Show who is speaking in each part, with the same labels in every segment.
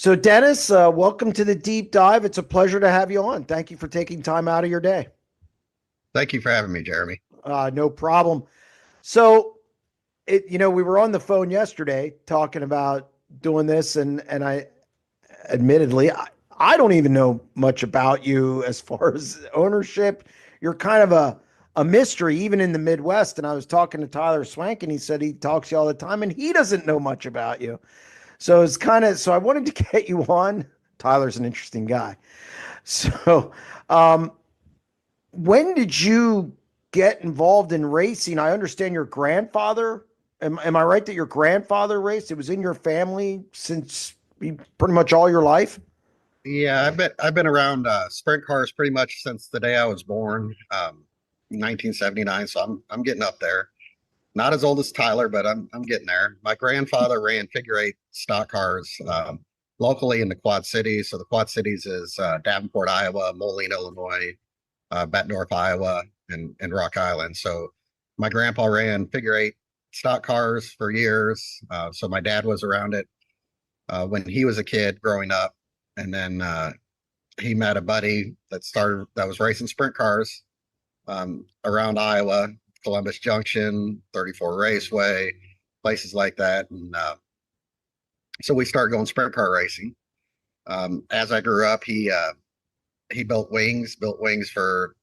Speaker 1: So, Dennis, welcome to the deep dive. It's a pleasure to have you on. Thank you for taking time out of your day.
Speaker 2: Thank you for having me, Jeremy.
Speaker 1: No problem. So, we were on the phone yesterday talking about doing this, and I, admittedly, I don't even know much about you as far as ownership. You're kind of a mystery, even in the Midwest. And I was talking to Tyler Swank, and he said he talks to you all the time, and he doesn't know much about you. So I wanted to get you on. Tyler's an interesting guy. So, um, when did you get involved in racing? I understand your grandfather. Am I right that your grandfather raced? It was in your family since pretty much all your life?
Speaker 2: Yeah, I've been around sprint cars pretty much since the day I was born, 1979. So I'm getting up there. Not as old as Tyler, but I'm getting there. My grandfather ran figure eight stock cars locally in the Quad Cities. So the Quad Cities is Davenport, Iowa, Moline, Illinois, Bettendorf, Iowa, and Rock Island. So my grandpa ran figure eight stock cars for years. So my dad was around it when he was a kid growing up, and then he met a buddy that was racing sprint cars around Iowa, Columbus Junction, 34 Raceway, places like that, and so we started going sprint car racing. As I grew up, he built wings for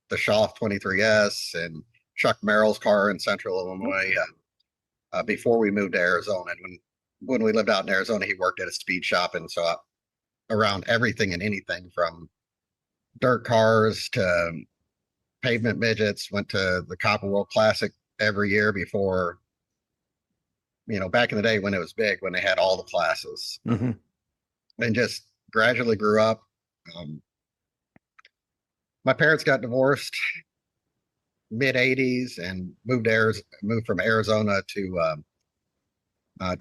Speaker 2: the Schaff 23S and Chuck Merrill's car in Central Illinois before we moved to Arizona. And when we lived out in Arizona, he worked at a speed shop, and so around everything and anything from dirt cars to pavement midgets. Went to the Copper World Classic every year before, back in the day when it was big, when they had all the classes,
Speaker 1: Mm-hmm.
Speaker 2: and just gradually grew up. Um, my parents got divorced mid 80s and moved from Arizona to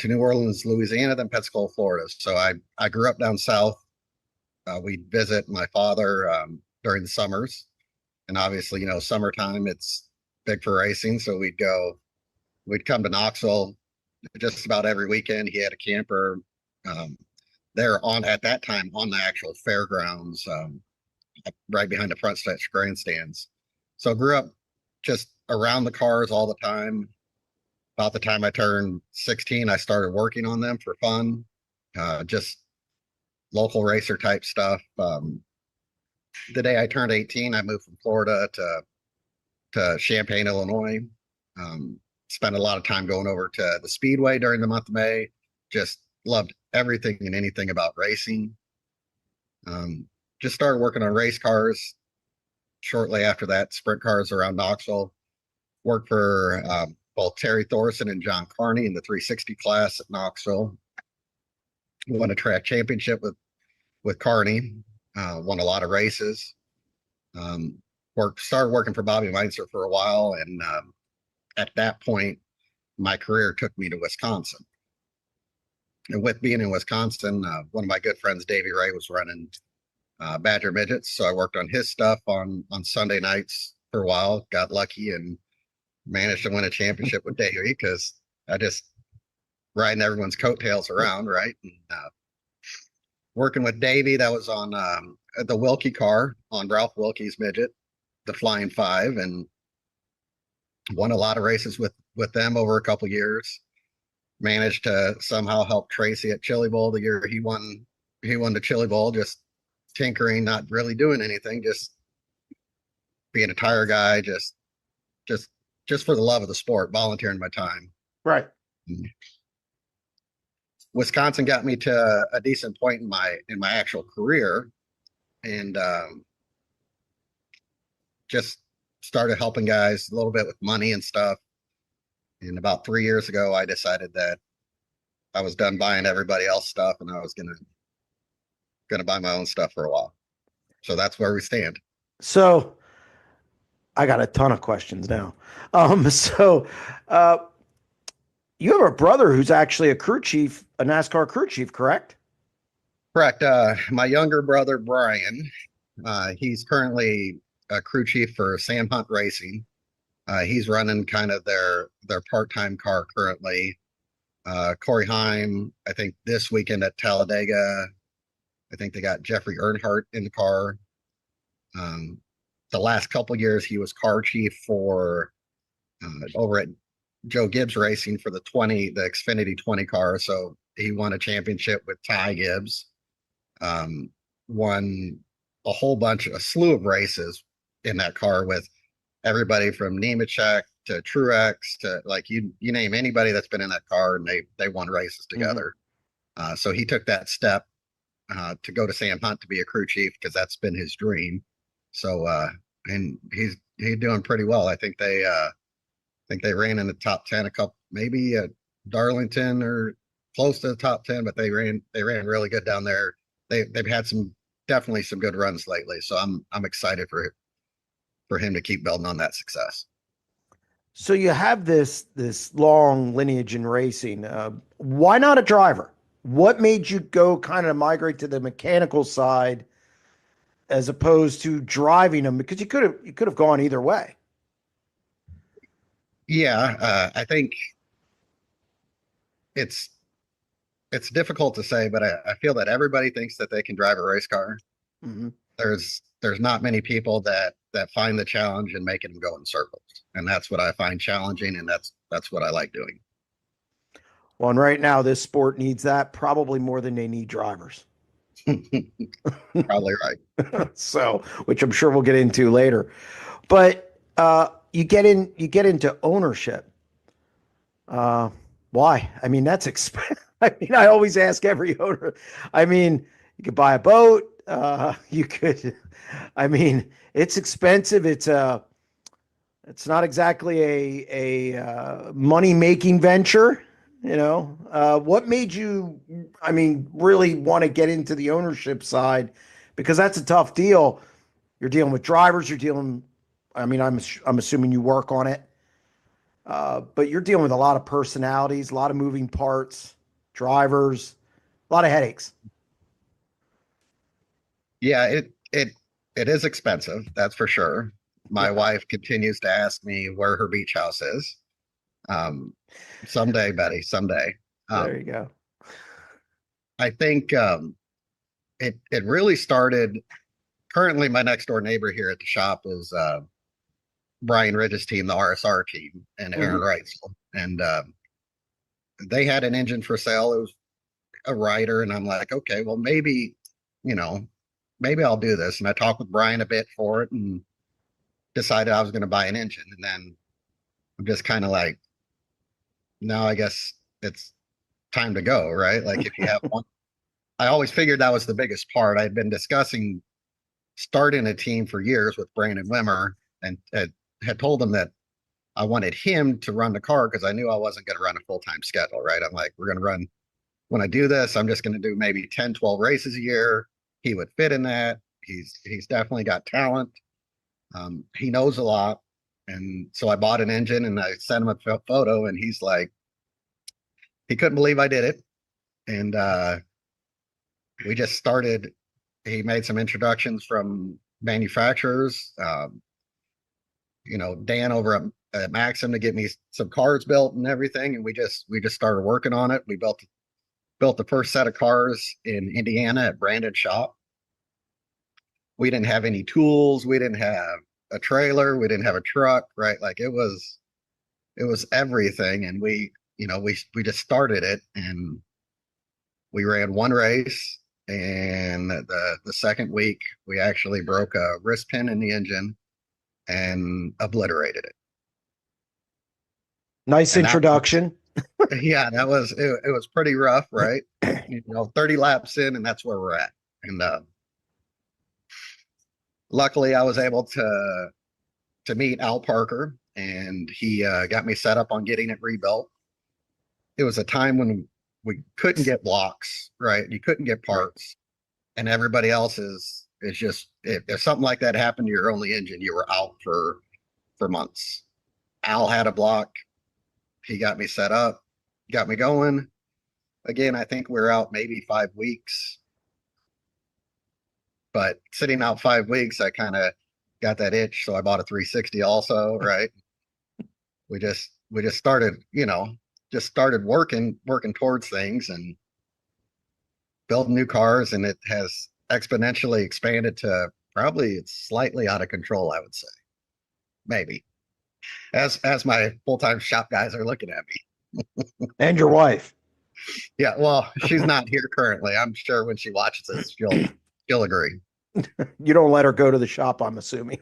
Speaker 2: New Orleans, Louisiana, then Pensacola, Florida. So I grew up down south. We'd visit my father during the summers, and obviously, summertime it's big for racing. So we'd come to Knoxville just about every weekend. He had a camper um, there on at that time on the actual fairgrounds, right behind the front stretch grandstands. So I grew up just around the cars all the time. About the time I turned 16, I started working on them for fun, just local racer type stuff. The day I turned 18, I moved from Florida to Champaign, Illinois. Spent a lot of time going over to the Speedway during the month of May. Just loved everything and anything about racing. Just started working on race cars shortly after that, sprint cars around Knoxville. Worked for both Terry Thorson and John Carney in the 360 class at Knoxville. Won a track championship with Carney. Won a lot of races. Started working for Bobby Meinzer for a while, and at that point, my career took me to Wisconsin. And with being in Wisconsin, one of my good friends, Davey Ray, was running Badger Midgets, so I worked on his stuff on Sunday nights for a while. Got lucky and managed to win a championship with Davey because I just riding everyone's coattails around, right? And, working with Davey, that was on the Wilkie car on Ralph Wilkie's midget, the Flying Five, and won a lot of races with them over a couple years. Managed to somehow help Tracy at Chili Bowl the year he won the Chili Bowl, just tinkering, not really doing anything, just being a tire guy, just for the love of the sport, volunteering my time.
Speaker 1: Right.
Speaker 2: Wisconsin got me to a decent point in my actual career, and just started helping guys a little bit with money and stuff. And about 3 years ago, I decided that I was done buying everybody else stuff, and I was gonna buy my own stuff for a while. So that's where we stand.
Speaker 1: So I got a ton of questions now. So uh, you have a brother who's actually a crew chief, a NASCAR crew chief, correct?
Speaker 2: Correct. My younger brother Brian, he's currently a crew chief for Sam Hunt Racing. He's running kind of their part-time car currently. Corey Heim, I think this weekend at Talladega, I think they got Jeffrey Earnhardt in the car. Um, the last couple years, he was car chief for over at Joe Gibbs Racing for the Xfinity 20 car. So he won a championship with Ty Gibbs. Won a slew of races in that car with everybody from Nemechek to Truex to like you name anybody that's been in that car, and they won races together. So he took that step to go to Sam Hunt to be a crew chief because that's been his dream. So and he's doing pretty well. I think they ran in the top 10 a couple, maybe at Darlington or close to the top 10, but they ran really good down there. They've had definitely some good runs lately. So I'm excited for him to keep building on that success.
Speaker 1: So you have this long lineage in racing. Why not a driver? What made you go kind of migrate to the mechanical side as opposed to driving them? Because you could have gone either way.
Speaker 2: Yeah, I think it's difficult to say, but I feel that everybody thinks that they can drive a race car.
Speaker 1: Mm-hmm.
Speaker 2: There's not many people that find the challenge and making them go in circles, and that's what I find challenging, and that's what I like doing.
Speaker 1: Well, and right now this sport needs that probably more than they need drivers.
Speaker 2: Probably right.
Speaker 1: So, which I'm sure we'll get into later. But you get into ownership. Why? I mean, that's expensive. I mean, I always ask every owner. I mean, you could buy a boat. You could. I mean, it's expensive. It's not exactly a money making venture. What made you? I mean, really want to get into the ownership side because that's a tough deal. You're dealing with drivers. You're dealing. I mean, I'm assuming you work on it. But you're dealing with a lot of personalities, a lot of moving parts, drivers, a lot of headaches.
Speaker 2: Yeah, it is expensive, that's for sure. My
Speaker 1: Yeah,
Speaker 2: wife continues to ask me where her beach house is. Um, Someday, Betty, someday.
Speaker 1: there
Speaker 2: Um,
Speaker 1: you go.
Speaker 2: I think it really started. Currently, my next door neighbor here at the shop is Brian Ridge's team, the RSR team, and Aaron
Speaker 1: Hmm.
Speaker 2: Wright's, and they had an engine for sale. It was a rider, and I'm like, okay, well you know, maybe I'll do this. And I talked with Brian a bit for it, and decided I was going to buy an engine. And then I'm just kind of like, now I guess it's time to go, right? Like if you have one, I always figured that was the biggest part. I'd been discussing starting a team for years with Brandon Wimmer, and had told him that I wanted him to run the car because I knew I wasn't going to run a full-time schedule, right? I'm like, we're going to run, when I do this, I'm just going to do maybe 10, 12 races a year. He would fit in that. He's definitely got talent. He knows a lot. And so I bought an engine and I sent him a photo, and he's like, he couldn't believe I did it. And we just started. He made some introductions from manufacturers. Dan over at Maxim to get me some cars built and everything. And we just started working on it. We built the first set of cars in Indiana at Brandon's shop. We didn't have any tools. We didn't have a trailer. We didn't have a truck, right? Like it was everything. And we just started it, and we ran one race. And the second week, we actually broke a wrist pin in the engine and obliterated it.
Speaker 1: Nice
Speaker 2: And that
Speaker 1: introduction.
Speaker 2: yeah, it was pretty rough, right? 30 laps in, and that's where we're at. And luckily, I was able to meet Al Parker, and he got me set up on getting it rebuilt. It was a time when we couldn't get blocks, right? You couldn't get parts, and everybody else is just, if something like that happened to your only engine, you were out for months. Al had a block. He got me set up, got me going. Again, I think we're out maybe 5 weeks, but sitting out 5 weeks, I kind of got that itch. So I bought a 360 also, right? We just started, just started working towards things and building new cars, and it has exponentially expanded to probably it's slightly out of control, I would say. Maybe. As my full-time shop guys are looking at me.
Speaker 1: And your wife.
Speaker 2: Yeah, well, she's not here currently. I'm sure when she watches this, she'll agree.
Speaker 1: You don't let her go to the shop, I'm assuming.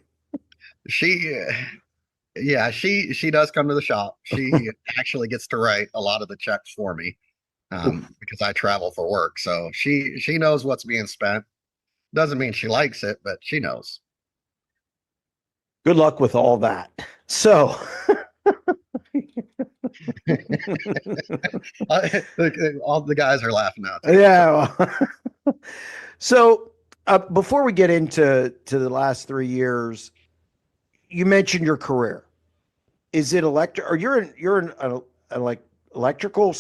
Speaker 2: She yeah, she does come to the shop. She actually gets to write a lot of the checks for me because I travel for work. So she knows what's being spent. Doesn't mean she likes it, but she knows.
Speaker 1: Good luck with all that. So
Speaker 2: All the guys are laughing now too.
Speaker 1: yeah. Well, so before we get into the last 3 years, you mentioned your career. Is it electric, or you're in a like electrical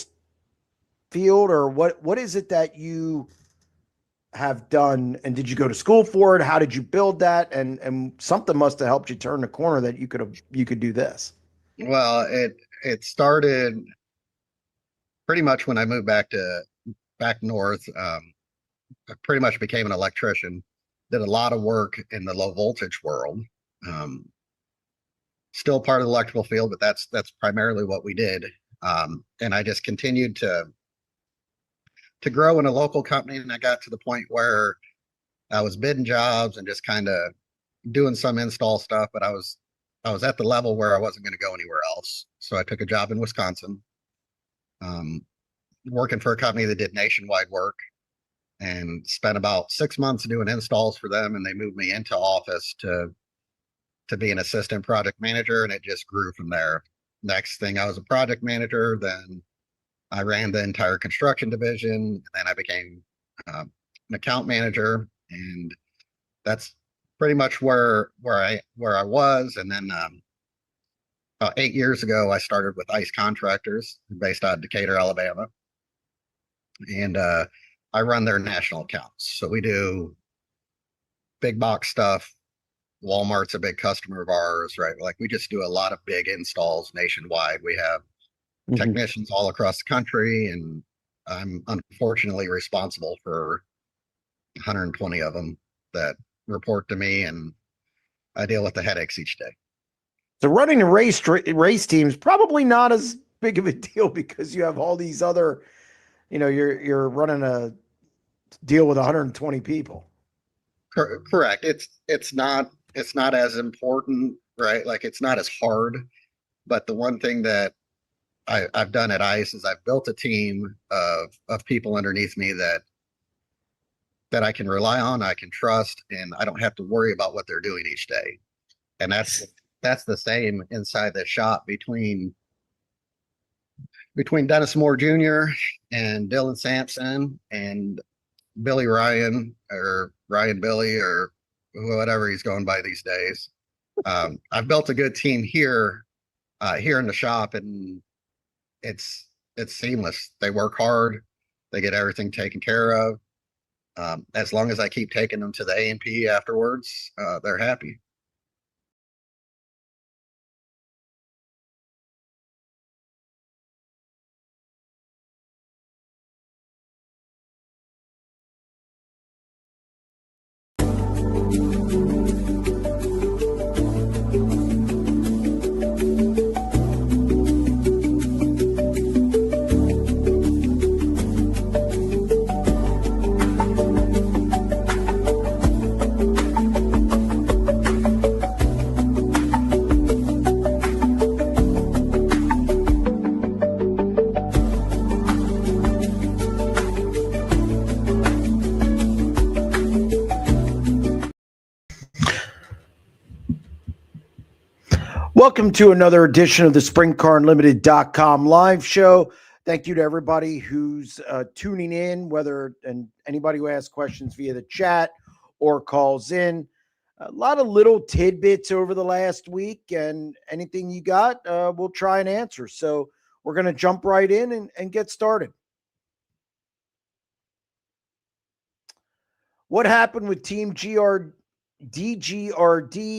Speaker 1: field, or what is it that you have done, and did you go to school for it? How did you build that? And something must have helped you turn the corner that you could do this.
Speaker 2: Well, it started pretty much when I moved back north. I pretty much became an electrician. Did a lot of work in the low voltage world. Um, Still part of the electrical field, but that's primarily what we did. And I just continued to grow in a local company, and I got to the point where I was bidding jobs and just kind of doing some install stuff, but I was at the level where I wasn't going to go anywhere else. So I took a job in Wisconsin, um, working for a company that did nationwide work, and spent about 6 months doing installs for them. And they moved me into office to be an assistant project manager, and it just grew from there. Next thing, I was a project manager. Then I ran the entire construction division. Then I became an account manager, and that's pretty much where I was. And then about 8 years ago, I started with Ice Contractors, based out of Decatur, Alabama, and I run their national accounts. So we do big box stuff. Walmart's a big customer of ours, right? Like we just do a lot of big installs nationwide. We have technicians all across the country, and I'm unfortunately responsible for 120 of them that report to me, and I deal with the headaches each day.
Speaker 1: So running a race team is probably not as big of a deal because you have all these other, you're running a deal with 120 people.
Speaker 2: Correct. It's not as important, right? Like it's not as hard. But the one thing that I've done at ICE is I've built a team of people underneath me that I can rely on, I can trust, and I don't have to worry about what they're doing each day. And that's the same inside the shop between Dennis Moore Jr. and Dylan Sampson and Billy Ryan, or Ryan Billy, or whatever he's going by these days. I've built a good team here in the shop, and it's seamless. They work hard. They get everything taken care of. As long as I keep taking them to the A&P afterwards, they're happy.
Speaker 1: Welcome to another edition of the SprintCarUnlimited.com live show. Thank you to everybody who's tuning in, and anybody who asks questions via the chat or calls in. A lot of little tidbits over the last week, and anything you got, we'll try and answer. So we're going to jump right in and get started. What happened with Team DGRD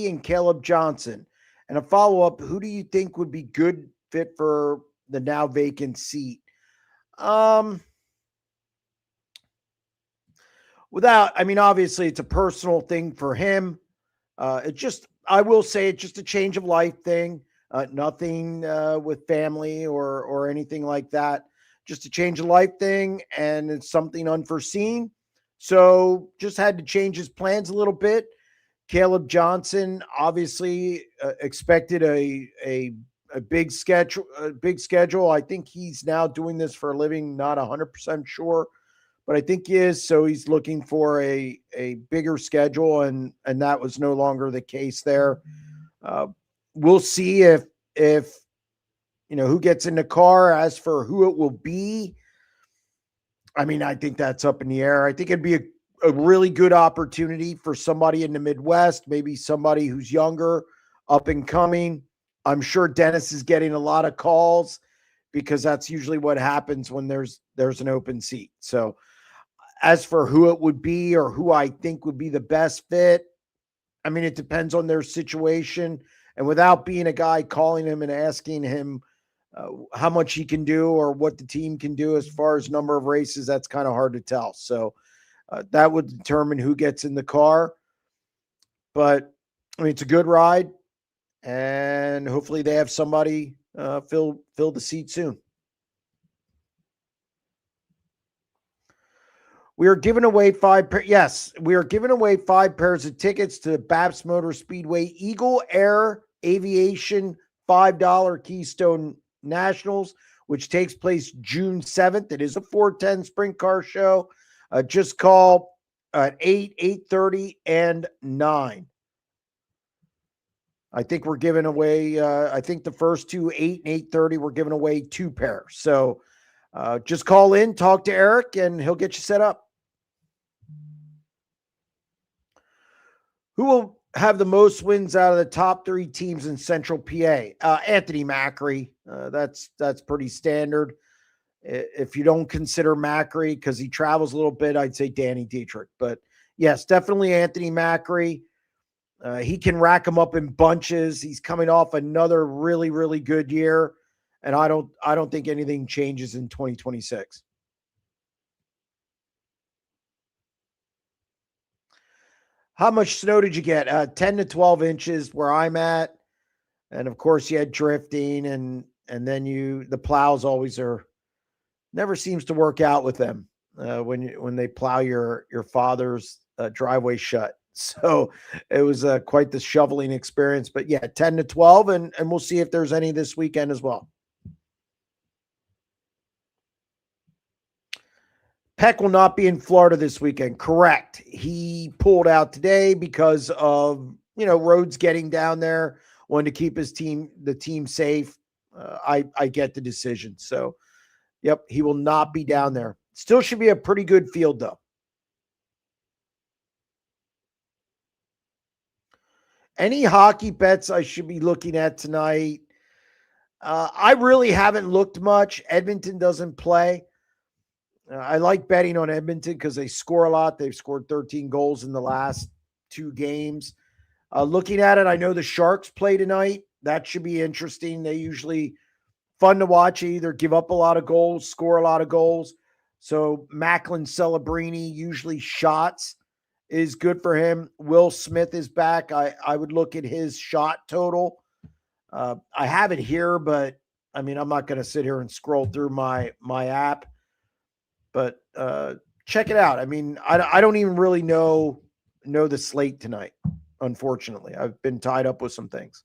Speaker 1: and Caleb Johnson? And a follow-up, who do you think would be good fit for the now vacant seat. Obviously it's a personal thing for him. I will say it's just a change of life thing. Nothing with family or anything like that. Just a change of life thing, and it's something unforeseen. So just had to change his plans a little bit. Caleb Johnson obviously expected a big schedule. I think he's now doing this for a living. Not 100% sure, but I think he is. So he's looking for a bigger schedule, and that was no longer the case there. We'll see if who gets in the car. As for who it will be, I think that's up in the air. I think it'd be a really good opportunity for somebody in the Midwest, maybe somebody who's younger, up and coming. I'm sure Dennis is getting a lot of calls because that's usually what happens when there's an open seat. So as for who it would be or who I think would be the best fit, it depends on their situation. And without being a guy calling him and asking him how much he can do or what the team can do as far as number of races, that's kind of hard to tell. So that would determine who gets in the car. But it's a good ride, and hopefully they have somebody fill the seat soon. We are giving away we are giving away 5 pairs of tickets to the Babs Motor Speedway Eagle Air Aviation $5 Keystone Nationals, which takes place June 7th. It is a 410 sprint car show. Just call at 8:30, and 9. I think we're giving away, I think the first two, 8 and 8:30, we're giving away 2 pairs. So just call in, talk to Eric, and he'll get you set up. Who will have the most wins out of the top 3 teams in Central PA? Anthony Macri. That's pretty standard. If you don't consider Macri because he travels a little bit, I'd say Danny Dietrich. But yes, definitely Anthony Macri. He can rack them up in bunches. He's coming off another really, really good year, and I don't think anything changes in 2026. How much snow did you get? 10 to 12 inches where I'm at. And of course you had drifting and then the plows always never seems to work out with them when they plow your father's driveway shut. So it was quite the shoveling experience, but yeah, 10 to 12 and we'll see if there's any this weekend as well. Peck will not be in Florida this weekend. Correct. He pulled out today because of, roads getting down there, wanted to keep the team safe. I get the decision. So, yep, he will not be down there. Still should be a pretty good field, though. Any hockey bets I should be looking at tonight? I really haven't looked much. Edmonton doesn't play. I like betting on Edmonton because they score a lot. They've scored 13 goals in the last 2 games. Looking at it, I know the Sharks play tonight. That should be interesting. They usually fun to watch. Either give up a lot of goals, score a lot of goals. So Macklin Celebrini, usually shots, is good for him. Will Smith is back. I would look at his shot total. I have it here, but I'm not going to sit here and scroll through my app. But check it out. I don't even really know the slate tonight, unfortunately. I've been tied up with some things.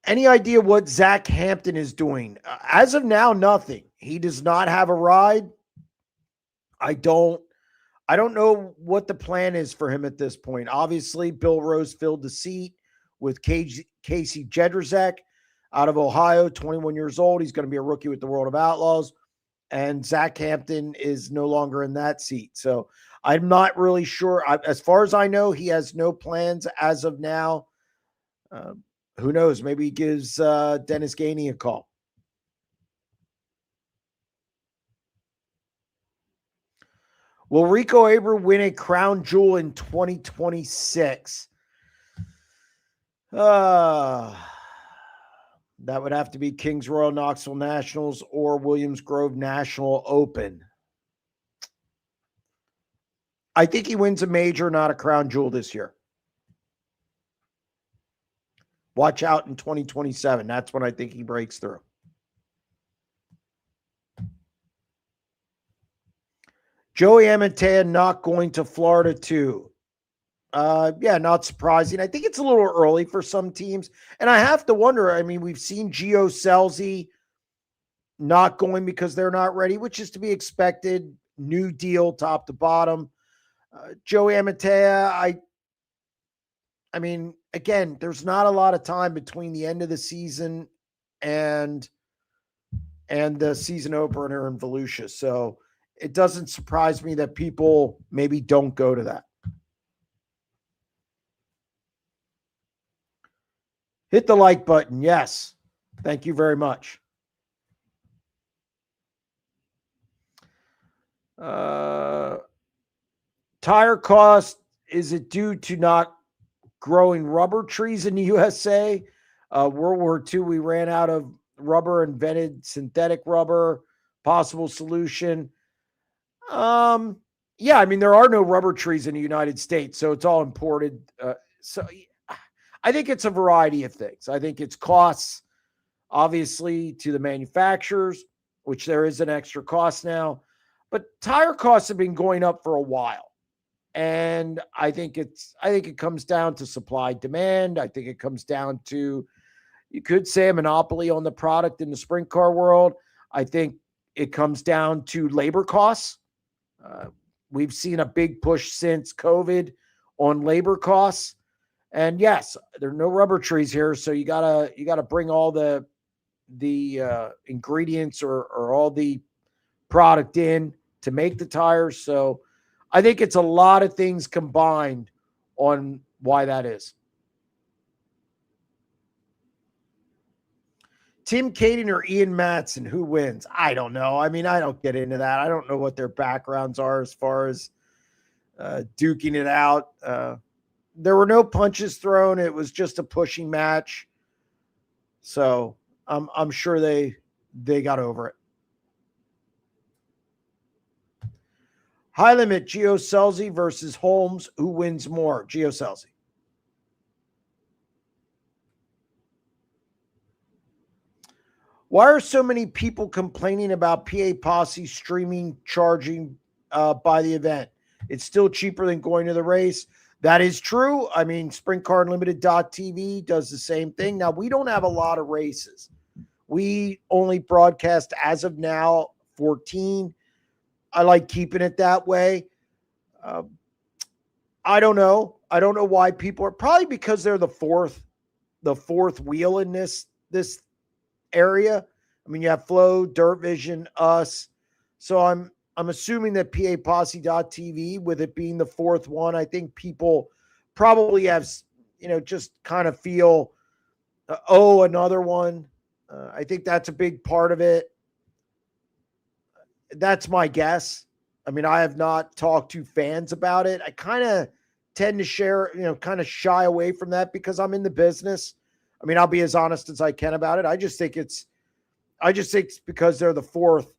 Speaker 1: Any idea what Zach Hampton is doing? As of now, nothing. He does not have a ride. I don't know what the plan is for him at this point. Obviously, Bill Rose filled the seat with Casey Jedrzejek out of Ohio, 21 years old. He's going to be a rookie with the World of Outlaws. And Zach Hampton is no longer in that seat. So I'm not really sure. As far as I know, he has no plans as of now. Who knows? Maybe he gives Dennis Gainey a call. Will Rico Aber win a crown jewel in 2026? That would have to be Kings Royal Knoxville Nationals or Williams Grove National Open. I think he wins a major, not a crown jewel this year. Watch out in 2027. That's when I think he breaks through. Joey Amatea not going to Florida too. Yeah, not surprising. I think it's a little early for some teams. And I have to wonder, I mean, we've seen Gio Selzy not going because they're not ready, which is to be expected. New deal, top to bottom. Joey Amatea, I mean, again, there's not a lot of time between the end of the season and the season opener in Volusia. So it doesn't surprise me that people maybe don't go to that. Hit the like button. Yes. Thank you very much. Tire cost, is it due to not growing rubber trees in the USA? World War II, we ran out of rubber, invented synthetic rubber, possible solution. Yeah, I mean, there are no rubber trees in the United States, so it's all imported. So I think it's a variety of things. I think it's costs, obviously, to the manufacturers, which there is an extra cost now. But tire costs have been going up for a while. And I think it comes down to supply demand. I think it comes down to, you could say, a monopoly on the product in the sprint car world. I think it comes down to labor costs. We've seen a big push since COVID on labor costs. And yes, there are no rubber trees here, so you gotta bring all the ingredients or all the product in to make the tires. So I think it's a lot of things combined on why that is. Tim Kading or Ian Matson, who wins? I don't know. I mean, I don't get into that. I don't know what their backgrounds are as far as duking it out. There were no punches thrown. It was just a pushing match. So I'm sure they got over it. High limit, Gio Selzy versus Holmes. Who wins more? Gio Selzy. Why are so many people complaining about PA Posse streaming charging by the event? It's still cheaper than going to the race. That is true. I mean, SprintCarUnlimited.tv does the same thing. Now, we don't have a lot of races. We only broadcast, as of now, 14. I like keeping it that way. I don't know. I don't know why people are, probably because they're the fourth wheel in this area. I mean, you have Flow, Dirt Vision, us. So I'm assuming that PAPosse.tv, with it being the fourth one, I think people probably have, just kind of feel, another one. I think that's a big part of it. That's my guess. I mean, I have not talked to fans about it. I kind of tend to share, kind of shy away from that because I'm in the business. I mean, I'll be as honest as I can about it. I just think it's because they're the fourth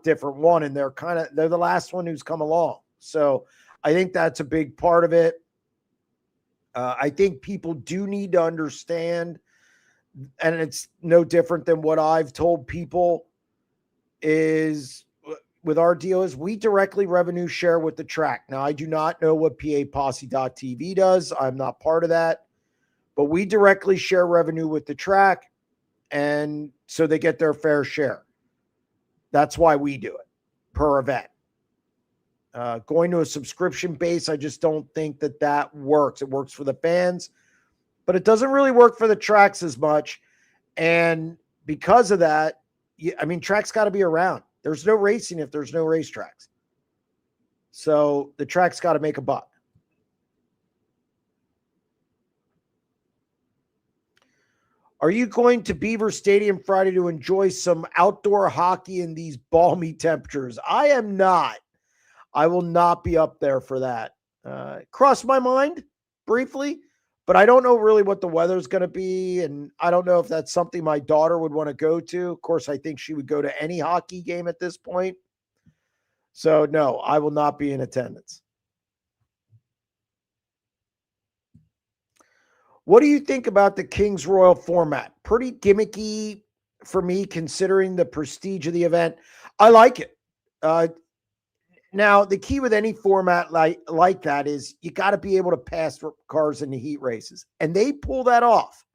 Speaker 1: different one, and they're the last one who's come along. So I think that's a big part of it. I think people do need to understand, and it's no different than what I've told people, is with our deal is we directly revenue share with the track. Now, I do not know what PAPosse.tv does. I'm not part of that. But we directly share revenue with the track, and so they get their fair share. That's why we do it per event. Going to a subscription base, I just don't think that works. It works for the fans, but it doesn't really work for the tracks as much. And because of that, tracks got to be around. There's no racing if there's no racetracks. So the track's got to make a buck. Are you going to Beaver Stadium Friday to enjoy some outdoor hockey in these balmy temperatures? I am not. I will not be up there for that. Crossed my mind briefly, but I don't know really what the weather's going to be. And I don't know if that's something my daughter would want to go to. Of course, I think she would go to any hockey game at this point. So, no, I will not be in attendance. What do you think about the Kings Royal format? Pretty gimmicky for me, considering the prestige of the event. I like it. Now, the key with any format like that is you got to be able to pass cars in the heat races, and they pull that off.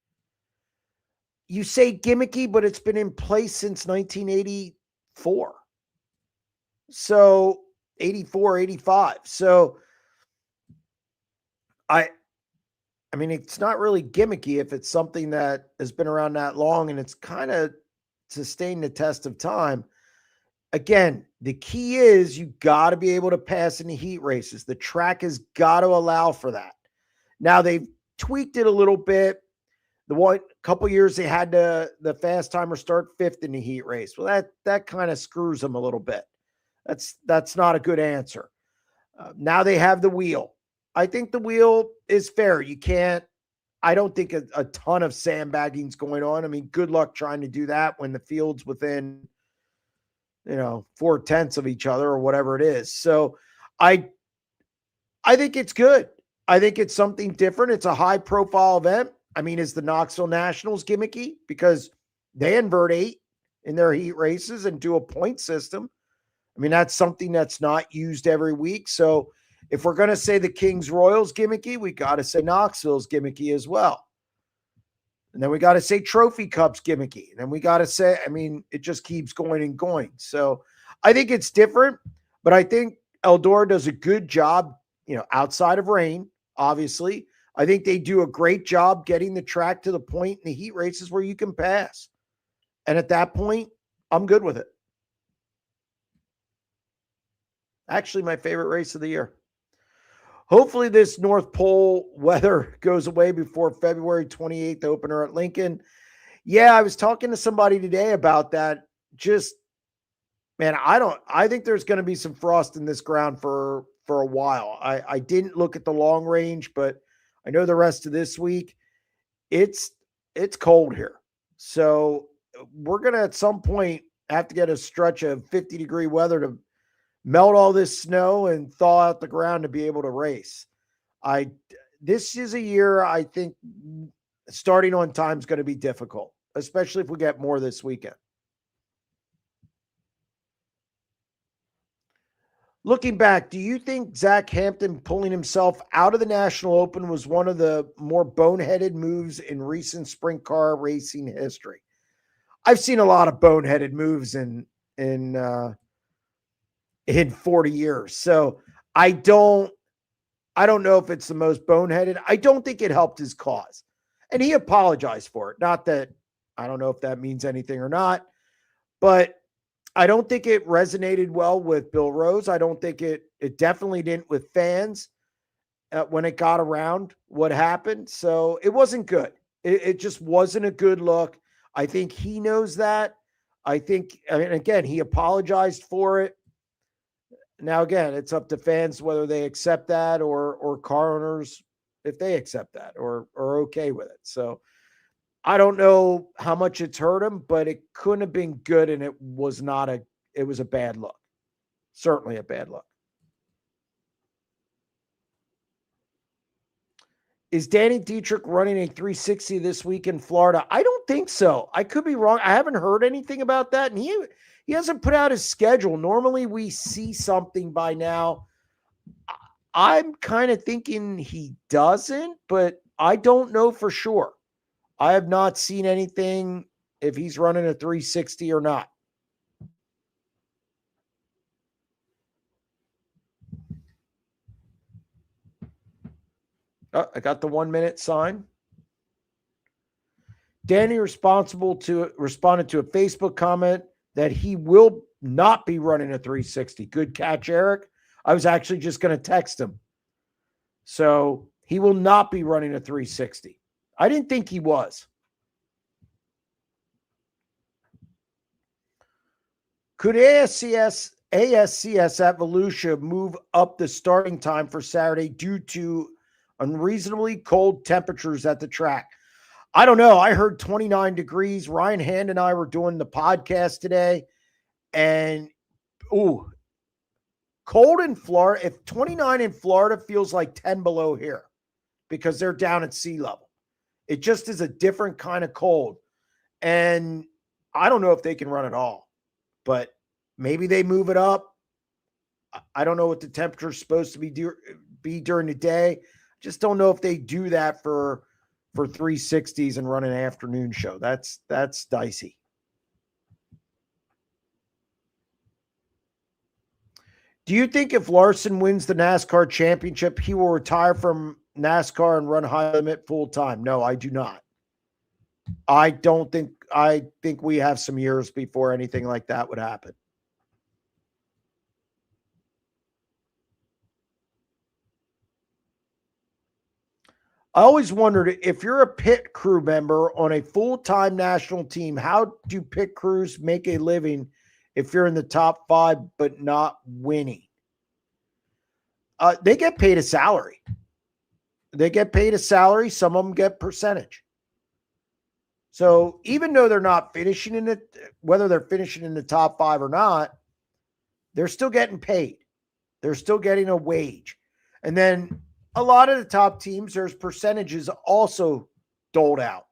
Speaker 1: You say gimmicky, but it's been in place since 1984. So 84, 85. So I mean, it's not really gimmicky if it's something that has been around that long and it's kind of sustained the test of time. Again, the key is you got to be able to pass in the heat races. The track has got to allow for that. Now they've tweaked it a little bit. The one couple years they had the fast timer start fifth in the heat race. Well, that kind of screws them a little bit. That's not a good answer. Now they have the wheel. I think the wheel is fair. I don't think a ton of sandbagging's going on. I mean, good luck trying to do that when the field's within, 4/10 of each other or whatever it is. So I think it's good. I think it's something different. It's a high profile event. I mean, is the Knoxville Nationals gimmicky? Because they invert 8 in their heat races and do a point system. I mean, that's something that's not used every week. So if we're going to say the Kings Royals gimmicky, we got to say Knoxville's gimmicky as well. And then we got to say Trophy Cup's gimmicky. And then we got to say, I mean, it just keeps going and going. So I think it's different, but I think Eldora does a good job, outside of rain, obviously. I think they do a great job getting the track to the point in the heat races where you can pass. And at that point, I'm good with it. Actually, my favorite race of the year. Hopefully this North Pole weather goes away before February 28th opener at Lincoln. Yeah, I was talking to somebody today about that. Just, man, I think there's going to be some frost in this ground for a while. I didn't look at the long range, but I know the rest of this week, it's cold here. So we're going to at some point have to get a stretch of 50-degree weather to melt all this snow and thaw out the ground to be able to race. This is a year I think starting on time is going to be difficult, especially if we get more this weekend. Looking back, do you think Zach Hampton pulling himself out of the National Open was one of the more boneheaded moves in recent sprint car racing history? I've seen a lot of boneheaded moves in 40 years. So I don't know if it's the most boneheaded. I don't think it helped his cause. And he apologized for it. Not that I don't know if that means anything or not, but I don't think it resonated well with Bill Rose. I don't think it definitely didn't with fans when it got around what happened. So it wasn't good. It just wasn't a good look. I think he knows that. Again, he apologized for it. Now, again, it's up to fans whether they accept that or car owners if they accept that or are okay with it. So I don't know how much it's hurt him, but it couldn't have been good, and it was a bad look. Certainly a bad look. Is Danny Dietrich running a 360 this week in Florida? I don't think so. I could be wrong. I haven't heard anything about that, and he hasn't put out his schedule. Normally we see something by now. I'm kind of thinking he doesn't, but I don't know for sure. I have not seen anything if he's running a 360 or not. Oh, I got the 1 minute sign. Danny responded to a Facebook comment that he will not be running a 360. Good catch, Eric. I was actually just going to text him. So he will not be running a 360. I didn't think he was. Could ASCS at Volusia move up the starting time for Saturday due to Unreasonably cold temperatures at the track. I don't know. I heard 29 degrees. Ryan Hand and I were doing the podcast today, and cold in Florida. If 29 in Florida feels like 10 below here because they're down at sea level, it just is a different kind of cold. And I don't know if they can run it all, but maybe they move it up. I don't know what the temperature is supposed to be during the day. Just don't know if they do that for 360s and run an afternoon show. That's dicey. Do you think if Larson wins the NASCAR championship, he will retire from NASCAR and run high limit full time? No, I do not. I think we have some years before anything like that would happen. I always wondered, if you're a pit crew member on a full-time national team, how do pit crews make a living if you're in the top 5 but not winning? They get paid a salary. Some of them get percentage. So even though they're not finishing in it, whether they're finishing in the top 5 or not, they're still getting paid. They're still getting a wage. And then a lot of the top teams, there's percentages also doled out.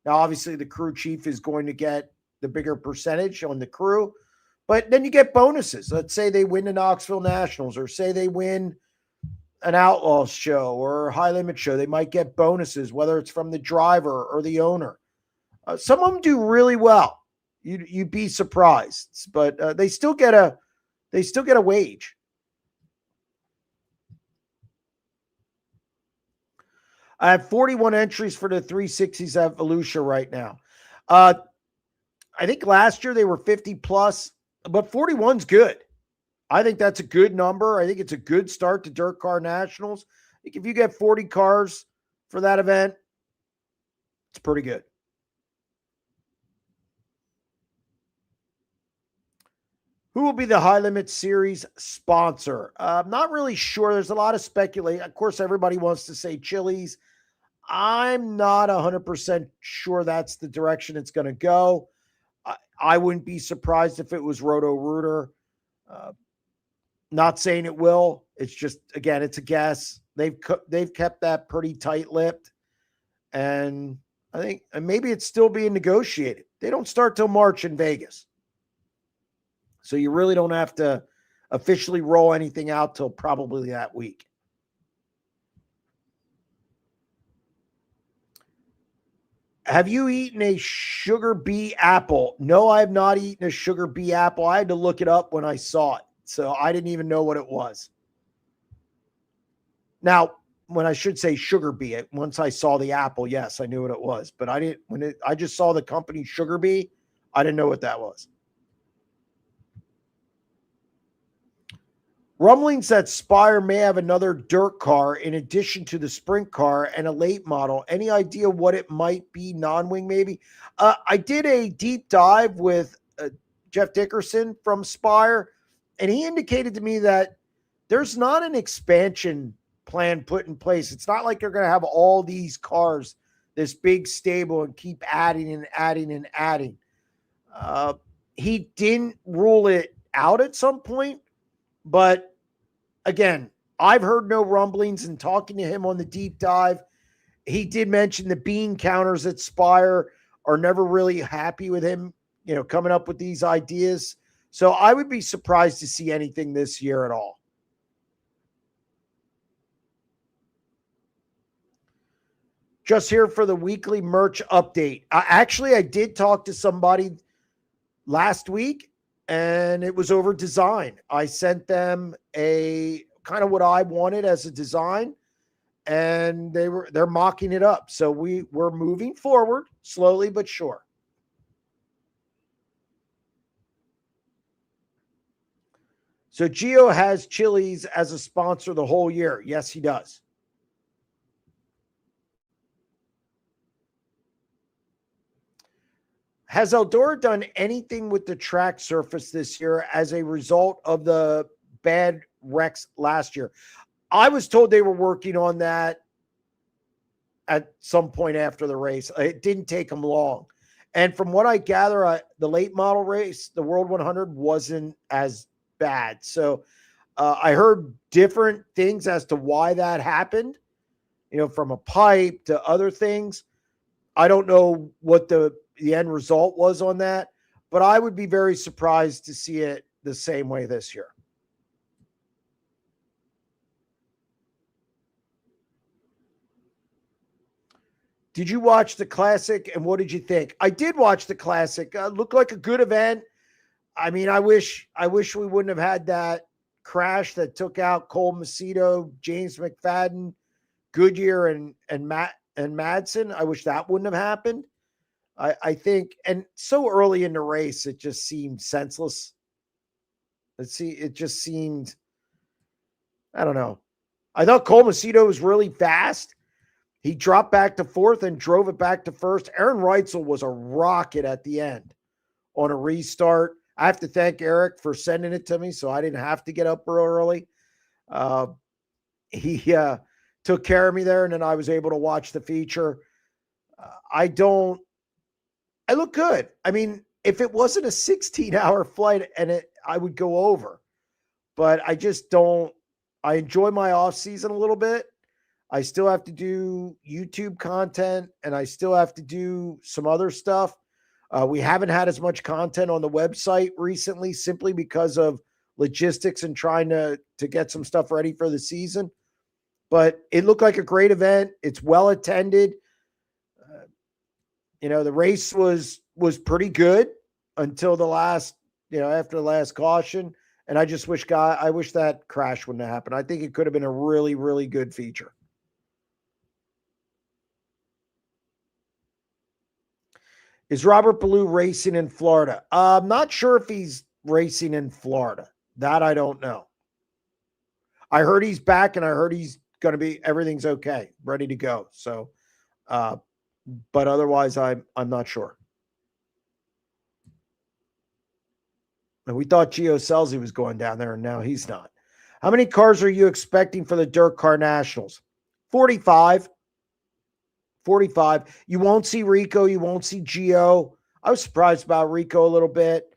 Speaker 1: Now, obviously, the crew chief is going to get the bigger percentage on the crew, but then you get bonuses. Let's say they win the Knoxville Nationals, or say they win an Outlaws show or a high limit show. They might get bonuses, whether it's from the driver or the owner. Some of them do really well. You'd be surprised, but they still get a wage. I have 41 entries for the 360s at Volusia right now. I think last year they were 50 plus, but 41's good. I think that's a good number. I think it's a good start to Dirt Car Nationals. I think if you get 40 cars for that event, it's pretty good. Who will be the High Limit Series sponsor? I'm not really sure. There's a lot of speculation. Of course, everybody wants to say Chili's. I'm not 100% sure that's the direction it's going to go. I wouldn't be surprised if it was Roto-Rooter. Not saying it will. It's just, again, it's a guess. They've kept that pretty tight-lipped, and I think maybe it's still being negotiated. They don't start till March in Vegas, so you really don't have to officially roll anything out till probably that week. Have you eaten a sugar bee apple? No, I have not eaten a sugar bee apple. I had to look it up when I saw it, so I didn't even know what it was. Now, when I should say sugar bee, once I saw the apple, yes, I knew what it was. But I didn't. I just saw the company Sugar Bee, I didn't know what that was. Rumblings that Spire may have another dirt car in addition to the sprint car and a late model. Any idea what it might be? Non-wing, maybe? I did a deep dive with Jeff Dickerson from Spire, and he indicated to me that there's not an expansion plan put in place. It's not like they're going to have all these cars, this big stable, and keep adding and adding and adding. He didn't rule it out at some point, but again, I've heard no rumblings, and talking to him on the deep dive, he did mention the bean counters at Spire are never really happy with him, coming up with these ideas. So I would be surprised to see anything this year at all. Just here for the weekly merch update. I did talk to somebody last week, and it was over design. I sent them a kind of what I wanted as a design, and they're mocking it up. So we're moving forward slowly but sure. So Gio has Chili's as a sponsor the whole year. Yes, he does. Has Eldora done anything with the track surface this year as a result of the bad wrecks last year? I was told they were working on that. at some point after the race. It didn't take him long. And from what I gather, the late model race, the World 100 wasn't as bad. So I heard different things as to why that happened, from a pipe to other things. I don't know what the end result was on that, but I would be very surprised to see it the same way this year. Did you watch the Classic, and what did you think? I did watch the Classic. Looked like a good event. I mean, I wish we wouldn't have had that crash that took out Cole Macedo, James McFadden, Goodyear, and Madsen. I wish that wouldn't have happened. I think, and so early in the race, it just seemed senseless. It just seemed, I don't know. I thought Cole Macedo was really fast. He dropped back to fourth and drove it back to first. Aaron Reitzel was a rocket at the end on a restart. I have to thank Eric for sending it to me, so I didn't have to get up real early. He took care of me there, and then I was able to watch the feature. I look good. I mean, if it wasn't a 16-hour flight, I would go over. But I just don't. I enjoy my off season a little bit. I still have to do YouTube content, and I still have to do some other stuff. We haven't had as much content on the website recently simply because of logistics and trying to get some stuff ready for the season. But it looked like a great event. It's well attended. The race was pretty good until the last, after the last caution. And I just wish that crash wouldn't have happened. I think it could have been a really, really good feature. Is Robert Ballou racing in Florida? I'm not sure if he's racing in Florida. That I don't know. I heard he's back, and I heard he's going to be, everything's okay, ready to go. So, but otherwise, I'm not sure. And we thought Gio Selzy was going down there, and now he's not. How many cars are you expecting for the Dirt Car Nationals? 45. 45. You won't see Rico. You won't see Gio. I was surprised about Rico a little bit.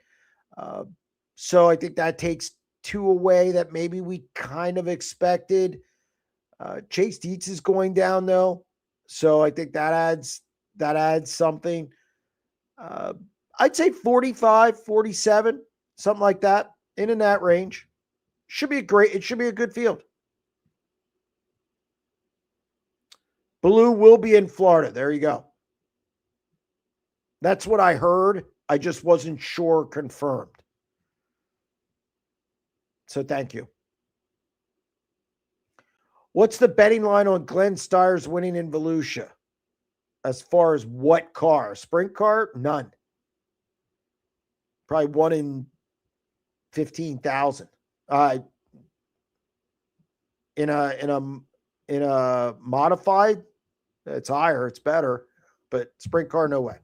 Speaker 1: So I think that takes 2 away that maybe we kind of expected. Chase Dietz is going down, though. So I think that adds something. I'd say 45, 47, something like that, in that range. It should be a good field. Ballou will be in Florida. There you go. That's what I heard. I just wasn't sure confirmed. So thank you. What's the betting line on Glenn Stires winning in Volusia? As far as what car? Sprint car? None. Probably 1 in 15,000. In a modified, it's higher, it's better, but sprint car, no way.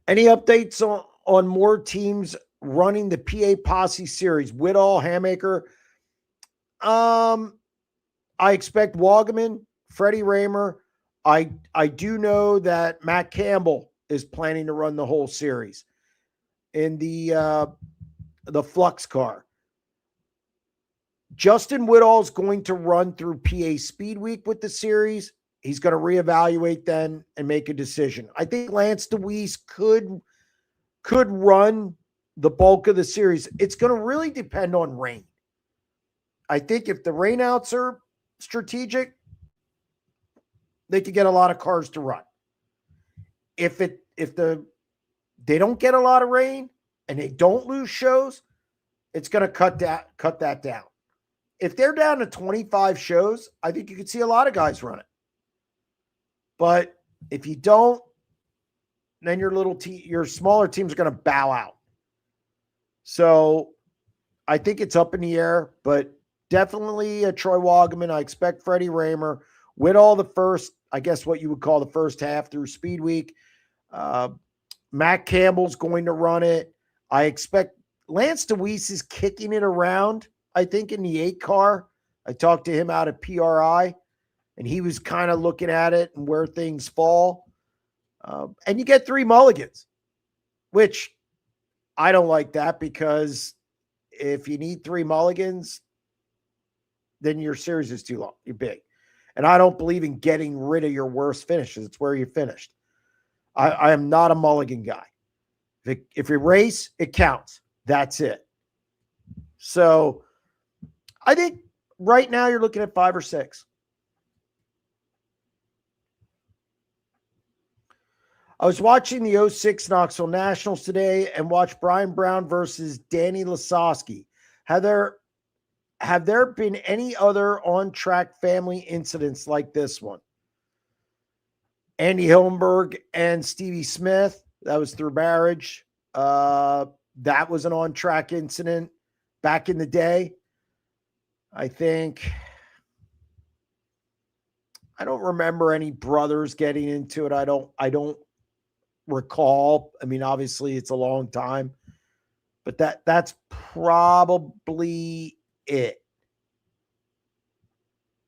Speaker 1: Any updates on more teams running the PA Posse series? Whitall, Hamaker. I expect Wagaman, Freddie Raymer. I do know that Matt Campbell is planning to run the whole series in the Flux car. Justin Whitall is going to run through PA Speed Week with the series. He's going to reevaluate then and make a decision. I think Lance DeWeese could run the bulk of the series. It's going to really depend on rain. I think if the rainouts are strategic, they could get a lot of cars to run. If they don't get a lot of rain and they don't lose shows, it's going to cut that down. If they're down to 25 shows, I think you could see a lot of guys run it. But if you don't, then your smaller teams are going to bow out. So I think it's up in the air, but definitely a Troy Wagaman. I expect Freddie Raymer. Whitall the first, I guess what you would call the first half through Speed Week. Matt Campbell's going to run it. I expect Lance DeWeese is kicking it around, I think, in the 8 car. I talked to him out at PRI, and he was kind of looking at it and where things fall. And you get 3 mulligans, which I don't like that, because if you need 3 mulligans, then your series is too long. You're big. And I don't believe in getting rid of your worst finishes. It's where you finished. I am not a mulligan guy. If you race, it counts. That's it. So I think right now you're looking at 5 or 6. I was watching the 06 Knoxville Nationals today and watched Brian Brown versus Danny Lasowski. Have there been any other on-track family incidents like this one? Andy Hillenberg and Stevie Smith, that was through marriage. That was an on-track incident back in the day. I don't remember any brothers getting into it. I don't recall. I mean, obviously it's a long time, but that's probably it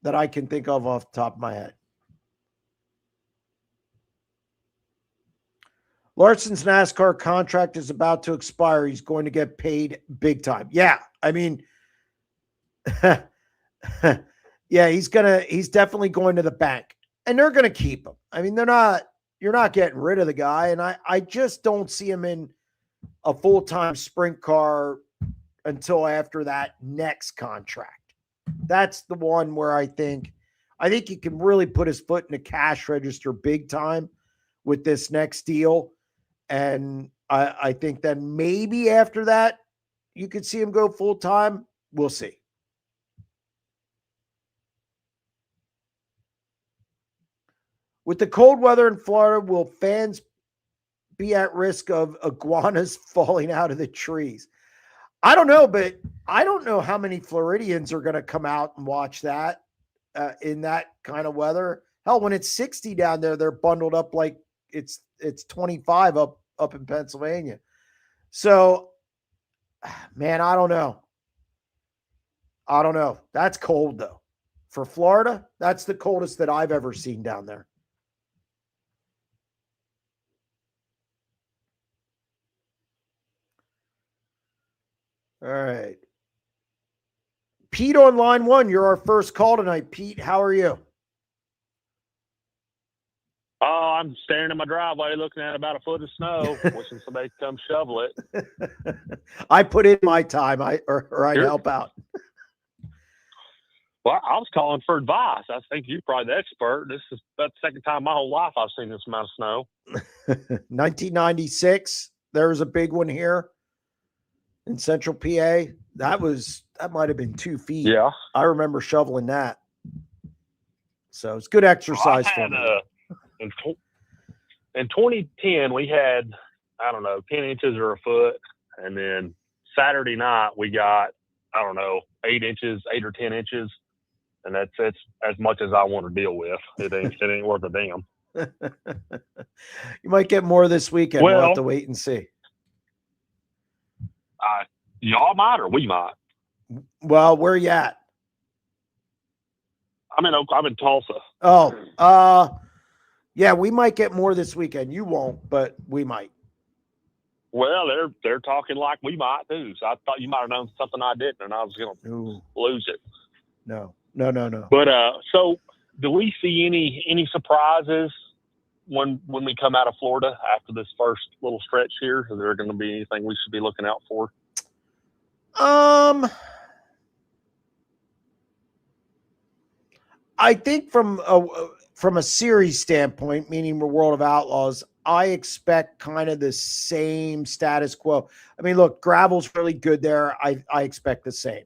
Speaker 1: that I can think of off the top of my head. Larson's NASCAR contract is about to expire. He's going to get paid big time. Yeah. I mean, yeah, he's definitely going to the bank, and they're going to keep him. I mean, you're not getting rid of the guy. And I just don't see him in a full-time sprint car until after that next contract. That's the one where I think he can really put his foot in the cash register big time with this next deal. And I think then maybe after that, you could see him go full-time. We'll see. With the cold weather in Florida, will fans be at risk of iguanas falling out of the trees? I don't know, but I don't know how many Floridians are going to come out and watch that in that kind of weather. Hell, when it's 60 down there, they're bundled up like it's 25 up in Pennsylvania. So, man, I don't know. That's cold, though. For Florida, that's the coldest that I've ever seen down there. All right. Pete on line 1, you're our first call tonight. Pete, how are you?
Speaker 3: Oh, I'm staring at my driveway looking at about a foot of snow, wishing somebody could come shovel it.
Speaker 1: I put in my time, or I'd help out.
Speaker 3: Well, I was calling for advice. I think you're probably the expert. This is about the second time my whole life I've seen this amount of snow.
Speaker 1: 1996, there was a big one here in Central PA. That might have been 2 feet.
Speaker 3: Yeah.
Speaker 1: I remember shoveling that. So it's good exercise for me.
Speaker 3: In 2010, we had, 10 inches or a foot. And then Saturday night, we got, 8 or 10 inches. And that's as much as I want to deal with. It ain't worth a damn.
Speaker 1: You might get more this weekend. We'll have to wait and see.
Speaker 3: Y'all might, or we might.
Speaker 1: Well, where you at?
Speaker 3: I'm in Tulsa.
Speaker 1: Oh, yeah, we might get more this weekend. You won't, but we might.
Speaker 3: Well, they're talking like we might too. So I thought you might have known something I didn't, and I was going to lose it.
Speaker 1: No.
Speaker 3: But so do we see any surprises when we come out of Florida after this first little stretch here? Is there going to be anything we should be looking out for?
Speaker 1: I think from a series standpoint, meaning the World of Outlaws, I expect kind of the same status quo. I mean, look, gravel's really good there. I expect the same.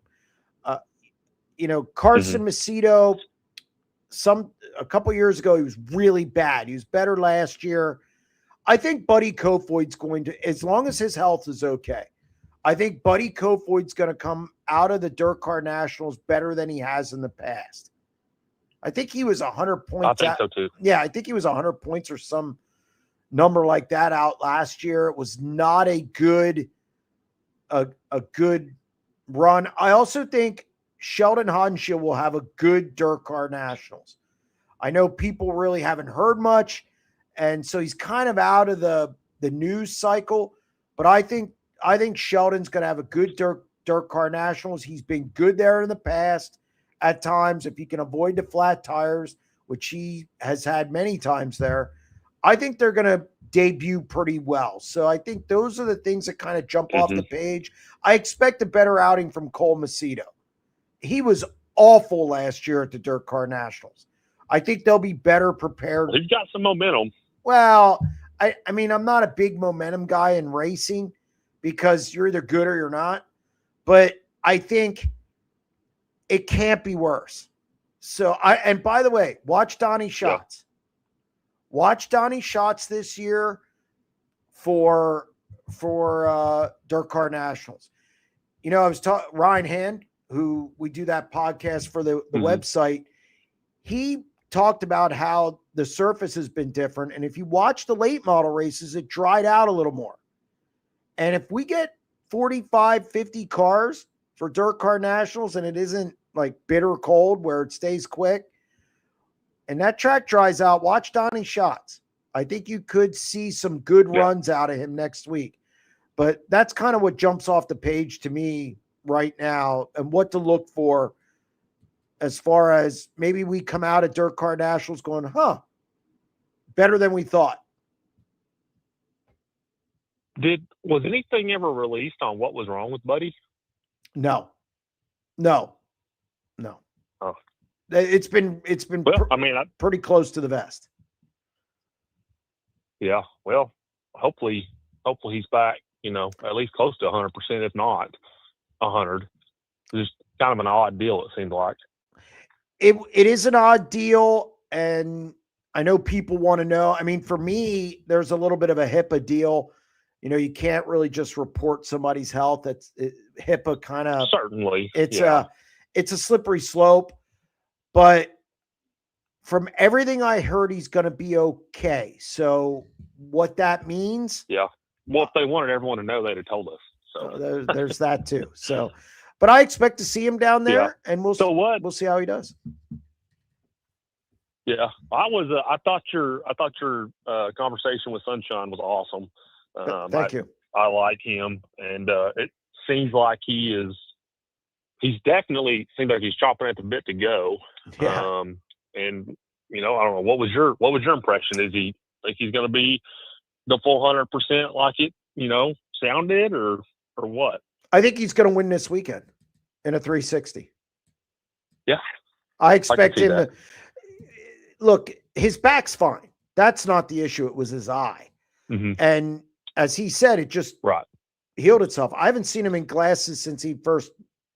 Speaker 1: Carson Macedo, a couple years ago, he was really bad. He was better last year. I think Buddy Kofoid's going to, as long as his health is okay, I think Buddy Kofoid's going to come out of the Dirt Car Nationals better than he has in the past. I think he was 100 points.
Speaker 3: I think so too.
Speaker 1: Yeah, I think he was 100 points or some number like that out last year. It was not a good run. I also think Sheldon Haudenschild will have a good Dirt Car Nationals. I know people really haven't heard much, and so he's kind of out of the news cycle. But I think Sheldon's going to have a good Dirt Car Nationals. He's been good there in the past at times. If he can avoid the flat tires, which he has had many times there, I think they're going to debut pretty well. So I think those are the things that kind of jump off the page. I expect a better outing from Cole Macedo. He was awful last year at the Dirt Car Nationals. I think they'll be better prepared.
Speaker 3: He's got some momentum.
Speaker 1: Well, I mean, I'm not a big momentum guy in racing because you're either good or you're not. But I think it can't be worse. So and by the way, watch Donnie Schatz. Yeah. Watch Donnie Schatz this year for Dirt Car Nationals. You know, I was talking Ryan Hand, who we do that podcast for the website. He talked about how the surface has been different. And if you watch the late model races, it dried out a little more. And if we get 45, 50 cars for Dirt Car Nationals and it isn't like bitter cold where it stays quick, and that track dries out, watch Donnie Schatz. I think you could see some good runs out of him next week. But that's kind of what jumps off the page to me right now and what to look for as far as maybe we come out at Dirt Car Nationals going, better than we thought.
Speaker 3: Was anything ever released on what was wrong with Buddy?
Speaker 1: No.
Speaker 3: Oh.
Speaker 1: It's been pretty close to the vest.
Speaker 3: Yeah. Well, hopefully he's back, at least close to 100%, if not 100. Just kind of an odd deal, it seemed like.
Speaker 1: It is an odd deal, and I know people want to know. I mean, for me, there's a little bit of a HIPAA deal. You can't really just report somebody's health. HIPAA kind of
Speaker 3: certainly.
Speaker 1: It's a slippery slope, but from everything I heard, he's going to be okay. So what that means?
Speaker 3: Yeah. Well, if they wanted everyone to know, they'd have told us. So
Speaker 1: there's that too. So. But I expect to see him down there, and we'll see how he does.
Speaker 3: Yeah, I thought your conversation with Sunshine was awesome.
Speaker 1: Thank you.
Speaker 3: I like him, and it seems like he's definitely seems like he's chomping at the bit to go.
Speaker 1: Yeah.
Speaker 3: And I don't know, what was your impression? Is he think he's going to be the full 100% like it sounded, or what?
Speaker 1: I think he's going to win this weekend in a 360.
Speaker 3: Yeah.
Speaker 1: I expect him to look, his back's fine. That's not the issue. It was his eye.
Speaker 3: Mm-hmm.
Speaker 1: And as he said, it just healed itself. I haven't seen him in glasses since he first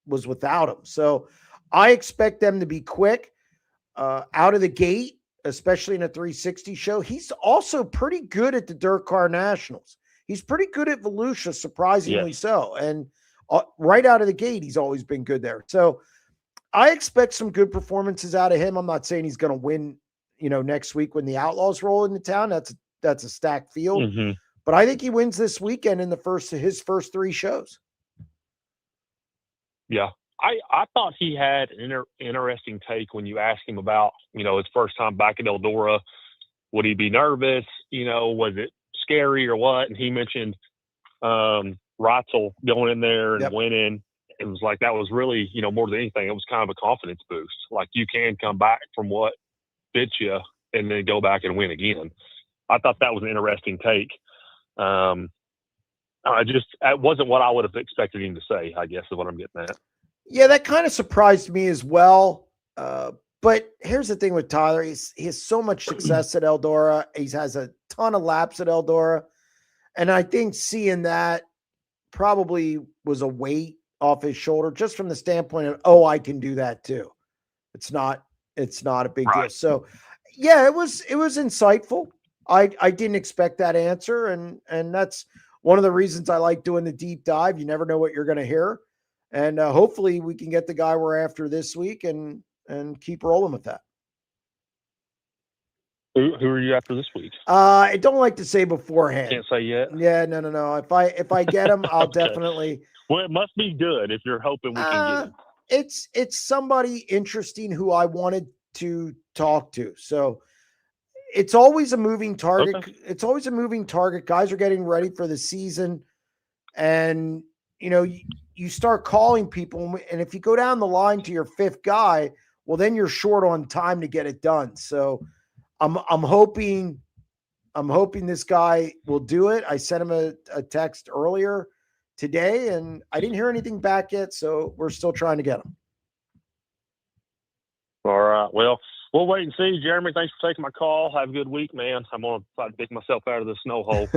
Speaker 1: was without them. So I expect them to be quick out of the gate, especially in a 360 show. He's also pretty good at the Dirt Car Nationals. He's pretty good at Volusia, surprisingly so. And right out of the gate, he's always been good there. So I expect some good performances out of him. I'm not saying he's going to win, next week when the Outlaws roll into town. That's a stacked field.
Speaker 3: Mm-hmm.
Speaker 1: But I think he wins this weekend in his first three shows.
Speaker 3: Yeah. I thought he had an interesting take when you asked him about, his first time back at Eldora. Would he be nervous? Was it scary or what? And he mentioned Reitzel going in there and winning. It was like that was really, more than anything, it was kind of a confidence boost. Like you can come back from what bit you and then go back and win again. I thought that was an interesting take. It wasn't what I would have expected him to say, I guess is what I'm getting at.
Speaker 1: Yeah, that kind of surprised me as well. But here's the thing with Tyler. He has so much success at Eldora. He has a ton of laps at Eldora. And I think seeing that probably was a weight off his shoulder just from the standpoint of, I can do that too. It's not a big deal. So yeah, it was insightful. I didn't expect that answer. And that's one of the reasons I like doing the deep dive. You never know what you're going to hear. And hopefully we can get the guy we're after this week and keep rolling with that.
Speaker 3: Who are you after this week?
Speaker 1: I don't like to say beforehand.
Speaker 3: Can't say yet.
Speaker 1: Yeah, no. If I get him, I'll
Speaker 3: Okay.
Speaker 1: definitely.
Speaker 3: Well, it must be good if you're hoping we can get him.
Speaker 1: it's somebody interesting who I wanted to talk to. So it's always a moving target.
Speaker 3: Okay.
Speaker 1: It's always a moving target. Guys are getting ready for the season, and you start calling people, and if you go down the line to your fifth guy, well, then you're short on time to get it done. So I'm hoping this guy will do it. I sent him a text earlier today, and I didn't hear anything back yet, so we're still trying to get him.
Speaker 3: All right. Well, we'll wait and see. Jeremy, thanks for taking my call. Have a good week, man. I'm going to try to pick myself out of the snow hole.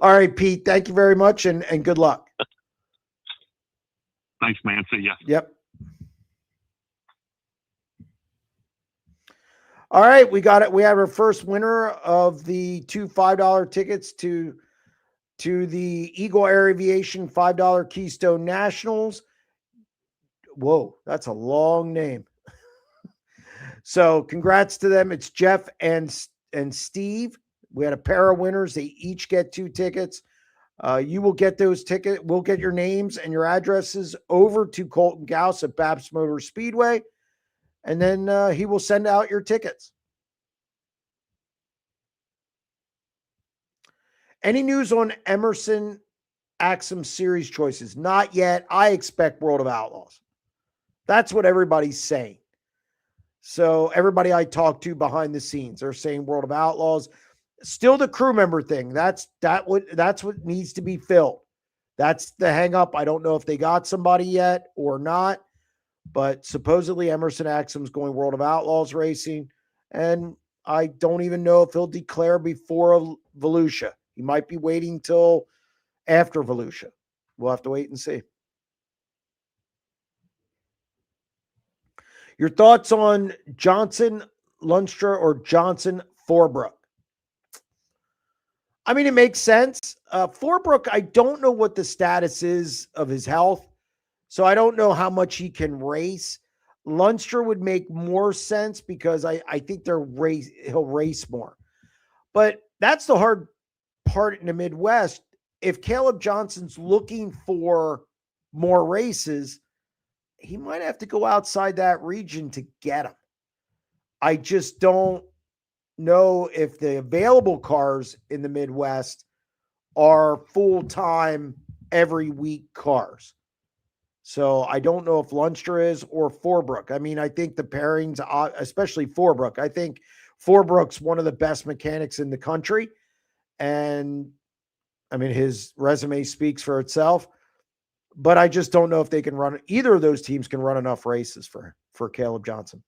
Speaker 1: All right, Pete. Thank you very much, and good luck.
Speaker 3: Thanks, man. See ya.
Speaker 1: Yep. All right, we got it. We have our first winner of the two $5 tickets to the Eagle Air Aviation $5 Keystone Nationals. Whoa, that's a long name. So congrats to them. It's Jeff and Steve. We had a pair of winners. They each get 2 tickets. You will get those tickets. We'll get your names and your addresses over to Colton Gauss at Babs Motor Speedway, and then he will send out your tickets. Any news on Emerson Axum series choices? Not yet. I expect World of Outlaws. That's what everybody's saying. So everybody I talk to behind the scenes, they're saying World of Outlaws. Still the crew member thing. That's what needs to be filled. That's the hang up. I don't know if they got somebody yet or not, but supposedly Emerson Axum's going World of Outlaws racing, and I don't even know if he'll declare before Volusia. He might be waiting till after Volusia. We'll have to wait and see. Your thoughts on Johnson, Lunstra, or Johnson, Forbrook? I mean, it makes sense. Forbrook, I don't know what the status is of his health, so I don't know how much he can race. Lunstra would make more sense because I think he'll race more. But that's the hard part in the Midwest. If Caleb Johnson's looking for more races, he might have to go outside that region to get them. I just don't know if the available cars in the Midwest are full-time every week cars. So I don't know if Lunstra is or Forbrook. I mean, I think the pairings, especially Forbrook, I think Forbrook's one of the best mechanics in the country. And I mean, his resume speaks for itself. But I just don't know if they can run, either of those teams can run enough races for Caleb Johnson.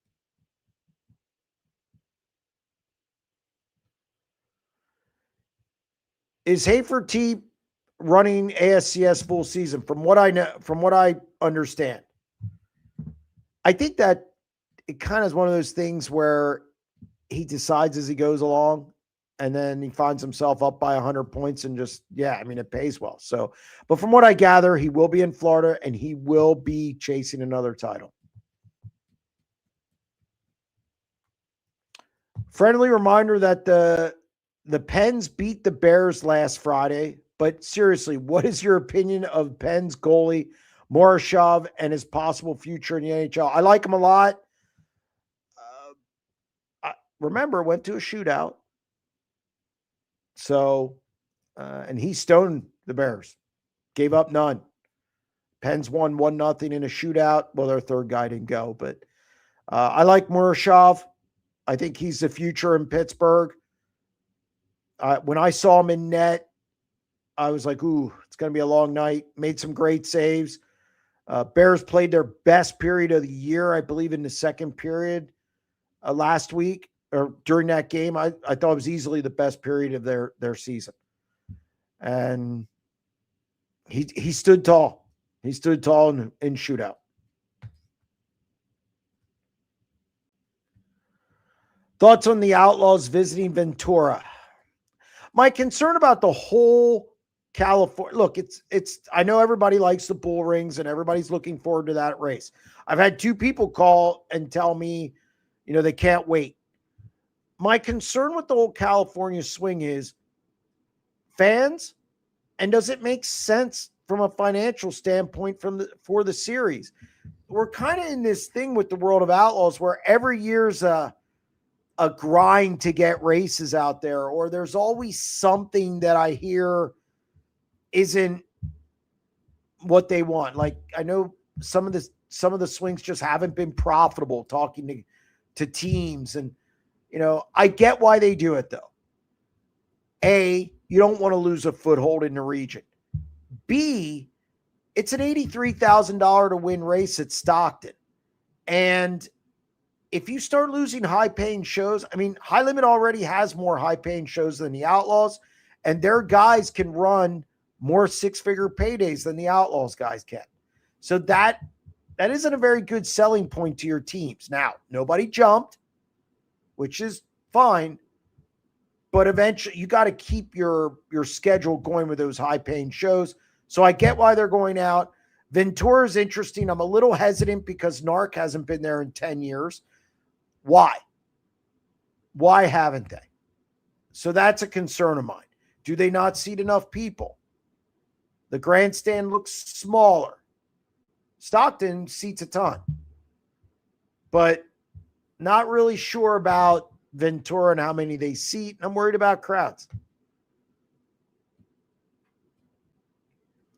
Speaker 1: Is Hayford T running ASCS full season? From what I know, from what I understand, I think that it kind of is one of those things where he decides as he goes along, and then he finds himself up by 100 points and just, it pays well. So, but from what I gather, he will be in Florida and he will be chasing another title. Friendly reminder that the Pens beat the Bears last Friday, but seriously, what is your opinion of Pens goalie Morishov and his possible future in the NHL? I like him a lot. Remember, went to a shootout. So, and he stoned the Bears, gave up none. Pens won 1-0 in a shootout. Well, their third guy didn't go, but I like Morishov. I think he's the future in Pittsburgh. When I saw him in net, I was like, ooh, it's going to be a long night. Made some great saves. Bears played their best period of the year, I believe, in the second period last week. Or during that game, I thought it was easily the best period of their season. And he stood tall. He stood tall in shootout. Thoughts on the Outlaws visiting Ventura? My concern about the whole California, look, it's I know everybody likes the bull rings and everybody's looking forward to that race. I've had 2 people call and tell me, they can't wait. My concern with the whole California swing is fans, and does it make sense from a financial standpoint for the series? we're kind of in this thing with the World of Outlaws where every year's a grind to get races out there, or there's always something that I hear isn't what they want. Like, I know some of the swings just haven't been profitable, talking to teams. And, I get why they do it though. A, you don't want to lose a foothold in the region. B, it's an $83,000 to win race at Stockton. And if you start losing high-paying shows, I mean, High Limit already has more high-paying shows than the Outlaws, and their guys can run more six-figure paydays than the Outlaws guys can. So that isn't a very good selling point to your teams. Now, nobody jumped, which is fine, but eventually you got to keep your schedule going with those high-paying shows. So I get why they're going out. Ventura is interesting. I'm a little hesitant because NARC hasn't been there in 10 years. Why? Why haven't they? So that's a concern of mine. Do they not seat enough people? The grandstand looks smaller. Stockton seats a ton. But not really sure about Ventura and how many they seat. I'm worried about crowds.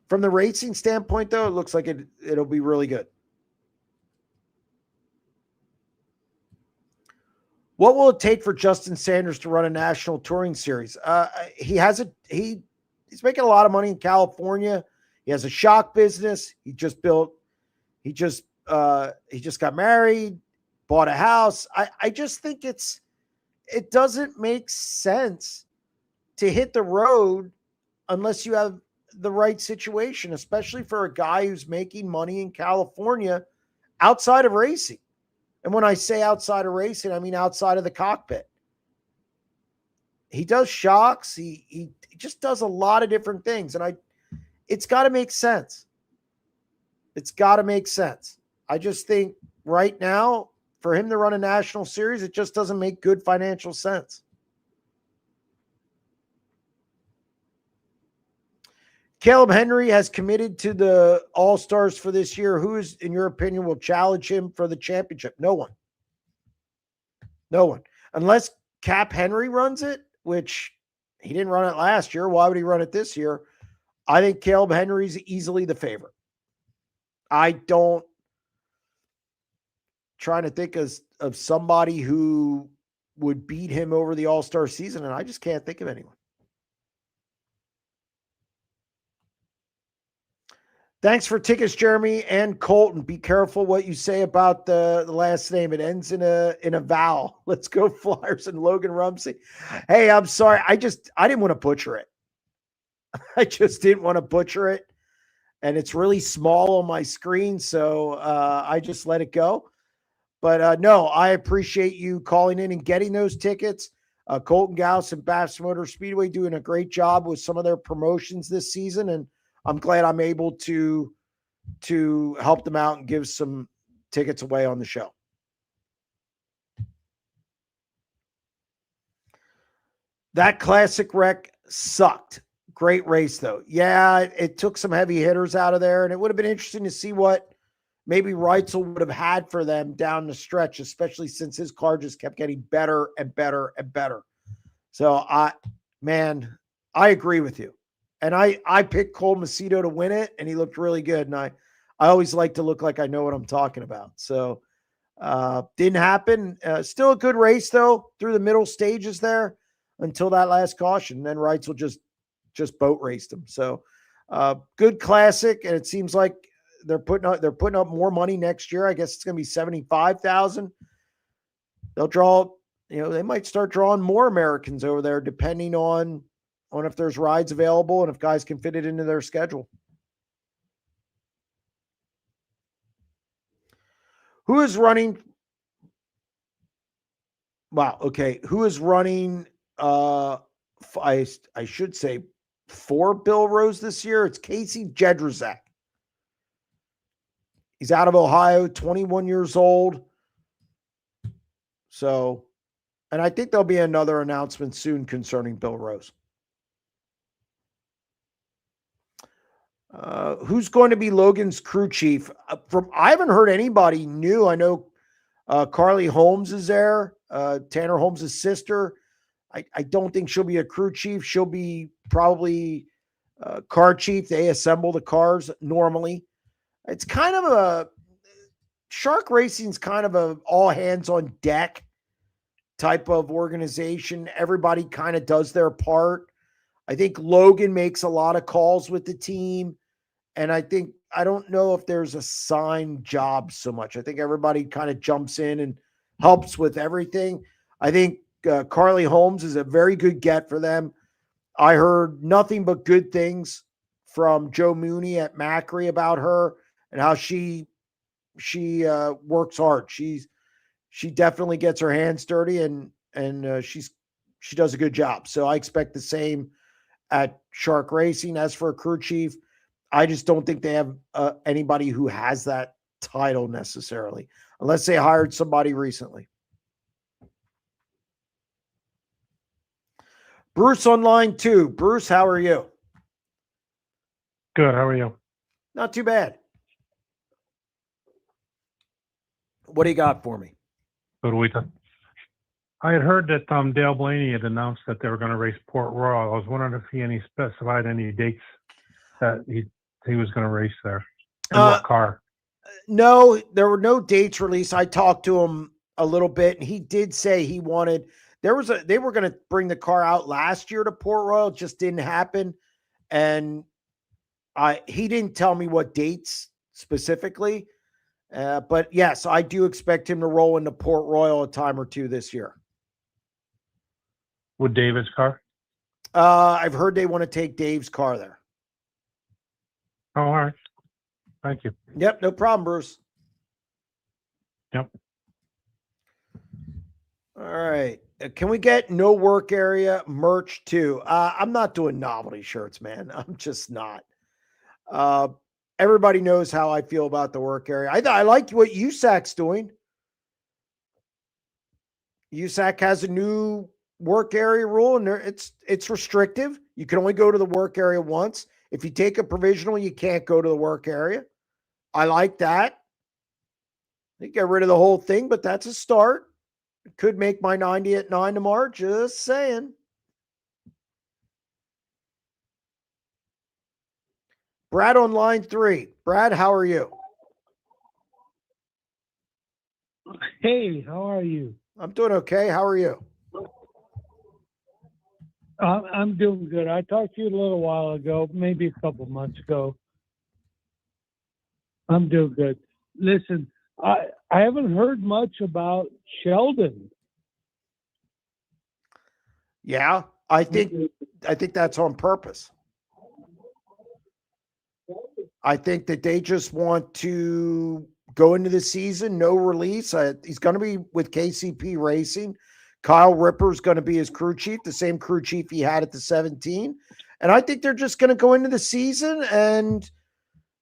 Speaker 1: From the racing standpoint, though, it looks like it'll be really good. What will it take for Justin Sanders to run a national touring series? He's making a lot of money in California. He has a shock business. He just got married, bought a house. I just think it doesn't make sense to hit the road unless you have the right situation, especially for a guy who's making money in California outside of racing. And when I say outside of racing, I mean outside of the cockpit. He does shocks. He just does a lot of different things. And it's got to make sense. It's got to make sense. I just think right now, for him to run a national series, it just doesn't make good financial sense. Caleb Henry has committed to the All-Stars for this year. Who is, in your opinion, will challenge him for the championship? No one. No one. Unless Cap Henry runs it, which he didn't run it last year. Why would he run it this year? I think Caleb Henry's easily the favorite. Trying to think of somebody who would beat him over the All-Star season, and I just can't think of anyone. Thanks for tickets, Jeremy and Colton. Be careful what you say about the last name. It ends in a vowel. Let's go Flyers and Logan Rumsey. Hey, I'm sorry. I didn't want to butcher it. I just didn't want to butcher it. And it's really small on my screen, so I just let it go. But no, I appreciate you calling in and getting those tickets. Colton Gauss and Bass Motor Speedway doing a great job with some of their promotions this season, and I'm glad I'm able to help them out and give some tickets away on the show. That classic wreck sucked. Great race, though. Yeah, it took some heavy hitters out of there, and it would have been interesting to see what maybe Reitzel would have had for them down the stretch, especially since his car just kept getting better and better and better. So, I agree with you. And I picked Cole Macedo to win it, and he looked really good. And I always like to look like I know what I'm talking about. So didn't happen. Still a good race, though, through the middle stages there until that last caution. Then Reitzel just boat raced him. So good classic, and it seems like they're putting up more money next year. I guess it's going to be $75,000. They'll draw. They might start drawing more Americans over there, depending on if there's rides available and if guys can fit it into their schedule. Who is running? Wow. Okay. Who is running? I should say for Bill Rose this year. It's Casey Jedrzak. He's out of Ohio, 21 years old. So, and I think there'll be another announcement soon concerning Bill Rose. Who's going to be Logan's crew chief? I haven't heard anybody new. I know Carly Holmes is there, Tanner Holmes' sister. I don't think she'll be a crew chief. She'll be probably car chief. They assemble the cars normally. It's kind of a Shark Racing's kind of a all hands on deck type of organization. Everybody kind of does their part. I think Logan makes a lot of calls with the team. And I don't know if there's a signed job so much. I think everybody kind of jumps in and helps with everything. I think Carly Holmes is a very good get for them. I heard nothing but good things from Joe Mooney at Macri about her and how she works hard. She definitely gets her hands dirty and she does a good job. So I expect the same at Shark Racing. As for a crew chief, I just don't think they have anybody who has that title necessarily, unless they hired somebody recently. Bruce on line 2. Bruce, how are you?
Speaker 4: Good. How are you?
Speaker 1: Not too bad. What do you got for me?
Speaker 4: Good weekend. I had heard that Dale Blaney had announced that they were going to race Port Royal. I was wondering if he specified any dates that he was going to race there and what car.
Speaker 1: No, there were no dates released. I talked to him a little bit, and he did say he wanted. They were going to bring the car out last year to Port Royal. It just didn't happen, and he didn't tell me what dates specifically. But yes, I do expect him to roll into Port Royal a time or two this year.
Speaker 4: With David's car?
Speaker 1: I've heard they want to take Dave's car there.
Speaker 4: Oh, all right. Thank you.
Speaker 1: Yep, no problem, Bruce.
Speaker 4: Yep.
Speaker 1: All right. Can we get no work area merch too? I'm not doing novelty shirts, man. I'm just not. Everybody knows how I feel about the work area. I like what USAC's doing. USAC has a new work area rule, and it's restrictive. You can only go to the work area once. If you take a provisional, you can't go to the work area. I like that. They get rid of the whole thing, but that's a start. It could make my 90 at 9 tomorrow. Just saying. Brad on line 3. Brad, how are you?
Speaker 5: Hey, how are you?
Speaker 1: I'm doing okay. How are you?
Speaker 5: I'm doing good. I talked to you a little while ago, maybe a couple months ago. I'm doing good. Listen, I haven't heard much about Sheldon.
Speaker 1: Yeah, I think that's on purpose. I think that they just want to go into the season, no release. He's going to be with KCP Racing. Kyle Ripper's going to be his crew chief, the same crew chief he had at the 17. And I think they're just going to go into the season and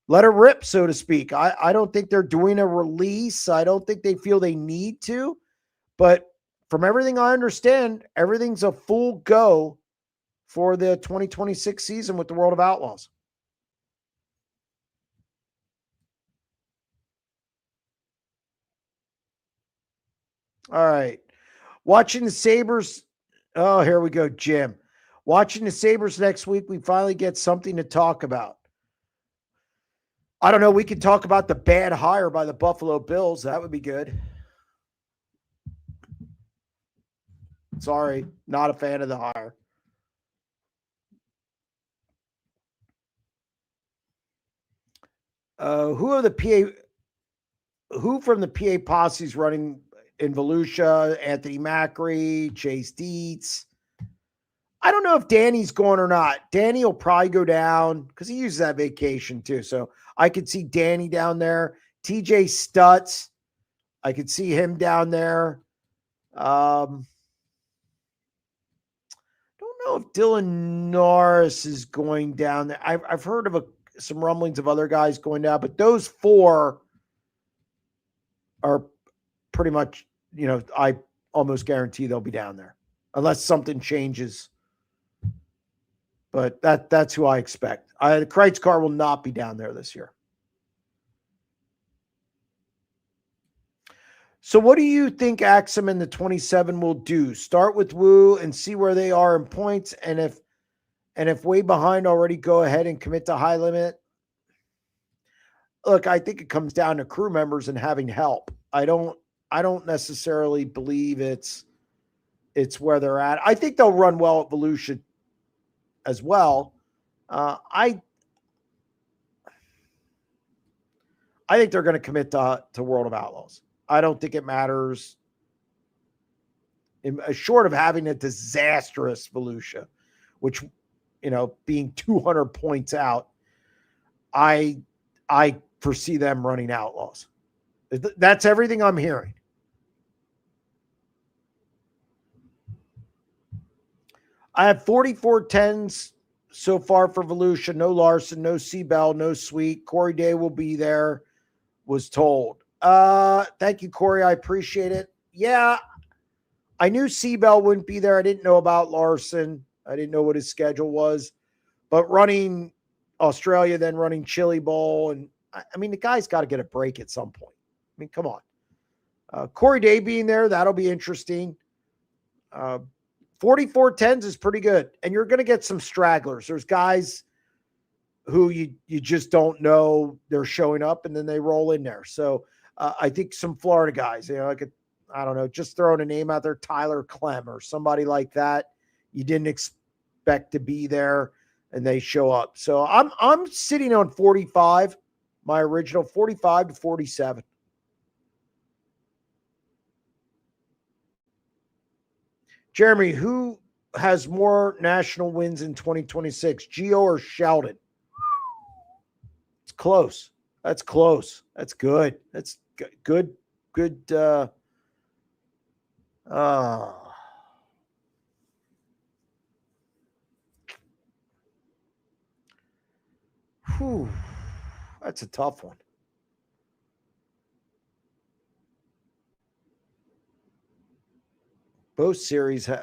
Speaker 1: let it rip, so to speak. I don't think they're doing a release. I don't think they feel they need to. But from everything I understand, everything's a full go for the 2026 season with the World of Outlaws. All right. Watching the Sabres. Oh, here we go, Jim. Watching the Sabres next week, we finally get something to talk about. I don't know. We could talk about the bad hire by the Buffalo Bills. That would be good. Sorry, not a fan of the hire. Who from the PA Posse's running in Volusia? Anthony Macri, Chase Dietz. I don't know if Danny's going or not. Danny will probably go down because he uses that vacation too. So I could see Danny down there. TJ Stutz, I could see him down there. Don't know if Dylan Norris is going down there. I've heard of some rumblings of other guys going down, but those 4 are pretty much, I almost guarantee they'll be down there unless something changes. But that's who I expect. The Kreitz car will not be down there this year. So what do you think Axum and the 27 will do? Start with Wu and see where they are in points. And if way behind already, go ahead and commit to high limit. Look, I think it comes down to crew members and having help. I don't necessarily believe it's where they're at. I think they'll run well at Volusia as well. I think they're going to commit to World of Outlaws. I don't think it matters. Short of having a disastrous Volusia, which, being 200 points out, I foresee them running Outlaws. That's everything I'm hearing. I have 44 10s so far for Volusia. No Larson, no Seabell, no Sweet. Corey Day will be there, was told. Thank you, Corey. I appreciate it. Yeah, I knew Seabell wouldn't be there. I didn't know about Larson. I didn't know what his schedule was. But running Australia, then running Chili Bowl, and I mean, the guy's got to get a break at some point. I mean, come on. Corey Day being there, that'll be interesting. 44 10s is pretty good. And you're going to get some stragglers. There's guys who you just don't know they're showing up, and then they roll in there. So I think some Florida guys, I don't know, just throwing a name out there, Tyler Clem or somebody like that. You didn't expect to be there, and they show up. So I'm sitting on 45, my original 45 to 47. Jeremy, who has more national wins in 2026, Gio or Sheldon? It's close. That's close. That's good. That's good. That's a tough one. Both series I'm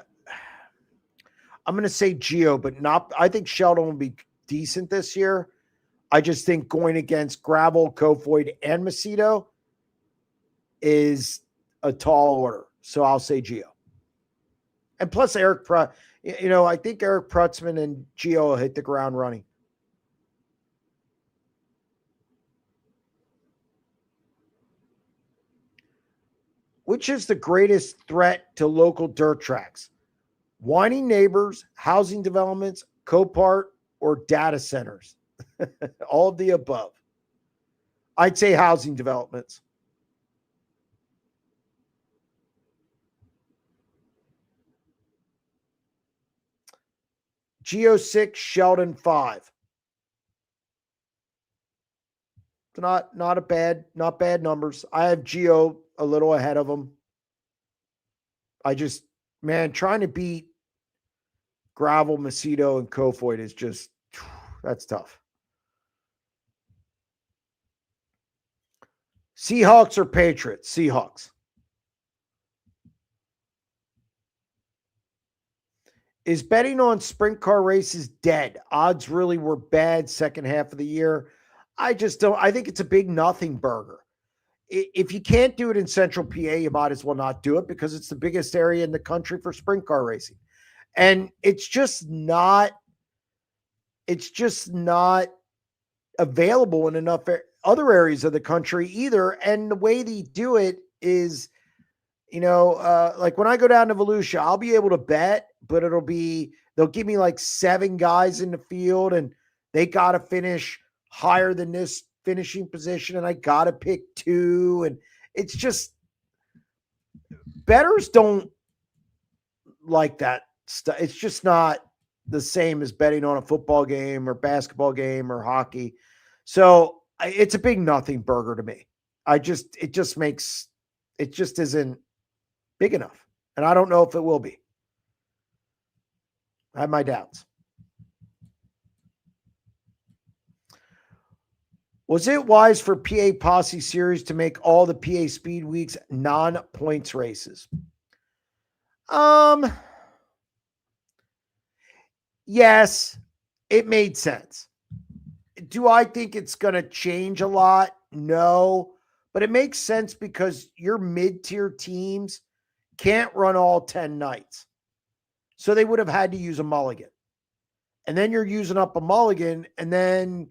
Speaker 1: going to say Gio, but not. I think Sheldon will be decent this year. I just think going against Gravel, Kofoid, and Macedo is a tall order. So I'll say Gio. And plus Eric I think Eric Prutzman and Gio will hit the ground running. Which is the greatest threat to local dirt tracks? Whining neighbors, housing developments, Copart, or data centers? All of the above. I'd say housing developments. Geo 6, Sheldon 5. It's not bad numbers. I have Geo a little ahead of them. Trying to beat Gravel, Macedo, and Kofoid is just, that's tough. Seahawks or Patriots? Seahawks. Is betting on sprint car races dead? Odds really were bad second half of the year. I think it's a big nothing burger. If you can't do it in Central PA, you might as well not do it because it's the biggest area in the country for sprint car racing. And it's just not available in enough other areas of the country either. And the way they do it is, like when I go down to Volusia, I'll be able to bet, but they'll give me like 7 guys in the field and they got to finish higher than this finishing position. And I got to pick 2. And it's just, bettors don't like that stuff. It's just not the same as betting on a football game or basketball game or hockey. So it's a big nothing burger to me. It just isn't big enough. And I don't know if it will be. I have my doubts. Was it wise for PA Posse Series to make all the PA Speed Weeks non-points races? Yes, it made sense. Do I think it's going to change a lot? No, but it makes sense because your mid-tier teams can't run all 10 nights. So they would have had to use a mulligan. And then you're using up a mulligan, and then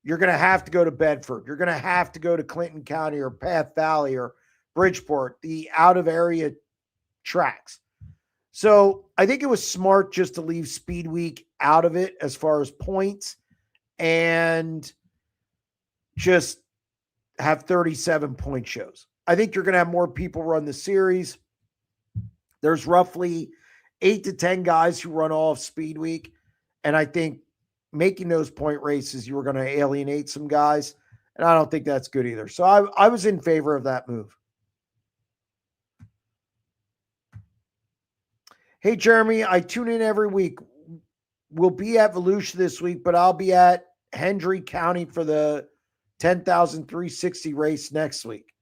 Speaker 1: you're going to have to go to Bedford. You're going to have to go to Clinton County or Path Valley or Bridgeport, the out-of-area tracks. So I think it was smart just to leave Speed Week out of it as far as points and just have 37-point shows. I think you're going to have more people run the series. There's roughly 8 to 10 guys who run all of Speed Week. And I think making those point races, you were going to alienate some guys. And I don't think that's good either. So I was in favor of that move. Hey, Jeremy, I tune in every week. We'll be at Volusia this week, but I'll be at Hendry County for the 10,360 race next week.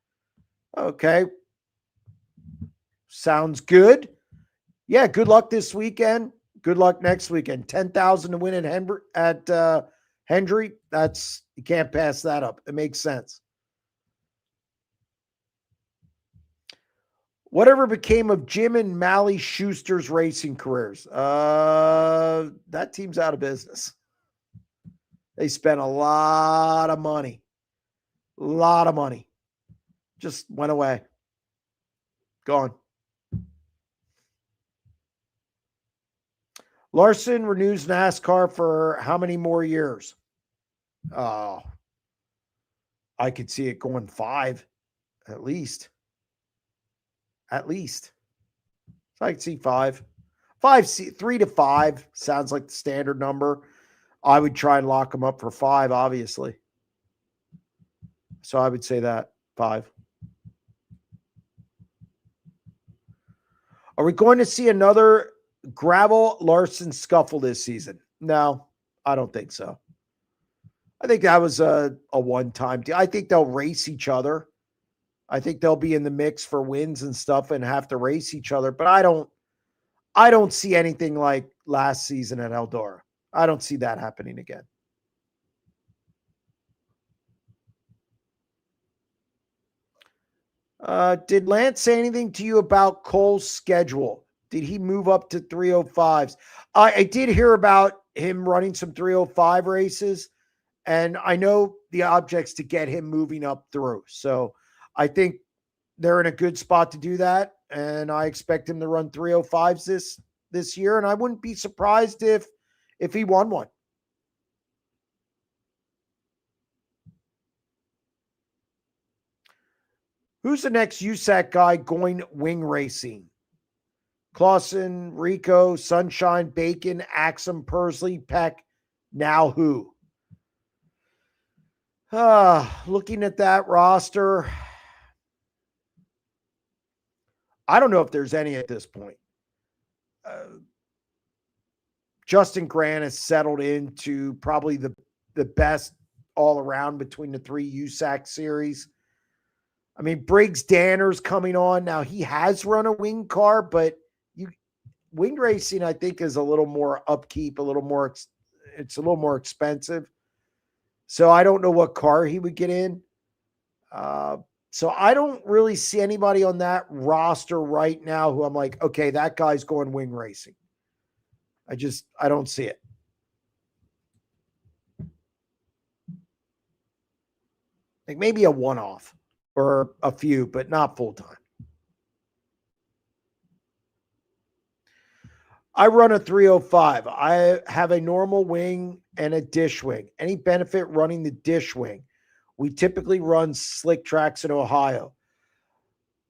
Speaker 1: Okay. Sounds good. Yeah, good luck this weekend. Good luck next weekend. 10,000 to win at Hendry. You can't pass that up. It makes sense. Whatever became of Jim and Mally Schuster's racing careers? That team's out of business. They spent a lot of money. A lot of money. Just went away. Gone. Larson renews NASCAR for how many more years? Oh, I could see it going 5 at least. At least. So I could see 5. 3 to 5 sounds like the standard number. I would try and lock them up for 5, obviously. So I would say that 5. Are we going to see another Gravel Larson scuffle this season? No, I don't think so. I think that was a one-time deal. I think they'll race each other. I think they'll be in the mix for wins and stuff and have to race each other. But I don't see anything like last season at Eldora. I don't see that happening again. Did Lance say anything to you about Cole's schedule? Did he move up to 305s? I did hear about him running some 305 races, and I know the objects to get him moving up through. So I think they're in a good spot to do that, and I expect him to run 305s this year, and I wouldn't be surprised if he won one. Who's the next USAC guy going wing racing? Clausen, Rico, Sunshine, Bacon, Axum, Persley, Peck. Now who? Looking at that roster, I don't know if there's any at this point. Justin Grant has settled into probably the best all around between the 3 USAC series. I mean, Briggs Danner's coming on. Now, he has run a wing car, but wing racing, I think, is a little more upkeep, it's a little more expensive. So I don't know what car he would get in. So I don't really see anybody on that roster right now who I'm like, okay, that guy's going wing racing. I don't see it. Like maybe a one-off or a few, but not full-time. I run a 305. I have a normal wing and a dish wing. Any benefit running the dish wing? We typically run slick tracks in Ohio.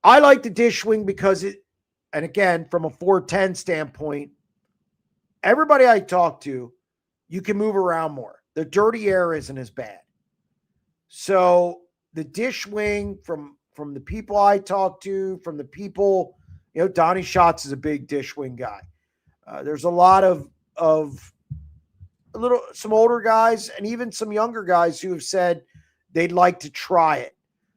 Speaker 1: I like the dish wing because and again, from a 410 standpoint, everybody I talk to, you can move around more. The dirty air isn't as bad. So the dish wing from the people I talk to, from the people, Donnie Schatz is a big dish wing guy. There's a lot of some older guys and even some younger guys who have said they'd like to try it.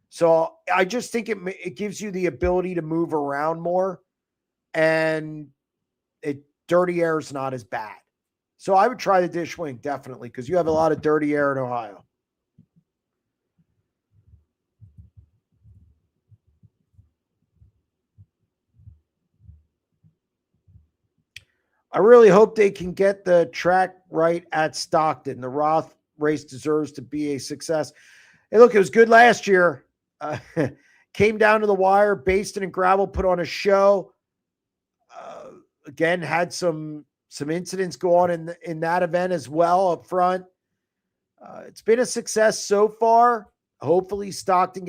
Speaker 1: So I just think it gives you the ability to move around more, and dirty air is not as bad. So I would try the dish wing, definitely, because you have a lot of dirty air in Ohio. I really hope they can get the track right at Stockton. The Roth race deserves to be a success. Hey, look, it was good last year. Came down to the wire. Baston and Gravel put on a show. Again, had some incidents go on in that event as well up front. It's been a success so far. Hopefully Stockton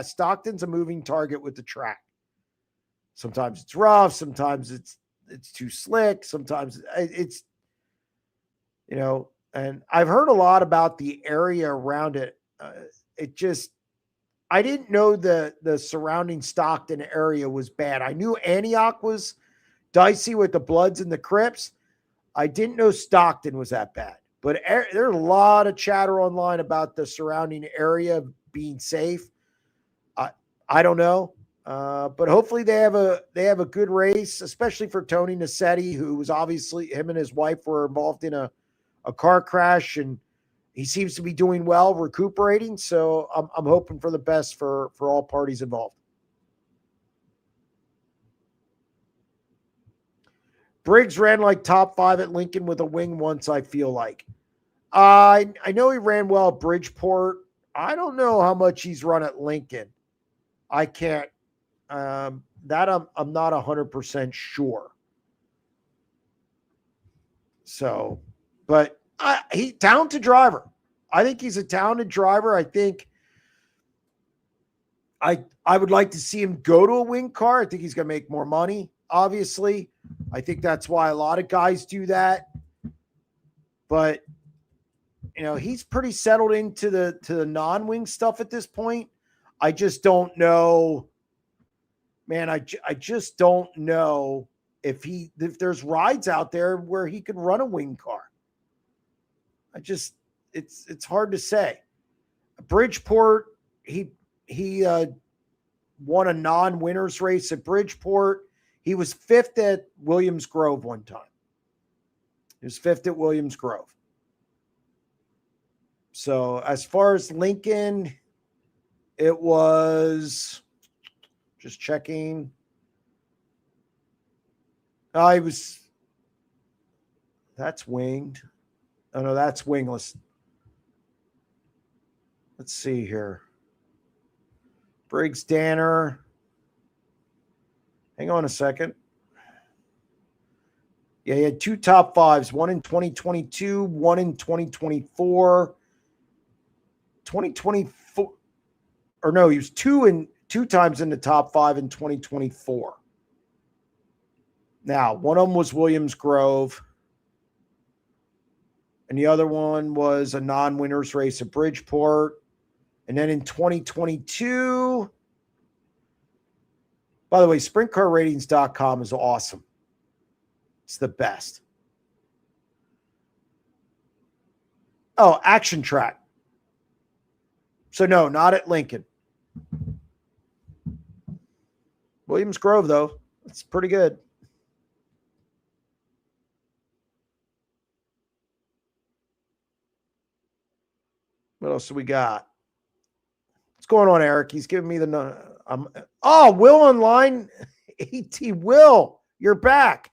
Speaker 1: Stockton's a moving target with the track. Sometimes it's rough. Sometimes it's too slick. Sometimes it's, and I've heard a lot about the area around it. I didn't know the surrounding Stockton area was bad. I knew Antioch was dicey with the Bloods and the Crips. I didn't know Stockton was that bad. But there's a lot of chatter online about the surrounding area being safe. I don't know, but hopefully they have a good race, especially for Tony Nassetti, who was obviously, him and his wife were involved in a car crash, and he seems to be doing well, recuperating. So I'm hoping for the best for all parties involved. Briggs ran like top 5 at Lincoln with a wing once, I feel like. I know he ran well at Bridgeport. I don't know how much he's run at Lincoln. I can't. I'm not 100% sure. So, but he talented driver. I think he's a talented driver. I think I would like to see him go to a wing car. I think he's going to make more money, obviously. I think that's why a lot of guys do that. But he's pretty settled into the non-wing stuff at this point. I just don't know, man. I just don't know if there's rides out there where he could run a wing car. It's hard to say. Bridgeport, he won a non-winners race at Bridgeport. He was 5th at Williams Grove one time. He was 5th at Williams Grove. So as far as Lincoln, it was just checking. That's winged. Oh no, that's wingless. Let's see here. Briggs Danner. Hang on a second. Yeah, he had 2 top 5s, one in 2022, one in 2024. 2024, or no, he was 2 times in the top 5 in 2024. Now, one of them was Williams Grove, and the other one was a non-winners race at Bridgeport. And then in 2022, by the way, SprintCarRatings.com is awesome. It's the best. Oh, Action Track. So no, not at Lincoln. Williams Grove, though, it's pretty good. What else do we got? What's going on, Eric? He's giving me the Will online. AT Will, you're back.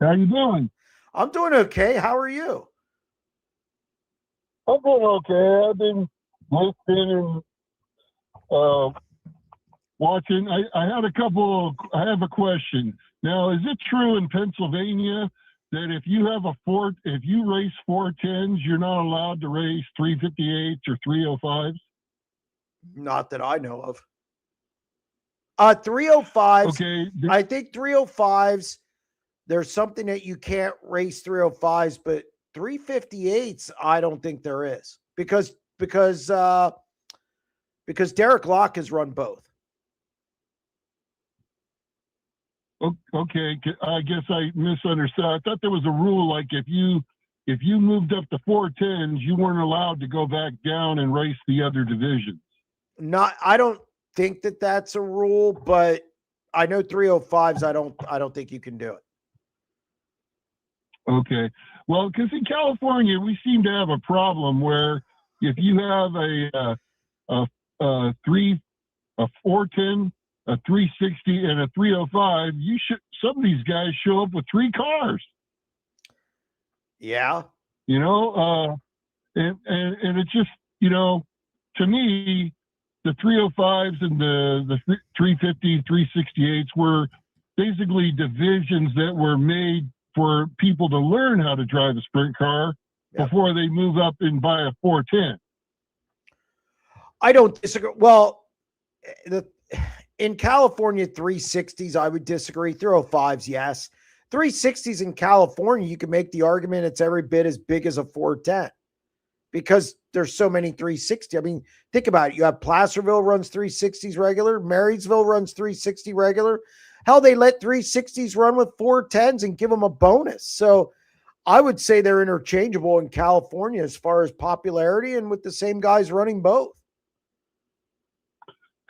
Speaker 5: How you doing?
Speaker 1: I'm doing okay. How are you?
Speaker 5: I'm doing okay. I've been listening and watching. I have a question. Now, is it true in Pennsylvania that if you race 410s, you're not allowed to race 358s or 305s?
Speaker 1: Not that I know of. 305s.
Speaker 5: Okay.
Speaker 1: I think 305s, there's something that you can't race 305s, but 358s, I don't think there is because Derek Locke has run both.
Speaker 5: Okay, I guess I misunderstood. I thought there was a rule like if you moved up to 410s, you weren't allowed to go back down and race the other divisions.
Speaker 1: I don't think that that's a rule, but I know 305s. I don't think you can do it.
Speaker 5: Okay. Well, because in California, we seem to have a problem where if you have a 410, a 360, and a 305, some of these guys show up with 3 cars.
Speaker 1: Yeah.
Speaker 5: You know, and it's just, you know, to me, the 305s and the 350, 368s were basically divisions that were made for people to learn how to drive a sprint car before they move up and buy a 410.
Speaker 1: I don't disagree. Well, in California, 360s, I would disagree. 305s, yes. 360s in California, you can make the argument it's every bit as big as a 410 because there's so many 360. I mean, think about it. You have Placerville runs 360s regular. Marysville runs 360 regular. Hell, they let 360s run with 410s and give them a bonus. So I would say they're interchangeable in California as far as popularity and with the same guys running both.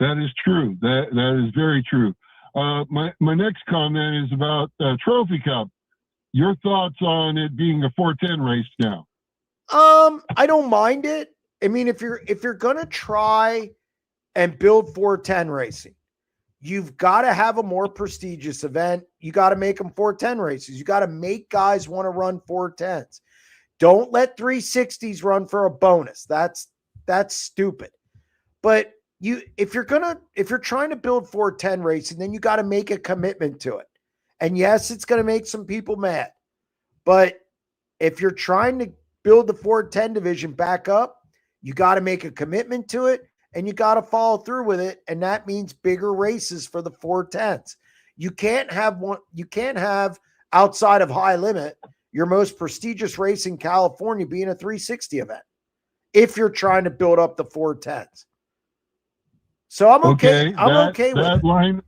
Speaker 5: That is true. That is very true. My next comment is about Trophy Cup. Your thoughts on it being a 410 race now?
Speaker 1: I don't mind it. I mean, if you're gonna try and build 410 racing, you've got to have a more prestigious event. You got to make them 410 races. You got to make guys want to run 410s. Don't let 360s run for a bonus. That's stupid. But if you're trying to build 410 racing, then you got to make a commitment to it. And yes, it's going to make some people mad. But if you're trying to build the 410 division back up, you got to make a commitment to it and you got to follow through with it. And that means bigger races for the 410s. You can't have outside of High Limit, your most prestigious race in California being a 360 event if you're trying to build up the 410s. So I'm okay. I'm okay with
Speaker 5: that
Speaker 1: it.
Speaker 5: line.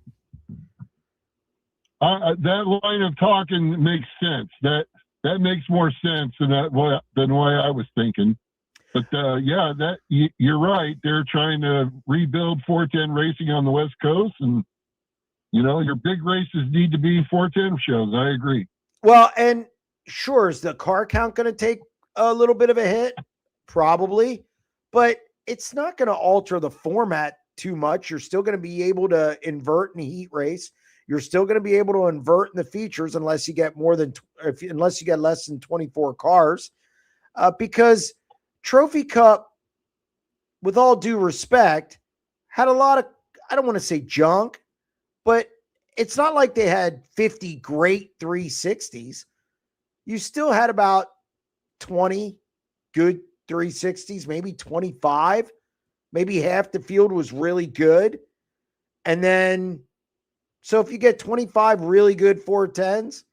Speaker 5: That line of talking makes sense. That makes more sense than what I was thinking. But you're right. They're trying to rebuild 410 racing on the West Coast, and you know your big races need to be 410 shows. I agree.
Speaker 1: Well, and sure, is the car count going to take a little bit of a hit? Probably, but it's not going to alter the format too much. You're still going to be able to invert in a heat race. You're still going to be able to invert in the features unless you get unless you get less than 24 cars, because Trophy Cup, with all due respect, had a lot of, I don't want to say junk, but it's not like they had 50 great 360s. You still had about 20 good 360s, maybe 25. Maybe half the field was really good. And then, so if you get 25 really good 410s,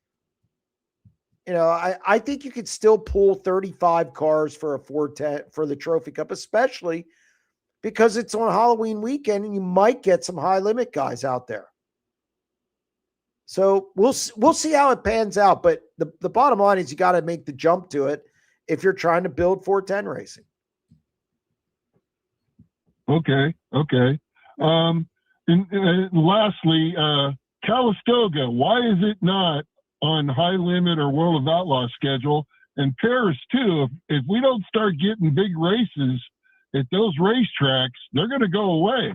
Speaker 1: you know, I think you could still pull 35 cars for a 410 for the Trophy Cup, especially because it's on Halloween weekend and you might get some high limit guys out there. So we'll see how it pans out. But the bottom line is you got to make the jump to it if you're trying to build 410 racing.
Speaker 5: Okay. And lastly, Calistoga, why is it not on High Limit or World of Outlaw schedule? And Paris too, if we don't start getting big races at those racetracks, they're going to go away.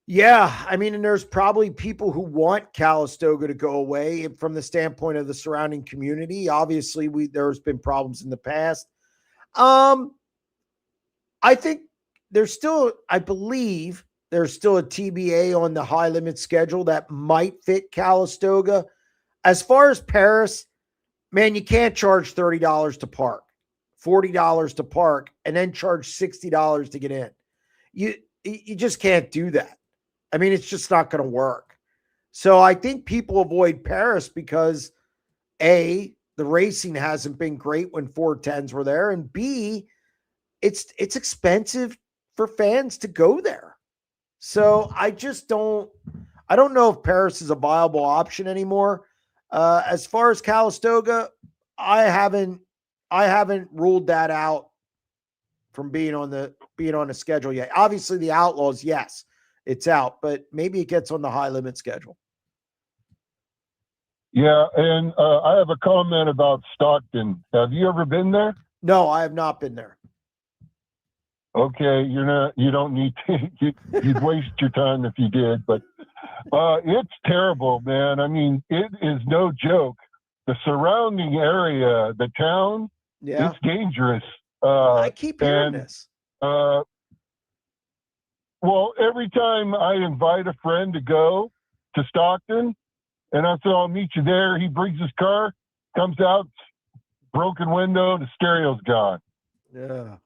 Speaker 1: Yeah, I mean, and there's probably people who want Calistoga to go away from the standpoint of the surrounding community. Obviously, there's been problems in the past. I think I believe there's still a TBA on the High Limit schedule that might fit Calistoga. As far as Paris, man, you can't charge $30 to park, $40 to park, and then charge $60 to get in. You just can't do that. I mean, it's just not going to work. So I think people avoid Paris because A, the racing hasn't been great when 410s were there, and B, it's expensive for fans to go there. So I don't know if Paris is a viable option anymore. As far as Calistoga, I haven't ruled that out from being on the schedule yet. Obviously the Outlaws, yes, it's out, but maybe it gets on the High Limit schedule.
Speaker 5: Yeah, and I have a comment about Stockton. Have you ever been there?
Speaker 1: No, I have not been there.
Speaker 5: Okay, you're not. You don't need to. You'd waste your time if you did. But it's terrible, man. I mean, it is no joke. The surrounding area, the town,
Speaker 1: Yeah,
Speaker 5: it's dangerous.
Speaker 1: I keep hearing
Speaker 5: And
Speaker 1: this.
Speaker 5: well, every time I invite a friend to go to Stockton, and I say I'll meet you there, he brings his car, comes out, broken window, the stereo's gone.
Speaker 1: Yeah,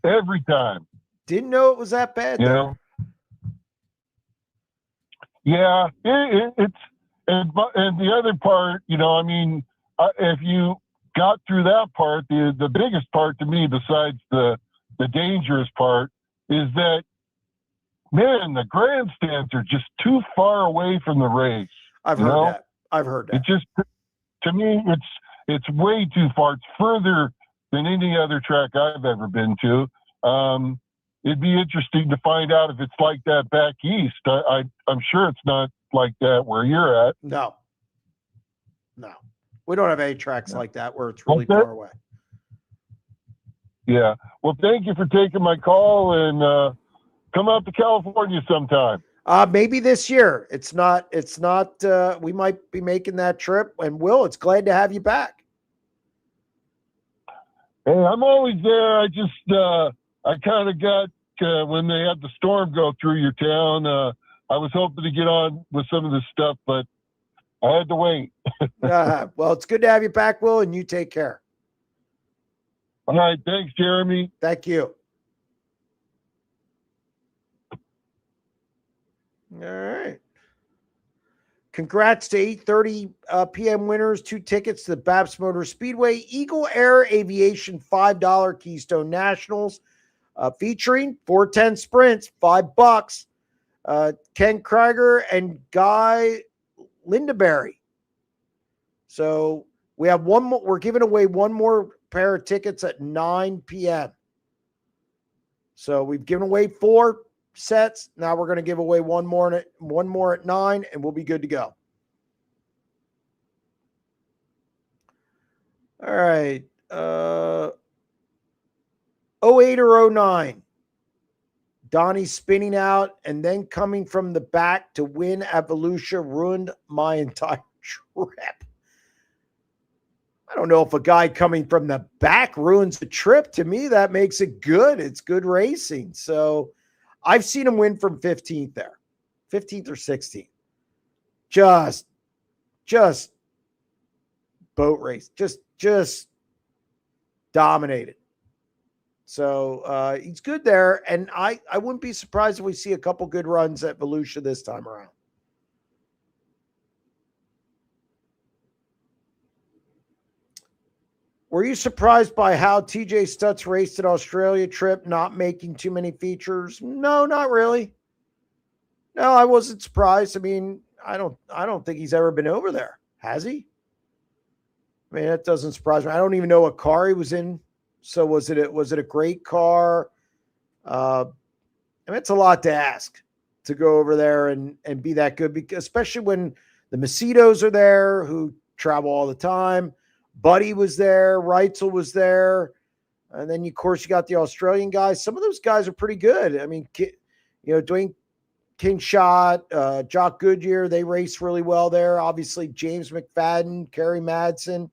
Speaker 5: Every time.
Speaker 1: didn't know it was that bad.
Speaker 5: You
Speaker 1: There.
Speaker 5: know? Yeah, it's and the other part, I mean, if you got through that part, the biggest part to me, besides the dangerous part, is that, man, the grandstands are just too far away from the race.
Speaker 1: I've heard that. I've heard that.
Speaker 5: It just, to me, it's way too far. It's further than any other track I've ever been to. It'd be interesting to find out if it's like that back east. I'm sure it's not like that where you're at.
Speaker 1: No, we don't have any tracks like that where it's really far away.
Speaker 5: Yeah. Well, thank you for taking my call, and come out to California sometime.
Speaker 1: Maybe this year. It's not, we might be making that trip, and Will, it's glad to have you back.
Speaker 5: Hey, I'm always there. I just, I kind of got, when they had the storm go through your town, I was hoping to get on with some of this stuff, but I had to wait.
Speaker 1: Well, it's good to have you back, Will, and you take care.
Speaker 5: All right. Thanks, Jeremy.
Speaker 1: Thank you. All right. Congrats to 8:30 p.m. winners. 2 tickets to the Babs Motor Speedway Eagle Air Aviation $5 Keystone Nationals, featuring 410 sprints, $5. Ken Krieger and Guy Lindaberry. So we have one more. We're giving away one more pair of tickets at 9 p.m. So we've given away 4 sets. Now we're going to give away one more at 9, and we'll be good to go. All right. 08 or 09. Donnie spinning out and then coming from the back to win at Volusia ruined my entire trip. I don't know if a guy coming from the back ruins the trip. To me, that makes it good. It's good racing. So I've seen him win from 15th there, 15th or 16th. Just boat race, just dominated. So he's good there. And I wouldn't be surprised if we see a couple good runs at Volusia this time around. Were you surprised by how TJ Stutz raced at Australia trip, not making too many features? No, not really. No, I wasn't surprised. I mean, I don't think he's ever been over there. Has he? I mean, that doesn't surprise me. I don't even know what car he was in. So was it a great car? I mean, it's a lot to ask to go over there and be that good, because especially when the Macedos are there, who travel all the time. Buddy was there, Reitzel was there, and then of course you got the Australian guys. Some of those guys are pretty good. I mean, Dwayne Kingshot, Jock Goodyear, they race really well there. Obviously, James McFadden, Kerry Madsen.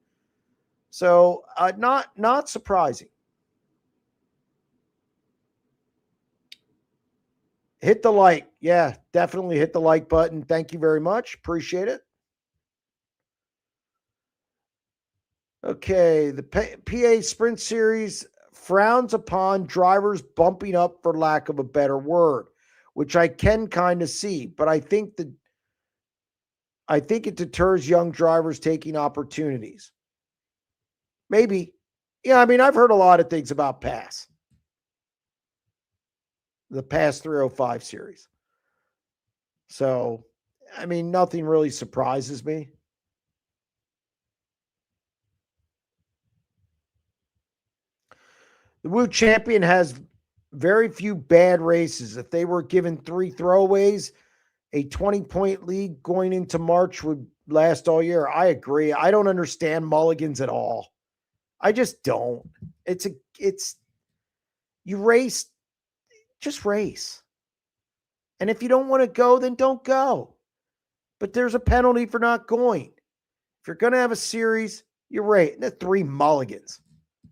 Speaker 1: So not surprising. Hit the like. Yeah, definitely hit the like button. Thank you very much. Appreciate it. Okay, the PA Sprint Series frowns upon drivers bumping up, for lack of a better word, which I can kind of see, but I think it deters young drivers taking opportunities. Maybe. Yeah, I mean, I've heard a lot of things about PASS. The PASS 305 series. So, I mean, nothing really surprises me. The Woo Champion has very few bad races. If they were given 3 throwaways, a 20-point lead going into March would last all year. I agree. I don't understand mulligans at all. I just don't. You race, just race. And if you don't want to go, then don't go. But there's a penalty for not going. If you're going to have a series, you're right. The 3 mulligans.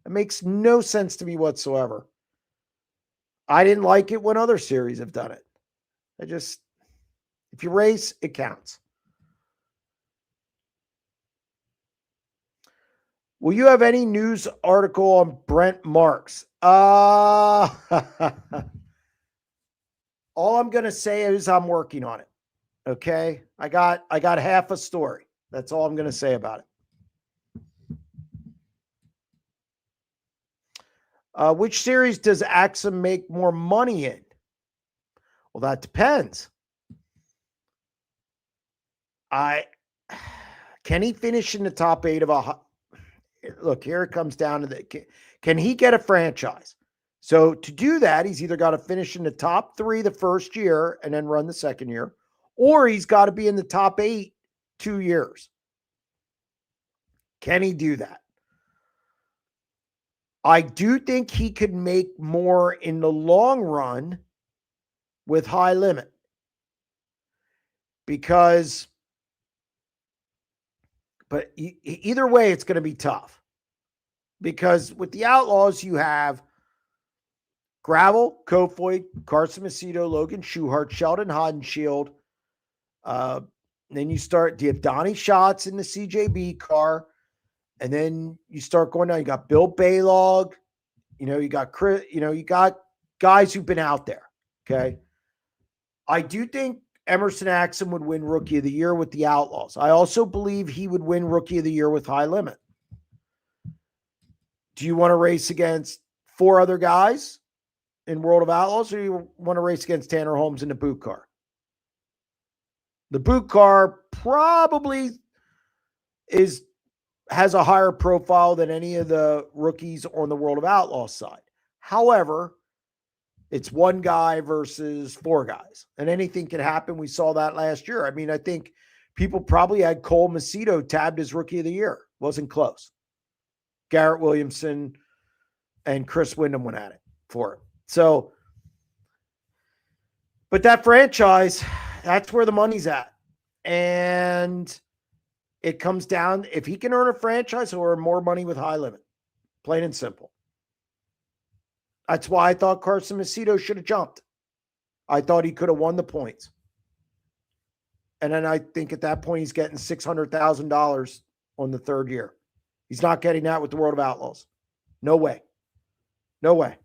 Speaker 1: It makes no sense to me whatsoever. I didn't like it when other series have done it. If you race, it counts. Will you have any news article on Brent Marks? All I'm going to say is I'm working on it. Okay? I got half a story. That's all I'm going to say about it. Which series does Axum make more money in? Well, that depends. Can he finish in the top 8 of a... Look, here it comes down to can he get a franchise? So to do that, he's either got to finish in the top 3 the first year and then run the second year, or he's got to be in the top 8 2 years. Can he do that? I do think he could make more in the long run with high limit, but either way, it's going to be tough, because with the Outlaws, you have Gravel, Kofoid, Carson Macedo, Logan Schuhart, Sheldon Hodenshield. Then you have Donnie Schatz in the CJB car. And then you start going down. You got Bill Baylog. You got Chris. You got guys who've been out there. Okay. I do think Emerson Axum would win Rookie of the Year with the Outlaws. I also believe he would win Rookie of the Year with High Limit. Do you want to race against 4 other guys in World of Outlaws, or do you want to race against Tanner Holmes in the boot car? The boot car probably has a higher profile than any of the rookies on the World of Outlaws side. However, it's 1 guy versus 4 guys, and anything can happen. We saw that last year. I mean, I think people probably had Cole Macedo tabbed as Rookie of the Year. Wasn't close. Garrett Williamson and Chris Wyndham went at it for it. So, but that franchise, that's where the money's at. And it comes down, if he can earn a franchise, he'll earn more money with High Limit. Plain and simple. That's why I thought Carson Macedo should have jumped. I thought he could have won the points. And then I think at that point, he's getting $600,000 on the 3rd year. He's not getting that with the World of Outlaws. No way. No way.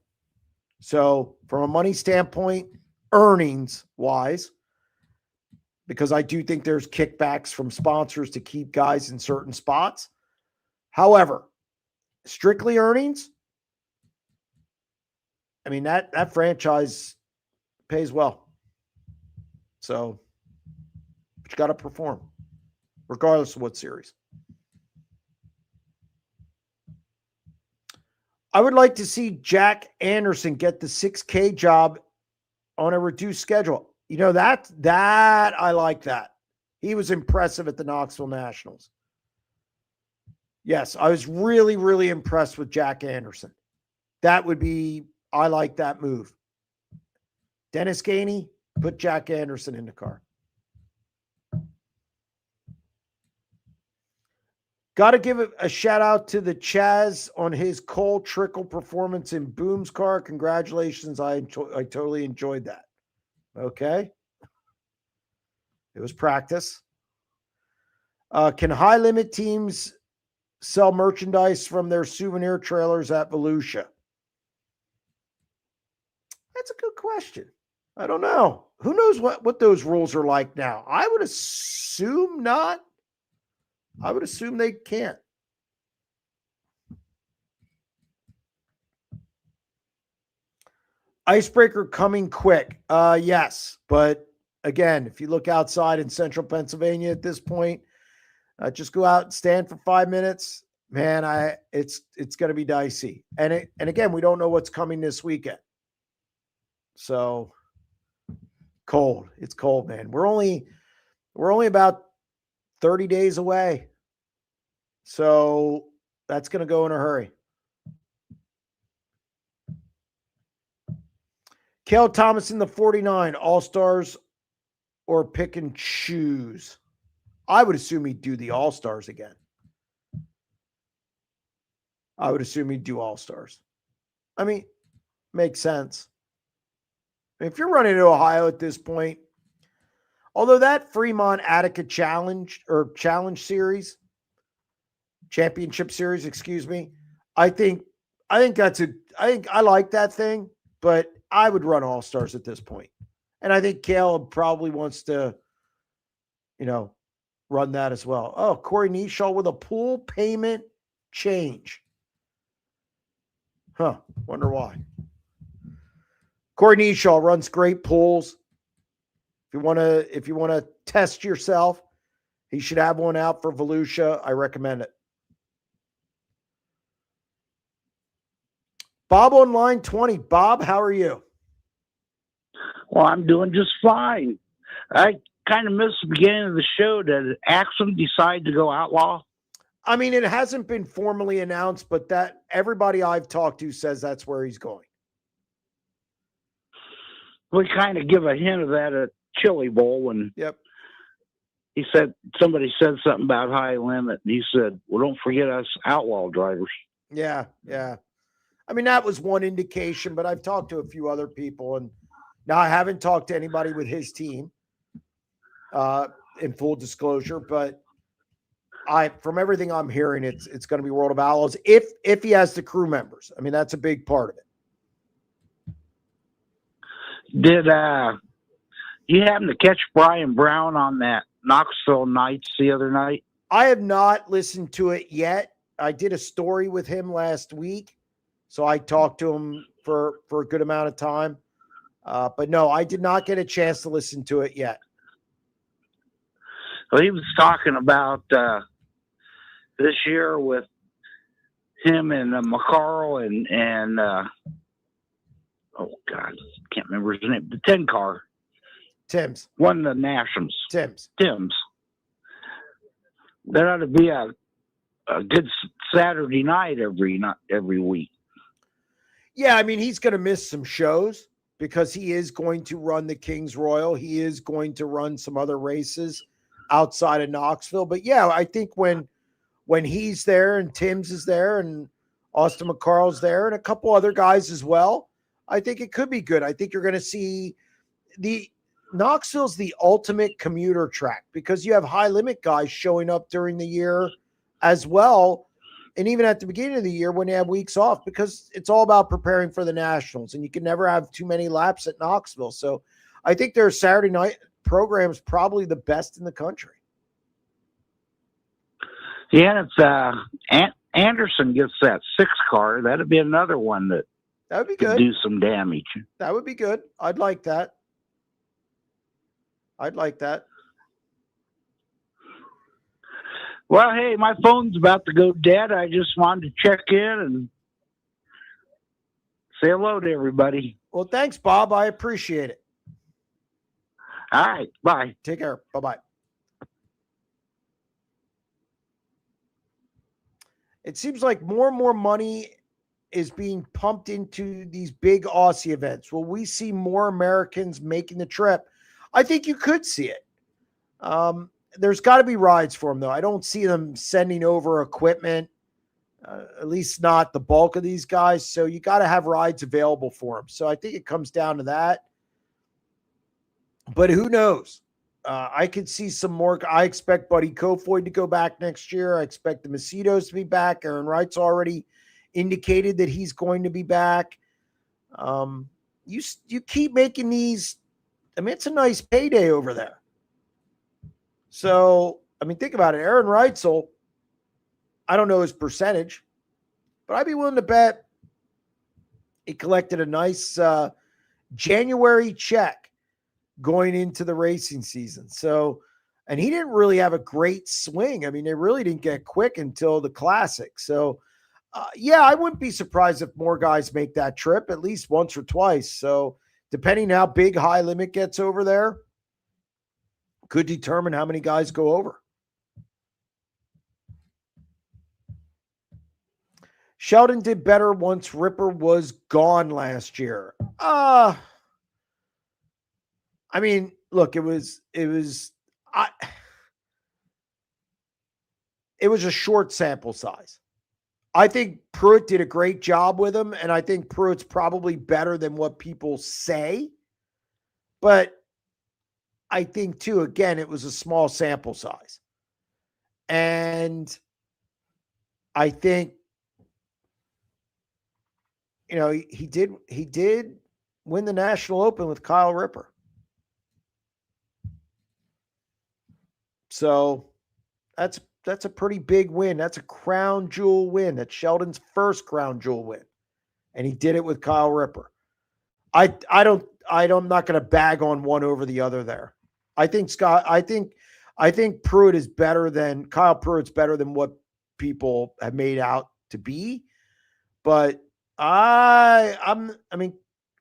Speaker 1: So from a money standpoint, earnings-wise, because I do think there's kickbacks from sponsors to keep guys in certain spots. However, strictly earnings, I mean, that franchise pays well. So, but you got to perform, regardless of what series. I would like to see Jack Anderson get the 6K job on a reduced schedule. That I like that. He was impressive at the Knoxville Nationals. Yes, I was really, really impressed with Jack Anderson. I like that move. Dennis Gainey, put Jack Anderson in the car. Got to give a shout out to the Chaz on his Cole Trickle performance in Boom's car. Congratulations. I totally enjoyed that. Okay. It was practice. Can high limit teams sell merchandise from their souvenir trailers at Volusia? That's a good question. I don't know. Who knows what those rules are like now? I would assume not. I would assume they can't. Icebreaker coming quick. Yes. But again, if you look outside in central Pennsylvania at this point, just go out and stand for 5 minutes. Man, it's going to be dicey. And again, we don't know what's coming this weekend. So cold. It's cold, man. We're only about 30 days away. So that's going to go in a hurry. Kel Thomas in the 49, All-Stars or pick and choose? I would assume he'd do the All-Stars again. I would assume he'd do All-Stars. I mean, makes sense. If you're running to Ohio at this point, although that Fremont Attica Challenge or Challenge Series, Championship Series, excuse me, I think I like that thing, but I would run All-Stars at this point. And I think Caleb probably wants to, run that as well. Oh, Corey Neeshaw with a pool payment change. Huh. Wonder why. Corey Neeshaw runs great pools. If you want to test yourself, he should have one out for Volusia. I recommend it. Bob on line 20. Bob, how are you?
Speaker 6: Well, I'm doing just fine. I kind of missed the beginning of the show. Did Axum decide to go outlaw?
Speaker 1: I mean, it hasn't been formally announced, but that everybody I've talked to says that's where he's going.
Speaker 6: We kind of give a hint of that at Chili Bowl when he said somebody said something about high limit, and he said, "Well, don't forget us outlaw drivers."
Speaker 1: Yeah. I mean, that was one indication, but I've talked to a few other people, and now I haven't talked to anybody with his team. In full disclosure, but from everything I'm hearing, it's going to be World of Outlaws if he has the crew members. I mean, that's a big part of it.
Speaker 6: Did you happen to catch Brian Brown on that Knoxville Nights the other night?
Speaker 1: I have not listened to it yet. I did a story with him last week, so I talked to him for a good amount of time. But no, I did not get a chance to listen to it yet.
Speaker 6: Well, he was talking about this year with him and McCarl and oh God, can't remember his name. The 10 car.
Speaker 1: Tim's.
Speaker 6: One of the Nationals.
Speaker 1: Tim's.
Speaker 6: There ought to be a good Saturday night every week.
Speaker 1: Yeah, I mean, he's going to miss some shows because he is going to run the Kings Royal. He is going to run some other races outside of Knoxville. But yeah, I think when he's there and Tim's is there and Austin McCarl's there and a couple other guys as well, I think it could be good. I think you're going to see Knoxville's the ultimate commuter track because you have high limit guys showing up during the year as well. And even at the beginning of the year when they have weeks off, because it's all about preparing for the Nationals and you can never have too many laps at Knoxville. So I think their Saturday night program is probably the best in the country.
Speaker 6: Yeah, it's Anderson gets that 6 car. That'd be another one that
Speaker 1: would be
Speaker 6: could
Speaker 1: good.
Speaker 6: Do some damage.
Speaker 1: That would be good. I'd like that.
Speaker 6: Well, hey, my phone's about to go dead. I just wanted to check in and say hello to everybody.
Speaker 1: Well, thanks, Bob. I appreciate it.
Speaker 6: All right. Bye.
Speaker 1: Take care. Bye-bye. It seems like more and more money is being pumped into these big Aussie events. Will we see more Americans making the trip? I think you could see it. There's got to be rides for them, though. I don't see them sending over equipment, at least not the bulk of these guys. So you got to have rides available for them. So I think it comes down to that. But who knows? I could see some more. I expect Buddy Kofoid to go back next year. I expect the Macedos to be back. Aaron Wright's already indicated that he's going to be back. You keep making these. I mean, it's a nice payday over there. So, I mean, think about it. Aaron Reitzel, I don't know his percentage, but I'd be willing to bet he collected a nice January check going into the racing season. So, and he didn't really have a great swing. I mean, they really didn't get quick until the Classic. So, yeah, I wouldn't be surprised if more guys make that trip at least once or twice. So, depending how big High Limit gets over there, could determine how many guys go over. Sheldon did better once Ripper was gone last year. I mean, look, it was a short sample size. I think Pruitt did a great job with him, and I think Pruitt's probably better than what people say. But I think, too, again, it was a small sample size. And I think, he did win the National Open with Kyle Ripper. So that's a pretty big win. That's a crown jewel win. That's Sheldon's first crown jewel win. And he did it with Kyle Ripper. I'm not going to bag on one over the other there. I think Pruitt is better than Kyle Pruitt's better than what people have made out to be. But I mean,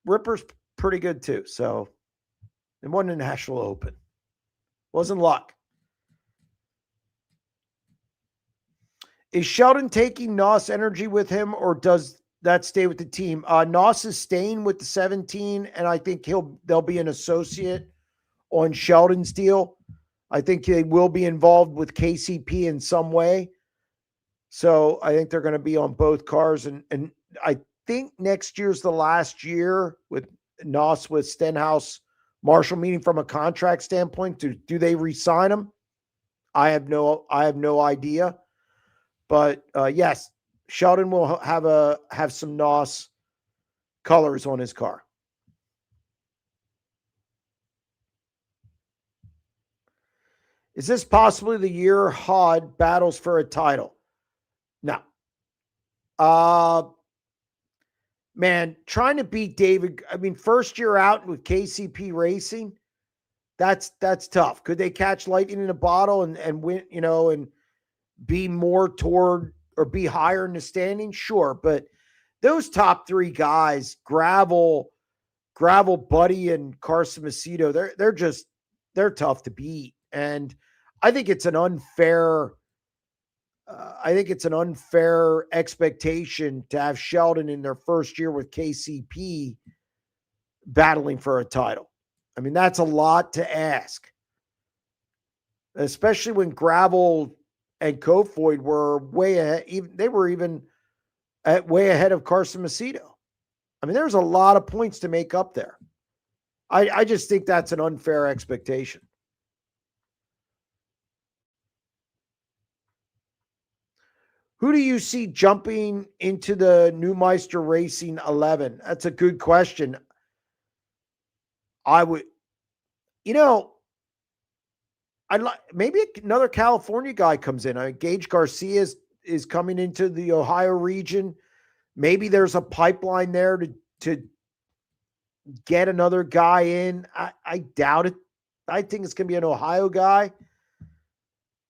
Speaker 1: Ripper's pretty good too. So it wasn't a National Open. Wasn't luck. Is Sheldon taking Noss energy with him, or does that stay with the team? Noss is staying with the 17, and I think they'll be an associate on Sheldon's deal. I think they will be involved with KCP in some way. So I think they're going to be on both cars. And I think next year's the last year with Noss with Stenhouse Marshall, meaning from a contract standpoint. Do they re-sign him? I have no idea. But yes, Sheldon will have some Noss colors on his car. Is this possibly the year Hod battles for a title? No. Man, trying to beat David. I mean, first year out with KCP Racing, that's tough. Could they catch lightning in a bottle and win? And be more toward or be higher in the standing? Sure. But those top three guys, Gravel, Buddy, and Carson Macedo, they're tough to beat. And I think it's an unfair expectation to have Sheldon in their first year with KCP battling for a title. I mean, that's a lot to ask, especially when Gravel and Kofoid were way ahead. They were even way ahead of Carson Macedo. I mean, there's a lot of points to make up there. I just think that's an unfair expectation. Who do you see jumping into the Neumeister Racing 11? That's a good question. I would, I'd like maybe another California guy comes in. Gage Garcia is coming into the Ohio region. Maybe there's a pipeline there to get another guy in. I doubt it. I think it's going to be an Ohio guy.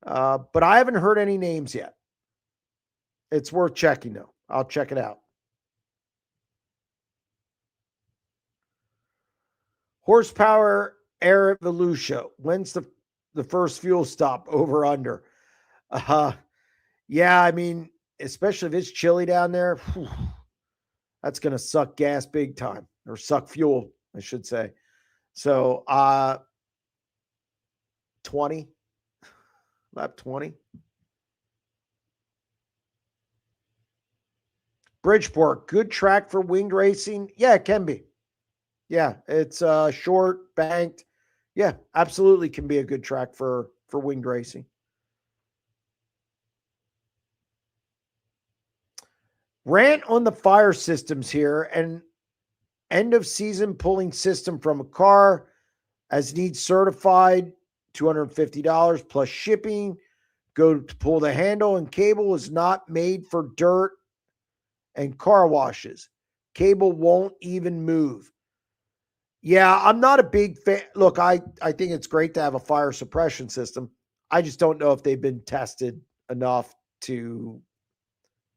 Speaker 1: But I haven't heard any names yet. It's worth checking, though. I'll check it out. Horsepower Air at Volusia. When's the first fuel stop? Over under? Yeah, I mean, especially if it's chilly down there, that's going to suck gas big time, or suck fuel, I should say. So, 20, lap 20. Bridgeport, good track for winged racing. Yeah, it can be. Yeah, it's short, banked. Yeah, absolutely can be a good track for winged racing. Rant on the fire systems here, and end of season pulling system from a car as needs certified, $250 plus shipping. Go to pull the handle and cable is not made for dirt and car washes. Cable won't even move. Yeah, I'm not a big fan. Look, I think it's great to have a fire suppression system. I just don't know if they've been tested enough to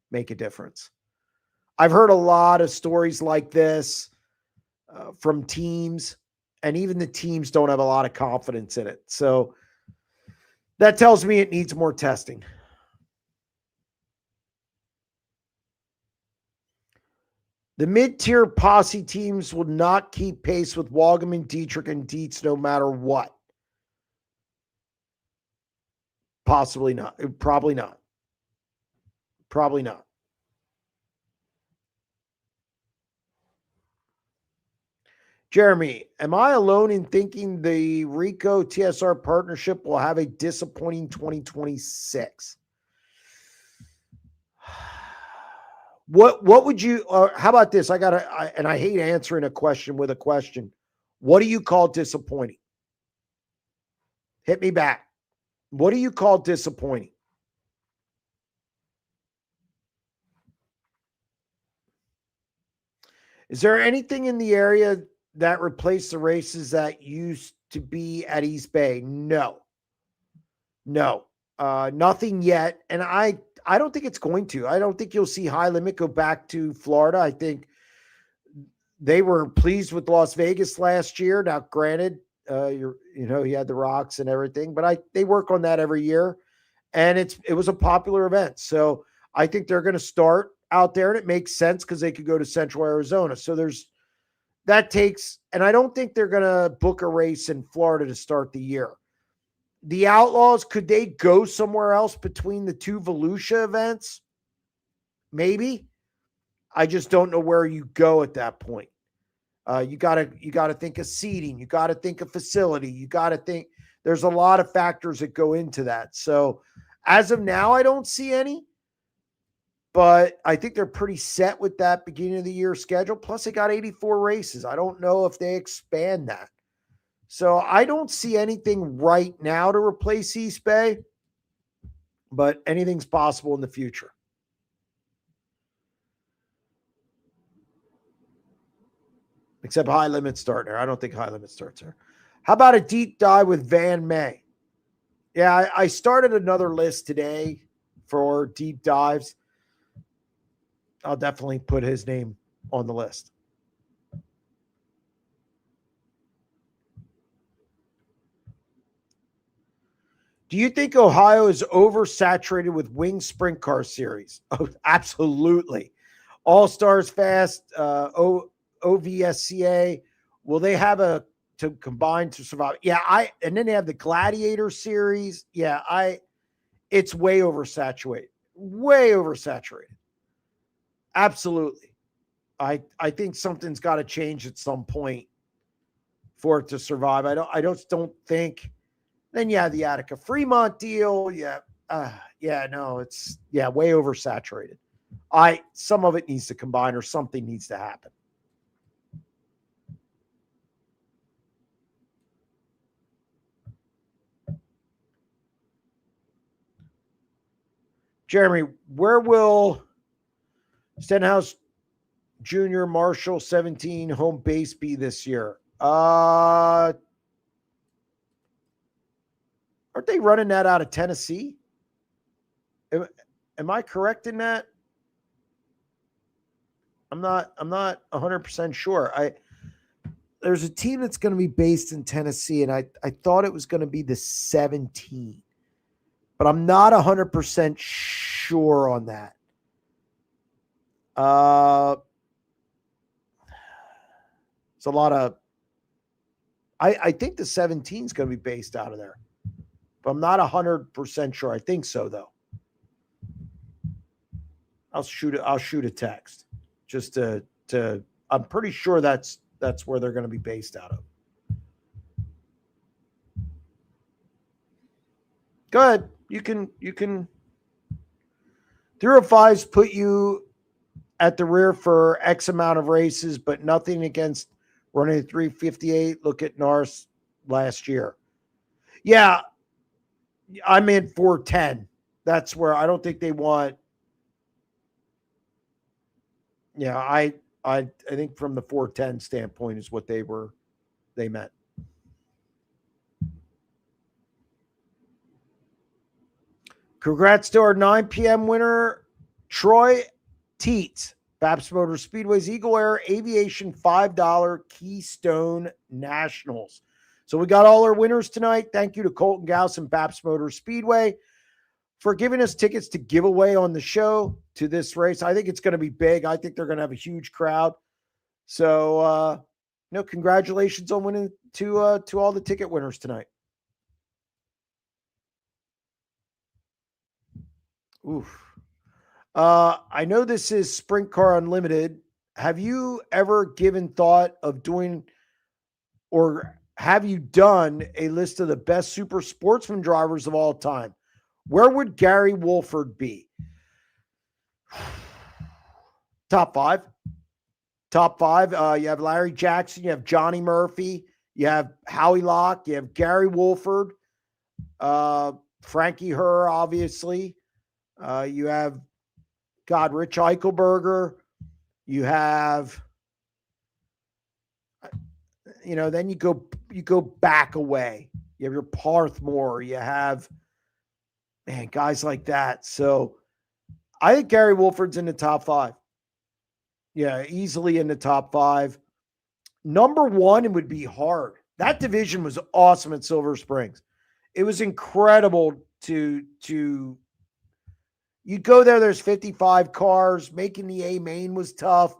Speaker 1: make a difference. I've heard a lot of stories like this from teams, and even the teams don't have a lot of confidence in it. So that tells me it needs more testing. The mid-tier Posse teams will not keep pace with Wagaman, Dietrich, and Dietz no matter what. Possibly not. Probably not. Probably not. Jeremy, am I alone in thinking the Rico TSR partnership will have a disappointing 2026? What would you, how about this? I hate answering a question with a question. What do you call disappointing? Hit me back. What do you call disappointing? Is there anything in the area that replaced the races that used to be at East Bay? No, nothing yet. And I don't think it's going to. I don't think you'll see High Limit go back to Florida. I think they were pleased with Las Vegas last year. Now, granted, you had the rocks and everything, but they work on that every year, and it was a popular event. So I think they're going to start out there, and it makes sense because they could go to Central Arizona. So and I don't think they're going to book a race in Florida to start the year. The Outlaws, could they go somewhere else between the two Volusia events? Maybe. I just don't know where you go at that point. You got to think of seating. You got to think of facility. You got to think there's a lot of factors that go into that. So as of now, I don't see any, but I think they're pretty set with that beginning of the year schedule. Plus they got 84 races. I don't know if they expand that. So I don't see anything right now to replace East Bay, but anything's possible in the future. Except High Limit starting there. I don't think High Limit starts there. How about a deep dive with Van May? Yeah, I started another list today for deep dives. I'll definitely put his name on the list. Do you think Ohio is oversaturated with winged sprint car series? Oh, absolutely. All-Stars Fast, OVSCA, will they have to combine to survive? Yeah, and then they have the Gladiator series. Yeah, it's way oversaturated. Way oversaturated. Absolutely. I think something's got to change at some point for it to survive. I don't think. Then the Attica Fremont deal. It's way oversaturated. Some of it needs to combine or something needs to happen. Jeremy, where will Stenhouse Junior Marshall 17 home base be this year? Aren't they running that out of Tennessee? Am I correct in that? I'm not 100% sure. There's a team that's going to be based in Tennessee, and I thought it was going to be the 17, but I'm not 100% sure on that. It's a lot of. I think the 17 is going to be based out of there, but I'm not 100% sure. I think so though. I'll shoot a text just to. I'm pretty sure that's where they're going to be based out of. Go ahead. You can 305's put you at the rear for X amount of races, but nothing against running a 358. Look at Norris last year. Yeah, I'm in 410. That's where I don't think they want. Yeah, I think from the 410 standpoint is what they meant. Congrats to our 9 p.m. winner, Troy Teets, Babs Motor Speedway's Eagle Air Aviation $5 Keystone Nationals. So we got all our winners tonight. Thank you to Colton Gauss and Babs Motor Speedway for giving us tickets to give away on the show to this race. I think it's going to be big. I think they're going to have a huge crowd. So, congratulations on winning to all the ticket winners tonight. Oof. I know this is Sprint Car Unlimited. Have you ever given thought of doing, or have you done a list of the best super sportsman drivers of all time? Where would Gary Wolford be? Top five. You have Larry Jackson. You have Johnny Murphy. You have Howie Locke. You have Gary Wolford. Frankie Herr, obviously. You have, Rich Eichelberger. You have, then you go back away. You have your Parthmore. You have, guys like that. So I think Gary Wolford's in the top five. Yeah, easily in the top five. Number one, it would be hard. That division was awesome at Silver Springs. It was incredible to you go there, there's 55 cars. Making the A main was tough.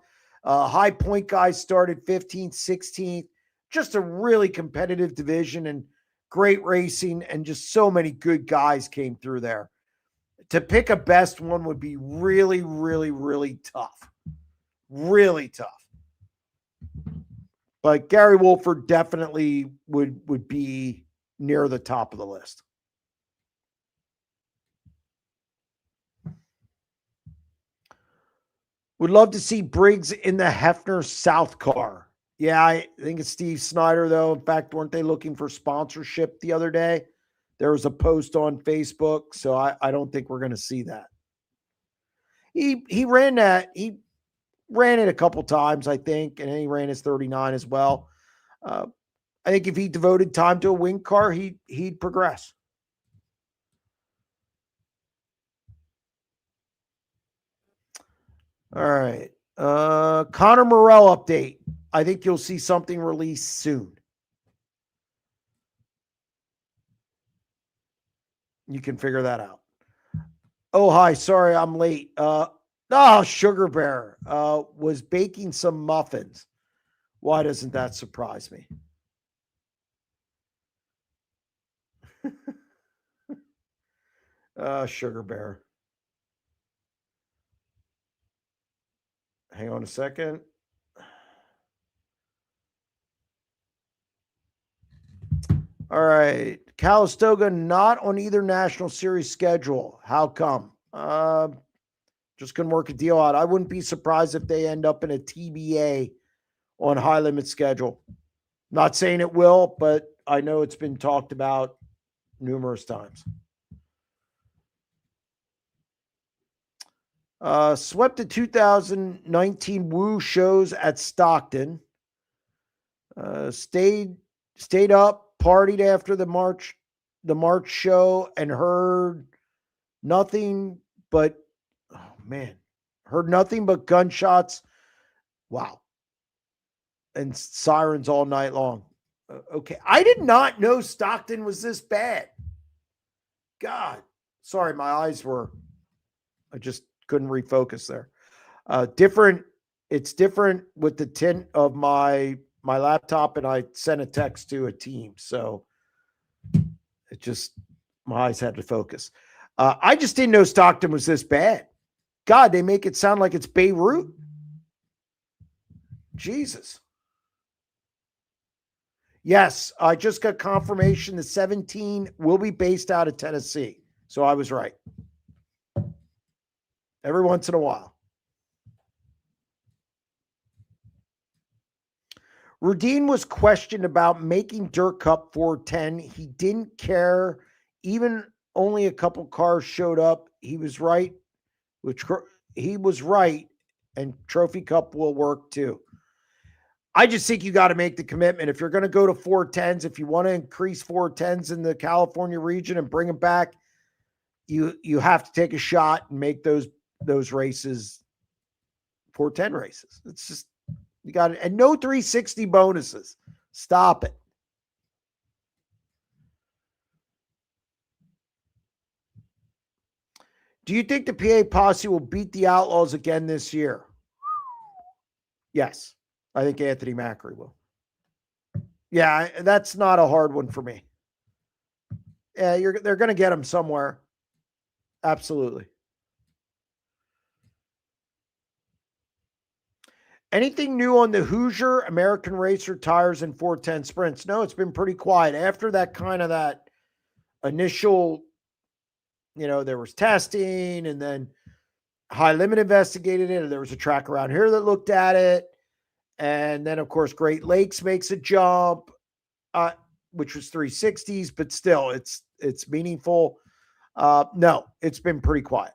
Speaker 1: High Point guys started 15th, 16th. Just a really competitive division and great racing, and just so many good guys came through there. To pick a best one would be really, really, really tough. Really tough. But Gary Wolford definitely would be near the top of the list. Would love to see Briggs in the Hefner South car. Yeah, I think it's Steve Snyder, though. In fact, weren't they looking for sponsorship the other day? There was a post on Facebook, so I don't think we're going to see that. He ran that. He ran it a couple times, I think, and then he ran his 39 as well. I think if he devoted time to a wing car, he'd progress. All right. Connor Morell update. I think you'll see something released soon. You can figure that out. Oh, hi. Sorry, I'm late. Sugar Bear was baking some muffins. Why doesn't that surprise me? Sugar Bear. Hang on a second. All right. Calistoga not on either National Series schedule. How come? Just couldn't work a deal out. I wouldn't be surprised if they end up in a TBA on high limit schedule. Not saying it will, but I know it's been talked about numerous times. Swept the 2019 Woo shows at Stockton. Stayed up, partied after the March show, and heard nothing but gunshots. Wow. And sirens all night long. Okay. I did not know Stockton was this bad. God. Sorry, my eyes I just couldn't refocus there. It's different with the tint of my laptop, and I sent a text to a team. So my eyes had to focus. I just didn't know Stockton was this bad. God, they make it sound like it's Beirut. Jesus. Yes, I just got confirmation the 17 will be based out of Tennessee. So I was right. Every once in a while. Rudine was questioned about making Dirt Cup 410. He didn't care. Even only a couple cars showed up. He was right. And Trophy Cup will work too. I just think you got to make the commitment. If you're going to go to 410s, if you want to increase 410s in the California region and bring them back, you have to take a shot and make those races 410 races. It's just, you got it. And no 360 bonuses. Stop it. Do you think the PA Posse will beat the Outlaws again this year? Yes. I think Anthony Macri will. Yeah, that's not a hard one for me. Yeah, they're going to get him somewhere. Absolutely. Anything new on the Hoosier, American Racer tires and 410 sprints? No, it's been pretty quiet. After that initial, there was testing, and then High Limit investigated it, and there was a track around here that looked at it. And then, of course, Great Lakes makes a jump, which was 360s, but still, it's meaningful. No, it's been pretty quiet.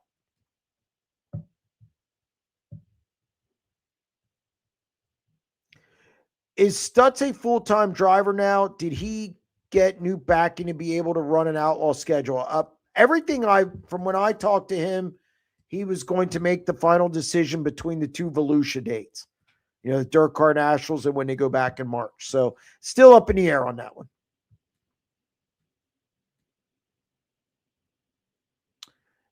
Speaker 1: Is Stutz a full-time driver now? Did he get new backing to be able to run an outlaw schedule? Everything from when I talked to him, he was going to make the final decision between the two Volusia dates. The Dirt Car Nationals and when they go back in March. So still up in the air on that one.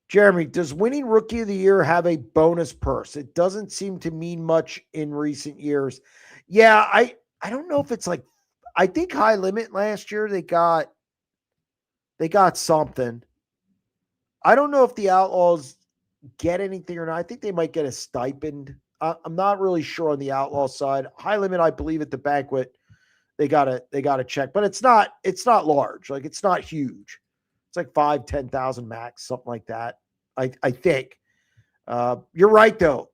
Speaker 1: Jeremy, does winning Rookie of the Year have a bonus purse? It doesn't seem to mean much in recent years. Yeah, I don't know if it's like, I think High Limit last year they got something. I don't know if the Outlaws get anything or not. I think they might get a stipend. I'm not really sure on the Outlaw side. High Limit, I believe at the banquet they got a check, but it's not large. Like, it's not huge. It's like 5,000-10,000 max, something like that. I think. You're right though.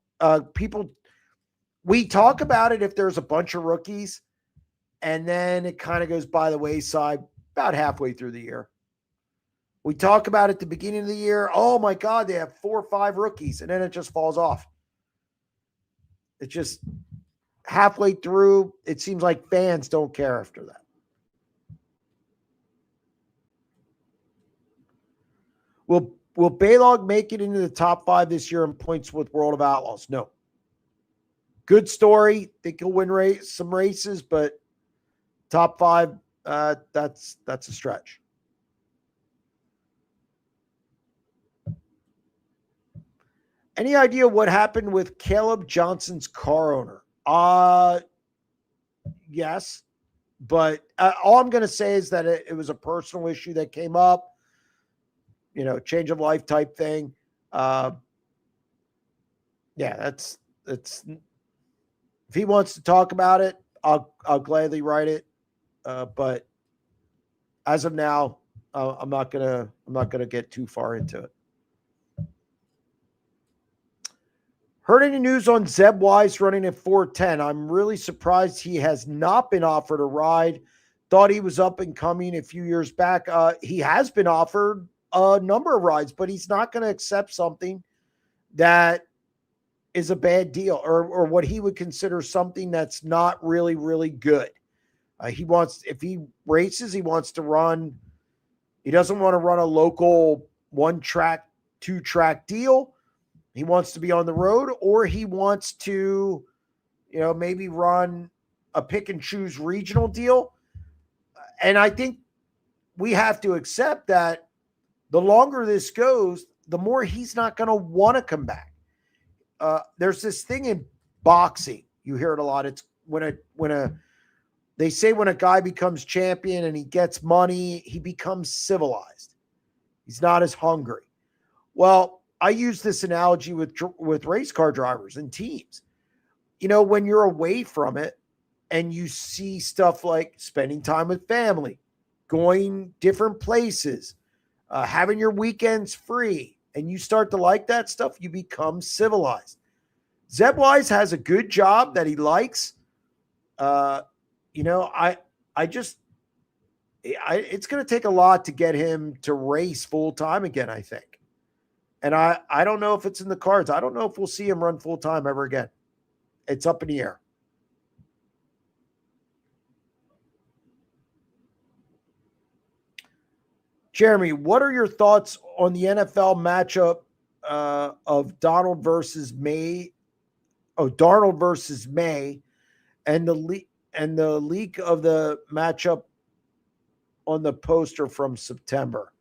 Speaker 1: We talk about it if there's a bunch of rookies, and then it kind of goes by the wayside about halfway through the year. We talk about it at the beginning of the year. Oh my God, they have 4 or 5 rookies, and then it just falls off. It just halfway through, it seems like fans don't care after that. Will Baylog make it into the top 5 this year in points with World of Outlaws? No. Good story. Think he'll win some races, but top 5, that's a stretch. Any idea what happened with Caleb Johnson's car owner? Yes, but all I'm going to say is that it was a personal issue that came up. Change of life type thing. Yeah, that's if he wants to talk about it, I'll gladly write it. But as of now, I'm not gonna get too far into it. Heard any news on Zeb Wise running at 410? I'm really surprised he has not been offered a ride. Thought he was up and coming a few years back. He has been offered a number of rides, but he's not going to accept something that is a bad deal or what he would consider something that's not really, really good. If he races, he wants to run. He doesn't want to run a local 1-track, 2-track deal. He wants to be on the road, or he wants to, maybe run a pick and choose regional deal. And I think we have to accept that the longer this goes, the more he's not going to want to come back. There's this thing in boxing. You hear it a lot. It's they say when a guy becomes champion and he gets money, he becomes civilized. He's not as hungry. Well, I use this analogy with race car drivers and teams. When you're away from it and you see stuff like spending time with family, going different places, having your weekends free, and you start to like that stuff, you become civilized. Zeb Wise has a good job that he likes. It's going to take a lot to get him to race full time again, I think. And I don't know if it's in the cards. I don't know if we'll see him run full time ever again. It's up in the air. Jeremy, what are your thoughts on the NFL matchup of Darnold versus May, and the leak of the matchup on the poster from September?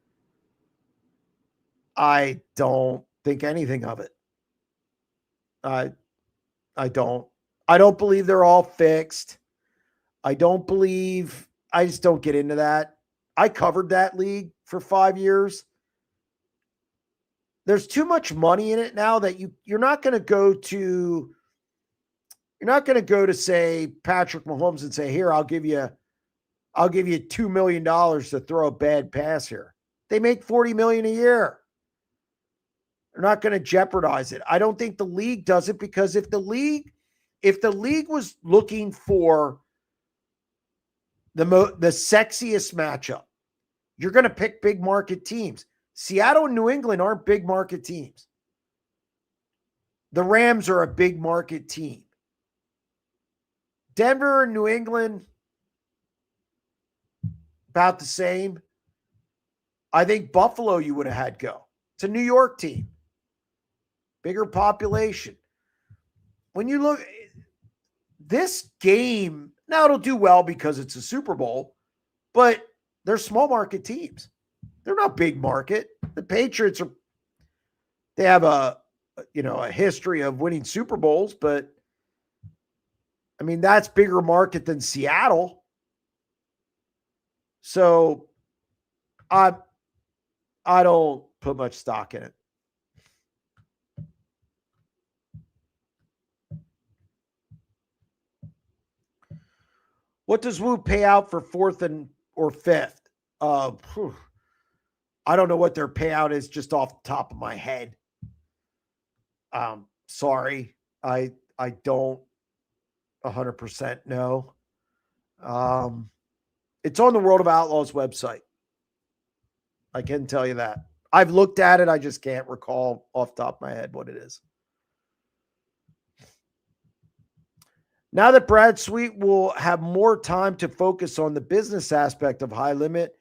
Speaker 1: I don't think anything of it. I don't. I don't believe they're all fixed. I just don't get into that. I covered that league for 5 years. There's too much money in it now that you're not going to go to say Patrick Mahomes and say, "Here, I'll give you $2 million to throw a bad pass here." They make $40 million a year. They're not going to jeopardize it. I don't think the league does it, because if the league was looking for the sexiest matchup, you're going to pick big market teams. Seattle and New England aren't big market teams. The Rams are a big market team. Denver and New England, about the same. I think Buffalo you would have had go. It's a New York team. Bigger population. When you look, this game, now it'll do well because it's a Super Bowl, but they're small market teams. They're not big market. The Patriots they have a history of winning Super Bowls, but I mean, that's bigger market than Seattle. So I don't put much stock in it. What does Wu pay out for 4th or 5th? I don't know what their payout is just off the top of my head. Sorry. I don't 100% know. It's on the World of Outlaws website. I can tell you that. I've looked at it. I just can't recall off the top of my head what it is. Now that Brad Sweet will have more time to focus on the business aspect of High Limit,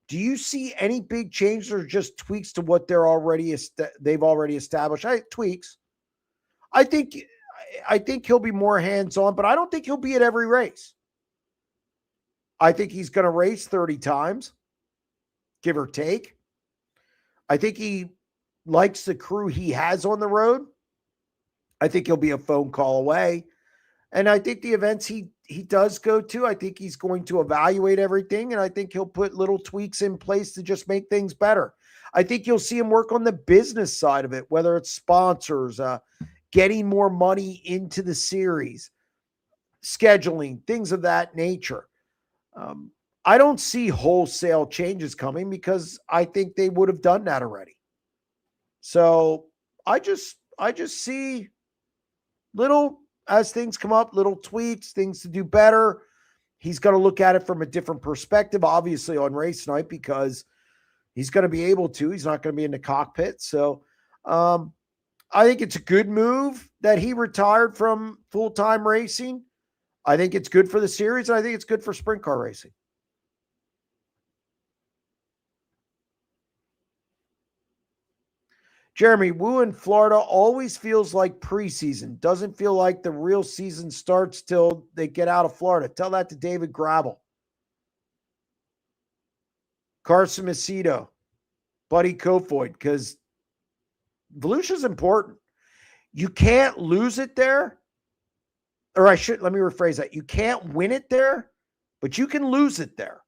Speaker 1: do you see any big changes or just tweaks to what they've already established? Tweaks. I think he'll be more hands-on, but I don't think he'll be at every race. I think he's going to race 30 times, give or take. I think he likes the crew he has on the road. I think he'll be a phone call away. And I think the events he does go to, I think he's going to evaluate everything, and I think he'll put little tweaks in place to just make things better. I think you'll see him work on the business side of it, whether it's sponsors, getting more money into the series, scheduling, things of that nature. I don't see wholesale changes coming because I think they would have done that already. So I just see little, as things come up, little tweaks, things to do better. He's going to look at it from a different perspective, obviously, on race night, because he's going to be able to. He's not going to be in the cockpit. So I think it's a good move that he retired from full-time racing. I think it's good for the series, and I think it's good for sprint car racing. Jeremy, Wu in Florida always feels like preseason. Doesn't feel like the real season starts till they get out of Florida. Tell that to David Gravel. Carson Macedo, Buddy Kofoid, because Volusia's important. You can't lose it there. Or let me rephrase that. You can't win it there, but you can lose it there.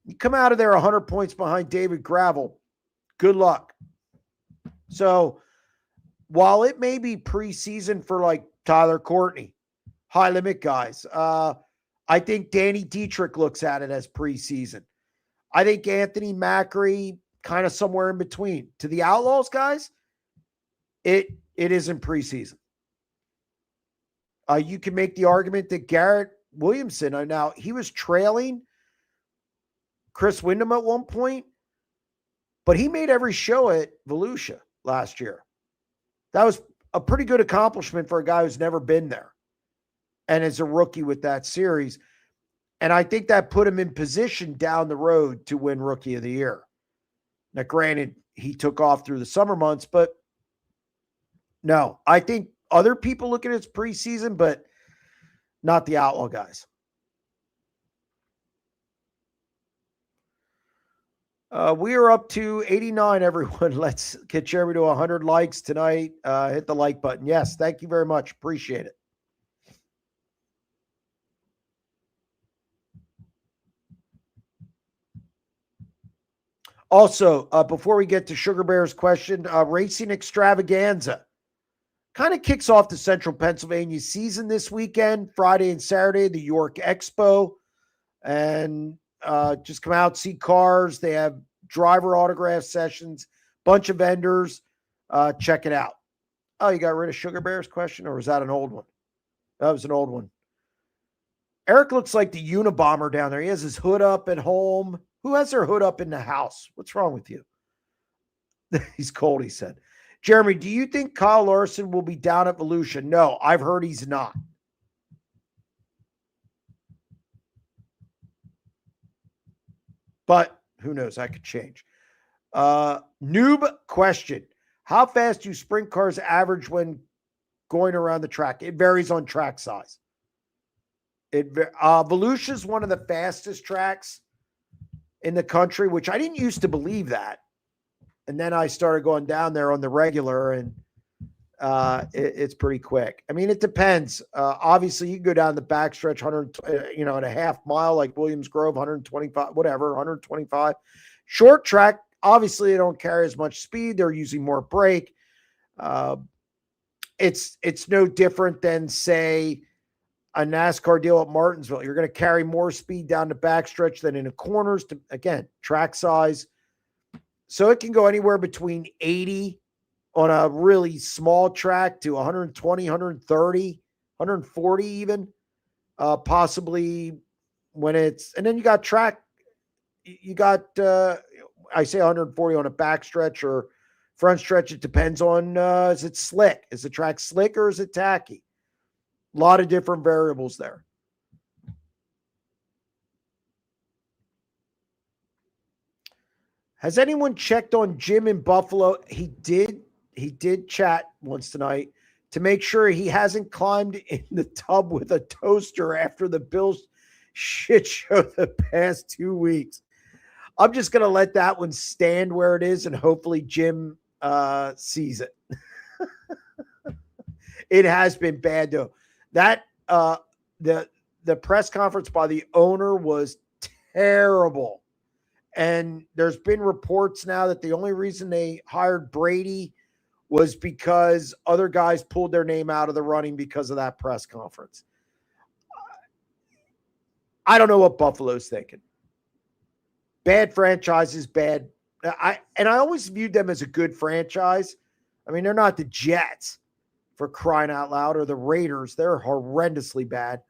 Speaker 1: You come out of there 100 points behind David Gravel. Good luck. So while it may be preseason for like Tyler Courtney, High Limit guys, I think Danny Dietrich looks at it as preseason. I think Anthony Macri kind of somewhere in between. To the Outlaws guys, it isn't preseason. You can make the argument that Garrett Williamson, now he was trailing Chris Windham at one point, but he made every show at Volusia last year. That was a pretty good accomplishment for a guy who's never been there and is a rookie with that series. And I think that put him in position down the road to win Rookie of the Year. Now, granted, he took off through the summer months, but no, I think other people look at it as preseason, but not the Outlaw guys. We are up to 89, everyone. Let's get Jeremy to 100 likes tonight. Hit the like button. Yes, thank you very much. Appreciate it. Also, before we get to Sugar Bear's question, Racing Extravaganza kind of kicks off the Central Pennsylvania season this weekend, Friday and Saturday, the York Expo. And just come out, see cars. They have driver autograph sessions, bunch of vendors. Check it out. Oh, you got rid of Sugar Bear's question, or was that an old one? That was an old one. Eric looks like the Unabomber down there. He has his hood up at home. Who has their hood up in the house? What's wrong with you? He's cold, he said. Jeremy, do you think Kyle Larson will be down at Volusia? No, I've heard he's not. But who knows? That could change. Noob question. How fast do sprint cars average when going around the track? It varies on track size. Volusia is one of the fastest tracks in the country, which I didn't used to believe that. And then I started going down there on the regular, and it's pretty quick. I mean, it depends. Obviously, you can go down the backstretch, 100, in a half mile like Williams Grove, 125, whatever, 125. Short track, obviously, they don't carry as much speed. They're using more brake. It's no different than, say, a NASCAR deal at Martinsville. You're going to carry more speed down the backstretch than in the corners. Again, track size. So it can go anywhere between 80 on a really small track to 120, 130, 140 even, possibly when it's, and then you got track, I say 140 on a backstretch or front stretch. It depends on, is it slick? Is the track slick or is it tacky? A lot of different variables there. Has anyone checked on Jim in Buffalo? He did chat once tonight to make sure he hasn't climbed in the tub with a toaster after the Bills shit show the past 2 weeks. I'm just going to let that one stand where it is, and hopefully Jim sees it. It has been bad, though. That the press conference by the owner was terrible. And there's been reports now that the only reason they hired Brady was because other guys pulled their name out of the running because of that press conference. I don't know what Buffalo's thinking. Bad franchises, bad. I always viewed them as a good franchise. I mean, they're not the Jets, for crying out loud, or the Raiders. They're horrendously bad.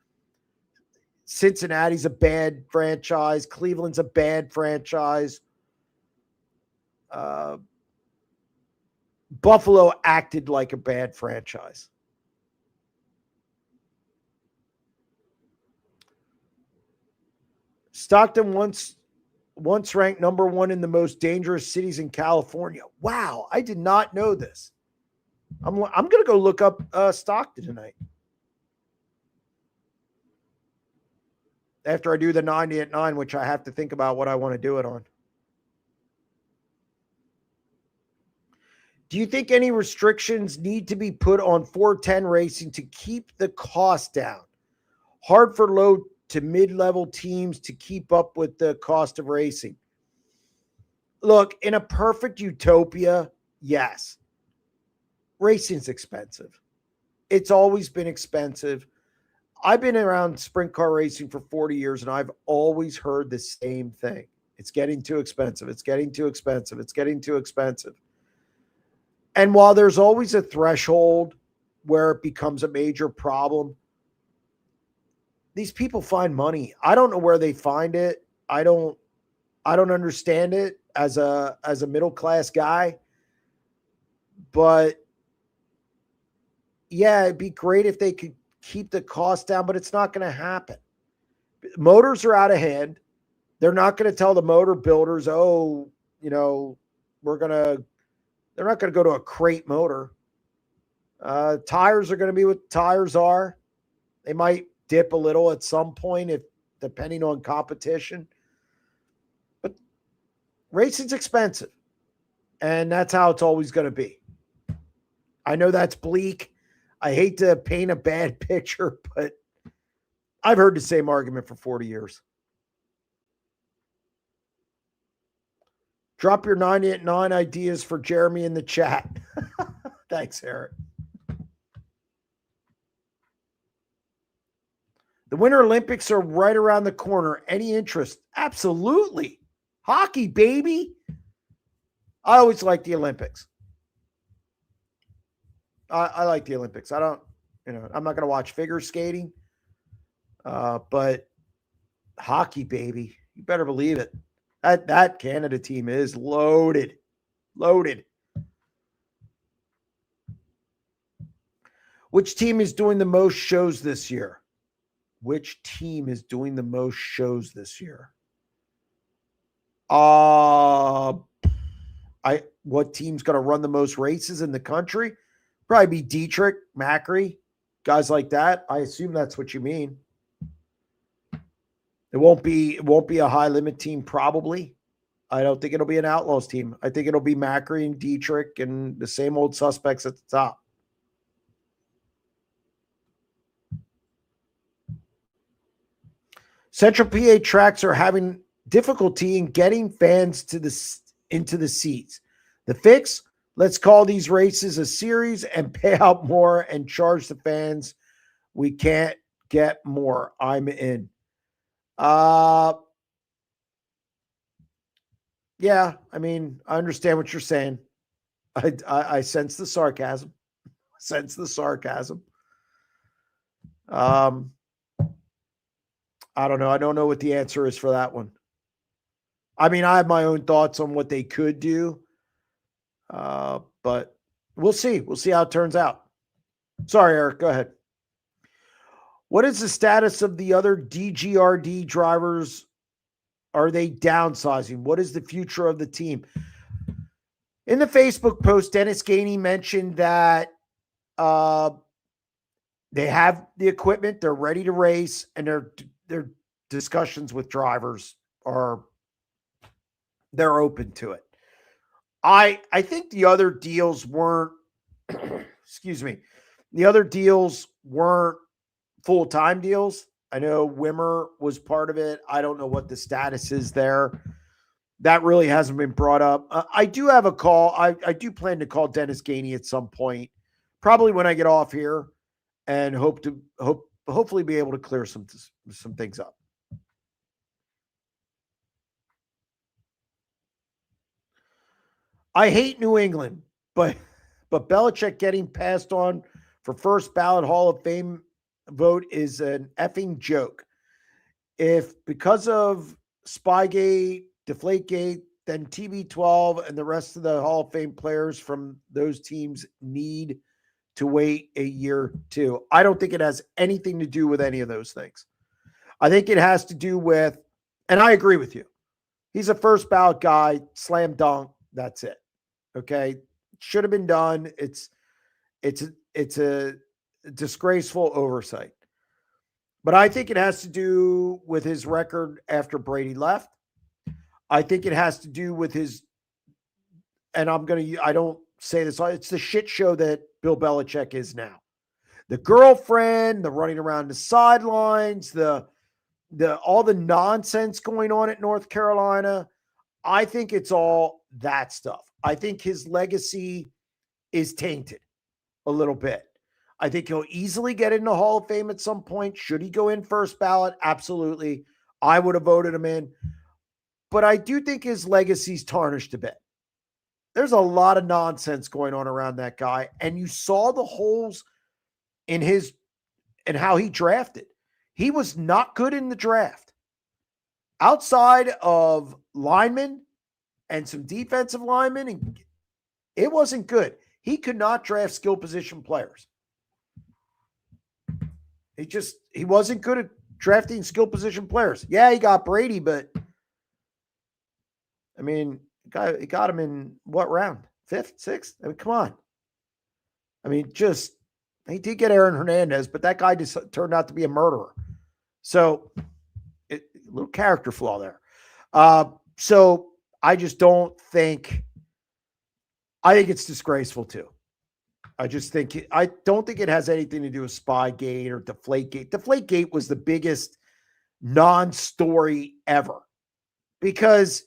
Speaker 1: Cincinnati's a bad franchise. Cleveland's a bad franchise. Buffalo acted like a bad franchise. Stockton once ranked number 1 in the most dangerous cities in California. Wow, I did not know this. I'm going to go look up Stockton tonight. After I do the 90 at 9, which I have to think about what I want to do it on. Do you think any restrictions need to be put on 410 racing to keep the cost down? Hard for low to mid-level teams to keep up with the cost of racing. Look, in a perfect utopia, yes. Racing's expensive. It's always been expensive. I've been around sprint car racing for 40 years, and I've always heard the same thing. It's getting too expensive. It's getting too expensive. It's getting too expensive. And while there's always a threshold where it becomes a major problem, these people find money. I don't know where they find it. I don't understand it as a middle-class guy. But yeah, it'd be great if they could keep the cost down, but it's not going to happen. Motors are out of hand. They're not going to tell the motor builders, they're not going to go to a crate motor. Tires are going to be what tires are. They might dip a little at some point, if depending on competition. But racing's expensive, and that's how it's always going to be. I know that's bleak. I hate to paint a bad picture, but I've heard the same argument for 40 years. Drop your 989 ideas for Jeremy in the chat. Thanks, Eric. The Winter Olympics are right around the corner. Any interest? Absolutely. Hockey, baby. I always like the Olympics. I like the Olympics. I don't, I'm not going to watch figure skating, but hockey, baby. You better believe it. That Canada team is loaded. Loaded. Which team is doing the most shows this year? Which team is doing the most shows this year? What team's going to run the most races in the country? Probably be Dietrich, Macri, guys like that. I assume that's what you mean. It won't be a high limit team, probably. I don't think it'll be an Outlaws team. I think it'll be Macri and Dietrich and the same old suspects at the top. Central PA tracks are having difficulty in getting fans into the seats. The fix: let's call these races a series and pay out more and charge the fans. We can't get more. I'm in. Yeah, I mean, I understand what you're saying. I sense the sarcasm. I don't know. I don't know what the answer is for that one. I mean, I have my own thoughts on what they could do. But we'll see. We'll see how it turns out. Sorry, Eric. Go ahead. What is the status of the other DGRD drivers? Are they downsizing? What is the future of the team? In the Facebook post, Dennis Gainey mentioned that they have the equipment, they're ready to race, and their discussions with drivers they're open to it. I think the other deals weren't excuse me. The other deals weren't full-time deals. I know Wimmer was part of it. I don't know what the status is there. That really hasn't been brought up. I do have a call. I do plan to call Dennis Gainey at some point, probably when I get off here, and hopefully be able to clear some things up. I hate New England, but Belichick getting passed on for first ballot Hall of Fame vote is an effing joke. If because of Spygate, Deflategate, then TB12 and the rest of the Hall of Fame players from those teams need to wait a year too. I don't think it has anything to do with any of those things. I think it has to do with, and I agree with you, he's a first ballot guy, slam dunk, that's it. Okay. Should have been done. It's a disgraceful oversight. But I think it has to do with his record after Brady left. I think it has to do with his, and I don't say this, it's the shit show that Bill Belichick is now. The girlfriend, the running around the sidelines, all the nonsense going on at North Carolina. I think it's all that stuff. I think his legacy is tainted a little bit. I think he'll easily get in the Hall of Fame at some point. Should he go in first ballot? Absolutely. I would have voted him in. But I do think his legacy's tarnished a bit. There's a lot of nonsense going on around that guy. And you saw the holes in how he drafted. He was not good in the draft. Outside of linemen and some defensive linemen, it wasn't good. He could not draft skill position players. He wasn't good at drafting skill position players. Yeah, he got Brady, but I mean, he got him in what round? 5th, 6th? I mean, come on. I mean, he did get Aaron Hernandez, but that guy just turned out to be a murderer. So, a little character flaw there. So I just don't think. I think it's disgraceful too. I don't think it has anything to do with Spygate or Deflategate. Deflategate was the biggest non-story ever because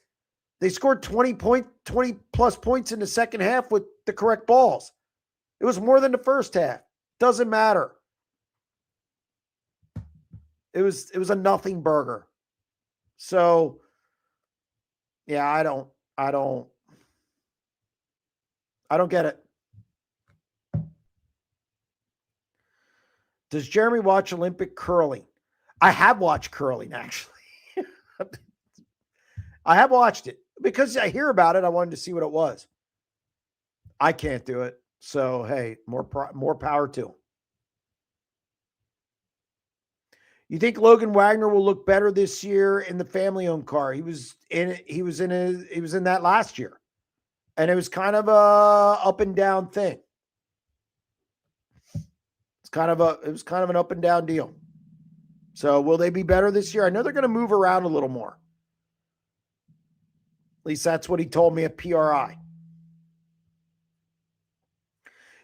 Speaker 1: they scored 20 plus points in the second half with the correct balls. It was more than the first half. Doesn't matter. It was a nothing burger. So yeah, I don't get it. Does Jeremy watch Olympic curling? I have watched curling, actually. I have watched it because I hear about it. I wanted to see what it was. I can't do it. So, hey, more power to him. You think Logan Wagner will look better this year in the family-owned car? He was in that last year. And it was kind of a up and down thing. It was kind of an up and down deal. So will they be better this year? I know they're going to move around a little more. At least that's what he told me at PRI.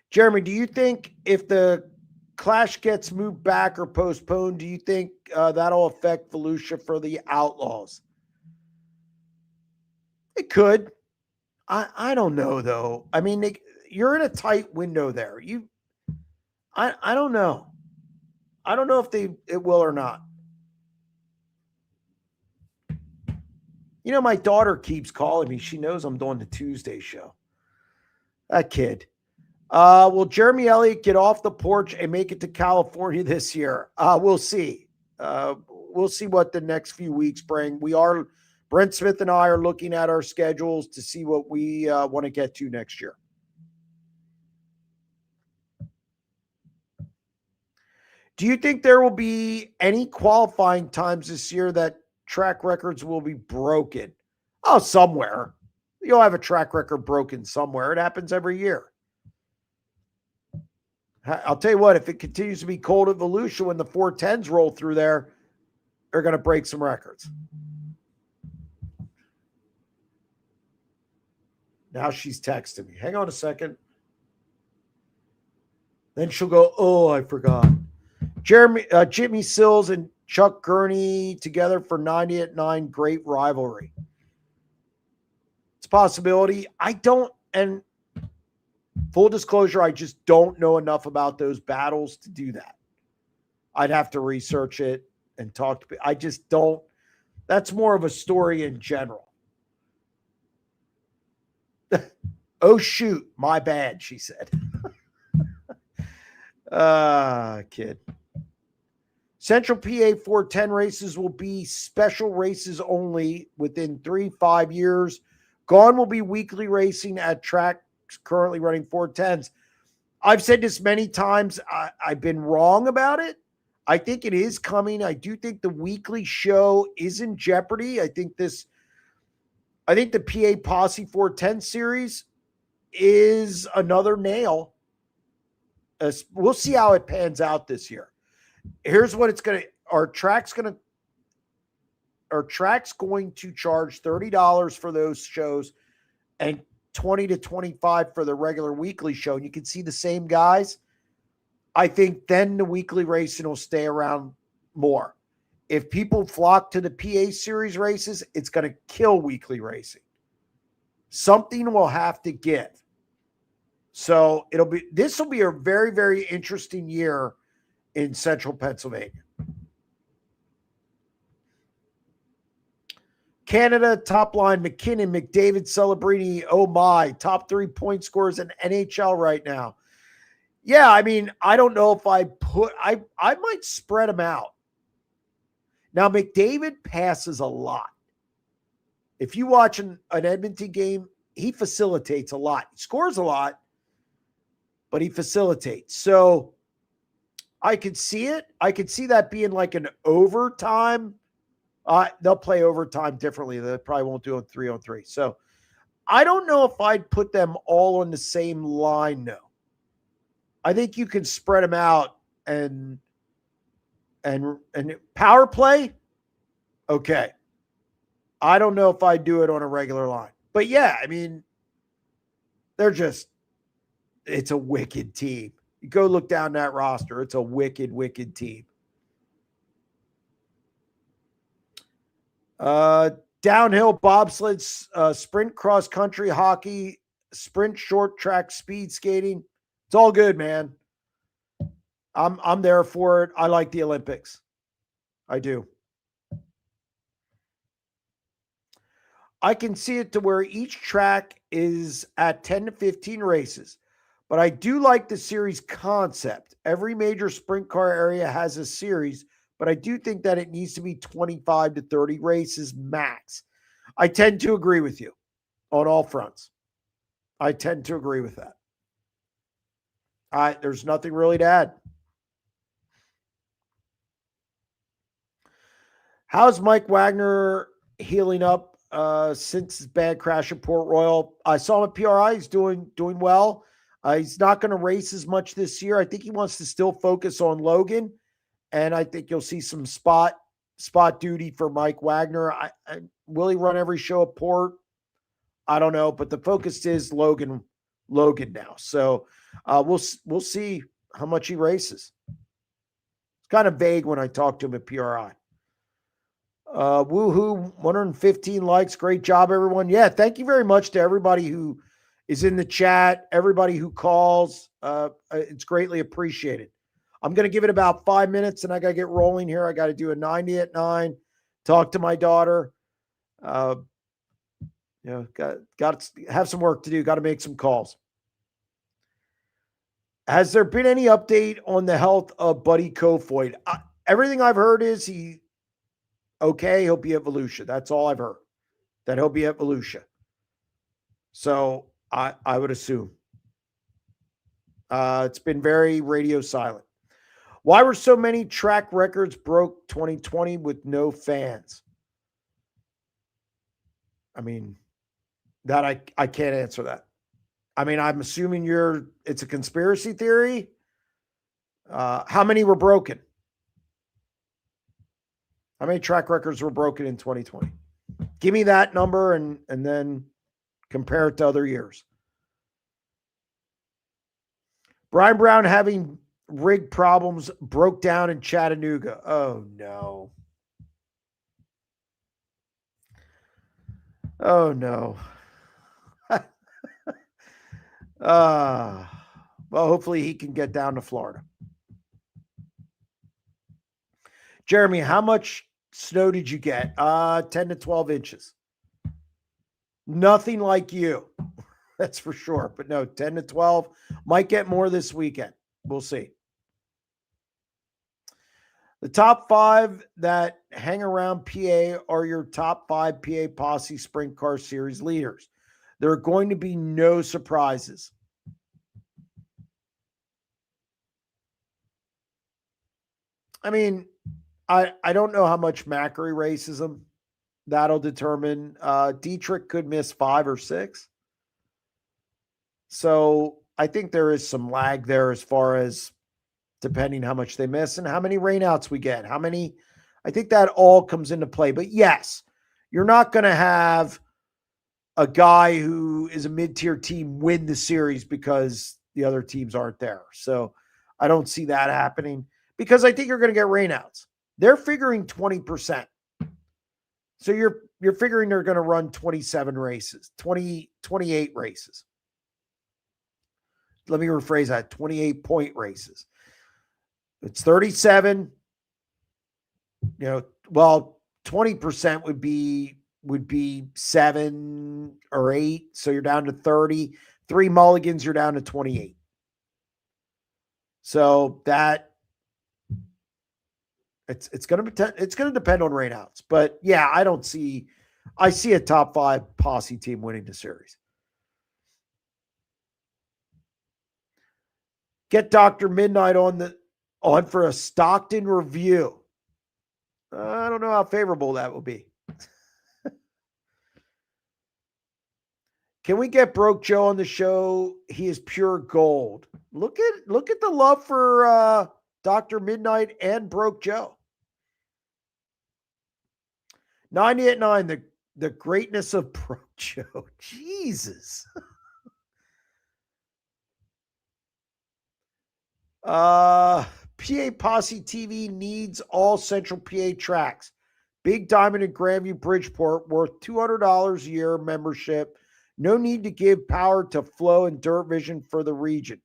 Speaker 1: Jeremy, do you think if the Clash gets moved back or postponed, do you think that'll affect Volusia for the Outlaws? It could. I don't know, though. I mean, you're in a tight window there. I don't know. I don't know if it will or not. You know, my daughter keeps calling me. She knows I'm doing the Tuesday show. That kid. Will Jeremy Elliott get off the porch and make it to California this year? We'll see. We'll see what the next few weeks bring. Brent Smith and I are looking at our schedules to see what we want to get to next year. Do you think there will be any qualifying times this year that track records will be broken? Oh, somewhere. You'll have a track record broken somewhere. It happens every year. I'll tell you what, if it continues to be cold at Volusia when the 410s roll through there, they're going to break some records. Now she's texting me. Hang on a second. Then she'll go, oh, I forgot. Jimmy Sills and Chuck Gurney together for 90 at 9. Great rivalry. It's a possibility. And full disclosure, I just don't know enough about those battles to do that. I'd have to research it and talk to people. I just don't. That's more of a story in general. Oh, shoot. My bad, she said. Kid. Central PA 410 races will be special races only within 3-5 years. Gone will be weekly racing at tracks currently running 410s. I've said this many times. I've been wrong about it. I think it is coming. I do think the weekly show is in jeopardy. I think the PA Posse 410 series is another nail. We'll see how it pans out this year. Here's what it's going to, are tracks going to charge $30 for those shows and $20 to $25 for the regular weekly show? And you can see the same guys. I think then the weekly racing will stay around more. If people flock to the PA series races, it's going to kill weekly racing. Something will have to give. So this will be a very, very interesting year in central Pennsylvania. Canada top line, McKinnon, McDavid, Celebrini. Oh my, top 3 point scorers in NHL right now. Yeah, I mean, I don't know if I might spread them out. Now, McDavid passes a lot. If you watch an Edmonton game, he facilitates a lot. He scores a lot, but he facilitates. So I could see it. I could see that being like an overtime. They'll play overtime differently. They probably won't do it 3-on-3. So I don't know if I'd put them all on the same line, no. I think you can spread them out and power play. Okay. I don't know if I'd do it on a regular line. But yeah, I mean, it's a wicked team. You go look down that roster. It's a wicked, wicked team. Downhill bobsleds, sprint cross country hockey, sprint short track speed skating. It's all good, man. I'm there for it. I like the Olympics. I do. I can see it to where each track is at 10 to 15 races, but I do like the series concept. Every major sprint car area has a series, but I do think that it needs to be 25 to 30 races max. I tend to agree with you on all fronts. I tend to agree with that. There's nothing really to add. How's Mike Wagner healing up since his bad crash at Port Royal? I saw him at PRI. He's doing well. He's not going to race as much this year. I think he wants to still focus on Logan, and I think you'll see some spot duty for Mike Wagner. Will he run every show at Port? I don't know, but the focus is Logan now. So we'll see how much he races. It's kind of vague when I talk to him at PRI. Woohoo, 115 likes. Great job, everyone. Yeah, thank you very much to everybody who is in the chat, everybody who calls. It's greatly appreciated. I'm going to give it about 5 minutes, and I got to get rolling here. I got to do a 90 at 9, talk to my daughter. Got to have some work to do. Got to make some calls. Has there been any update on the health of Buddy Kofoid? Everything I've heard is okay, he'll be at Volusia. That's all I've heard, that he'll be at Volusia. So I would assume. It's been very radio silent. Why were so many track records broke 2020 with no fans? I mean, that I can't answer that. I mean, I'm assuming it's a conspiracy theory. How many were broken? How many track records were broken in 2020? Give me that number and then compare it to other years. Brian Brown having rig problems, broke down in Chattanooga. Oh, no. Oh, no. Well, hopefully he can get down to Florida. Jeremy, how much snow did you get? 10 to 12 inches. Nothing like you. That's for sure. But no, 10 to 12. Might get more this weekend. We'll see. The top 5 that hang around PA are your top 5 PA Posse Sprint Car Series leaders. There are going to be no surprises. I mean, I don't know how much Macri races him. That'll determine. Dietrich could miss 5 or 6. So I think there is some lag there as far as depending how much they miss and how many rainouts we get. I think that all comes into play. But yes, you're not going to have a guy who is a mid-tier team win the series because the other teams aren't there. So I don't see that happening because I think you're going to get rainouts. They're figuring 20%. So you're figuring they're going to run 27 races, 28 races. Let me rephrase that, 28-point races. It's 37. 20% would be 7 or 8. So you're down to 30. 3 mulligans, you're down to 28. So that it's going to depend on rainouts. But yeah, I see a top 5 Posse team winning the series. Get Dr. Midnight on for a Stockton review. I don't know how favorable that will be. Can we get Broke Joe on the show? He is pure gold. Look at the love for Dr. Midnight and Broke Joe. 90 at 9, The greatness of Pro Joe. Jesus. PA Posse TV needs all Central PA tracks. Big Diamond and Grandview Bridgeport worth $200 a year membership. No need to give power to Flow and Dirt Vision for the region.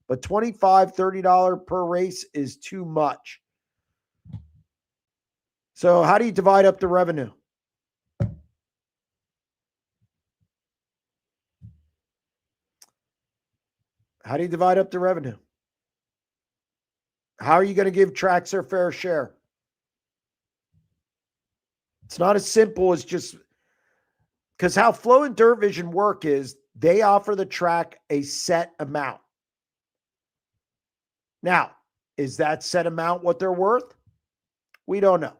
Speaker 1: But $25, $30 per race is too much. So how do you divide up the revenue? How do you divide up the revenue? How are you going to give tracks their fair share? It's not as simple as just because how Flow and Dirt Vision work is they offer the track a set amount. Now, is that set amount what they're worth? We don't know.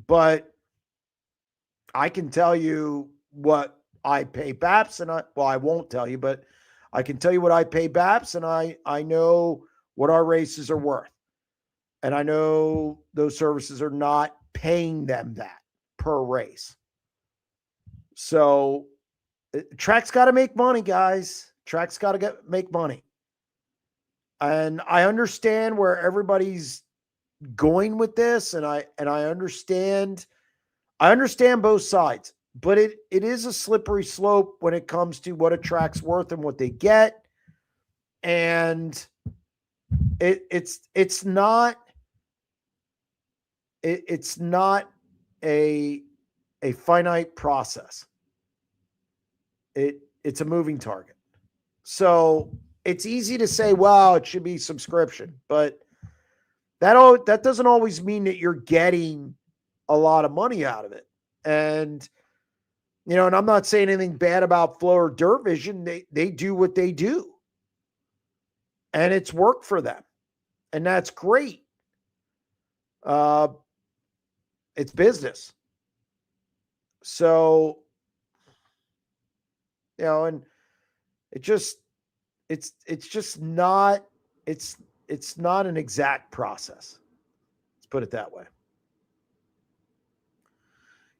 Speaker 1: But I can tell you what I pay BAPS, and I won't tell you, but I can tell you what I pay BAPS, and I know what our races are worth. And I know those services are not paying them that per race. So track's got to make money, guys. Track's got to make money. And I understand where everybody's going with this, and I understand both sides, but it is a slippery slope when it comes to what a track's worth and what they get. And it's not a finite process. It's a moving target. So it's easy to say, well, it should be subscription, but that doesn't always mean that you're getting a lot of money out of it. And, and I'm not saying anything bad about Flow or Dirt Vision. They do what they do. And it's worked for them. And that's great. It's business. So, and it's not an exact process. Let's put it that way.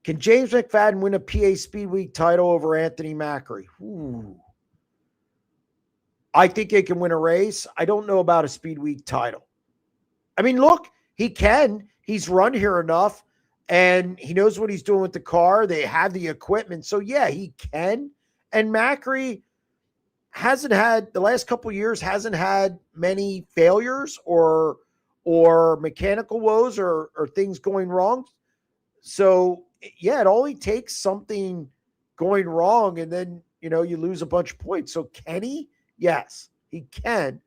Speaker 1: Can James McFadden win a PA Speed Week title over Anthony Macri? Ooh. I think he can win a race. I don't know about a Speed Week title. I mean, look, he can. He's run here enough, and he knows what he's doing with the car. They have the equipment. So, yeah, he can. And Macri hasn't had, the last couple of years, hasn't had many failures or mechanical woes or things going wrong. So, yeah, it only takes something going wrong, and then, you lose a bunch of points. So, can he? Yes, he can.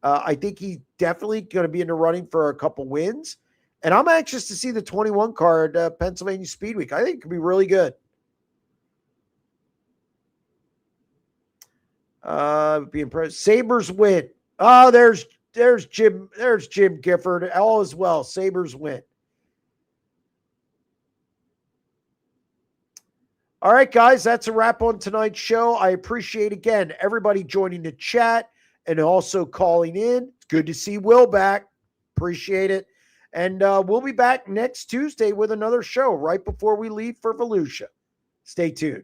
Speaker 1: I think he's definitely going to be in the running for a couple wins. And I'm anxious to see the 21 car at Pennsylvania Speed Week. I think it could be really good. Be impressed. Sabres win. Oh, there's Jim Gifford. All is well. Sabres win. All right, guys, that's a wrap on tonight's show. I appreciate, again, everybody joining the chat and also calling in. It's good to see Will back. Appreciate it. And we'll be back next Tuesday with another show right before we leave for Volusia. Stay tuned.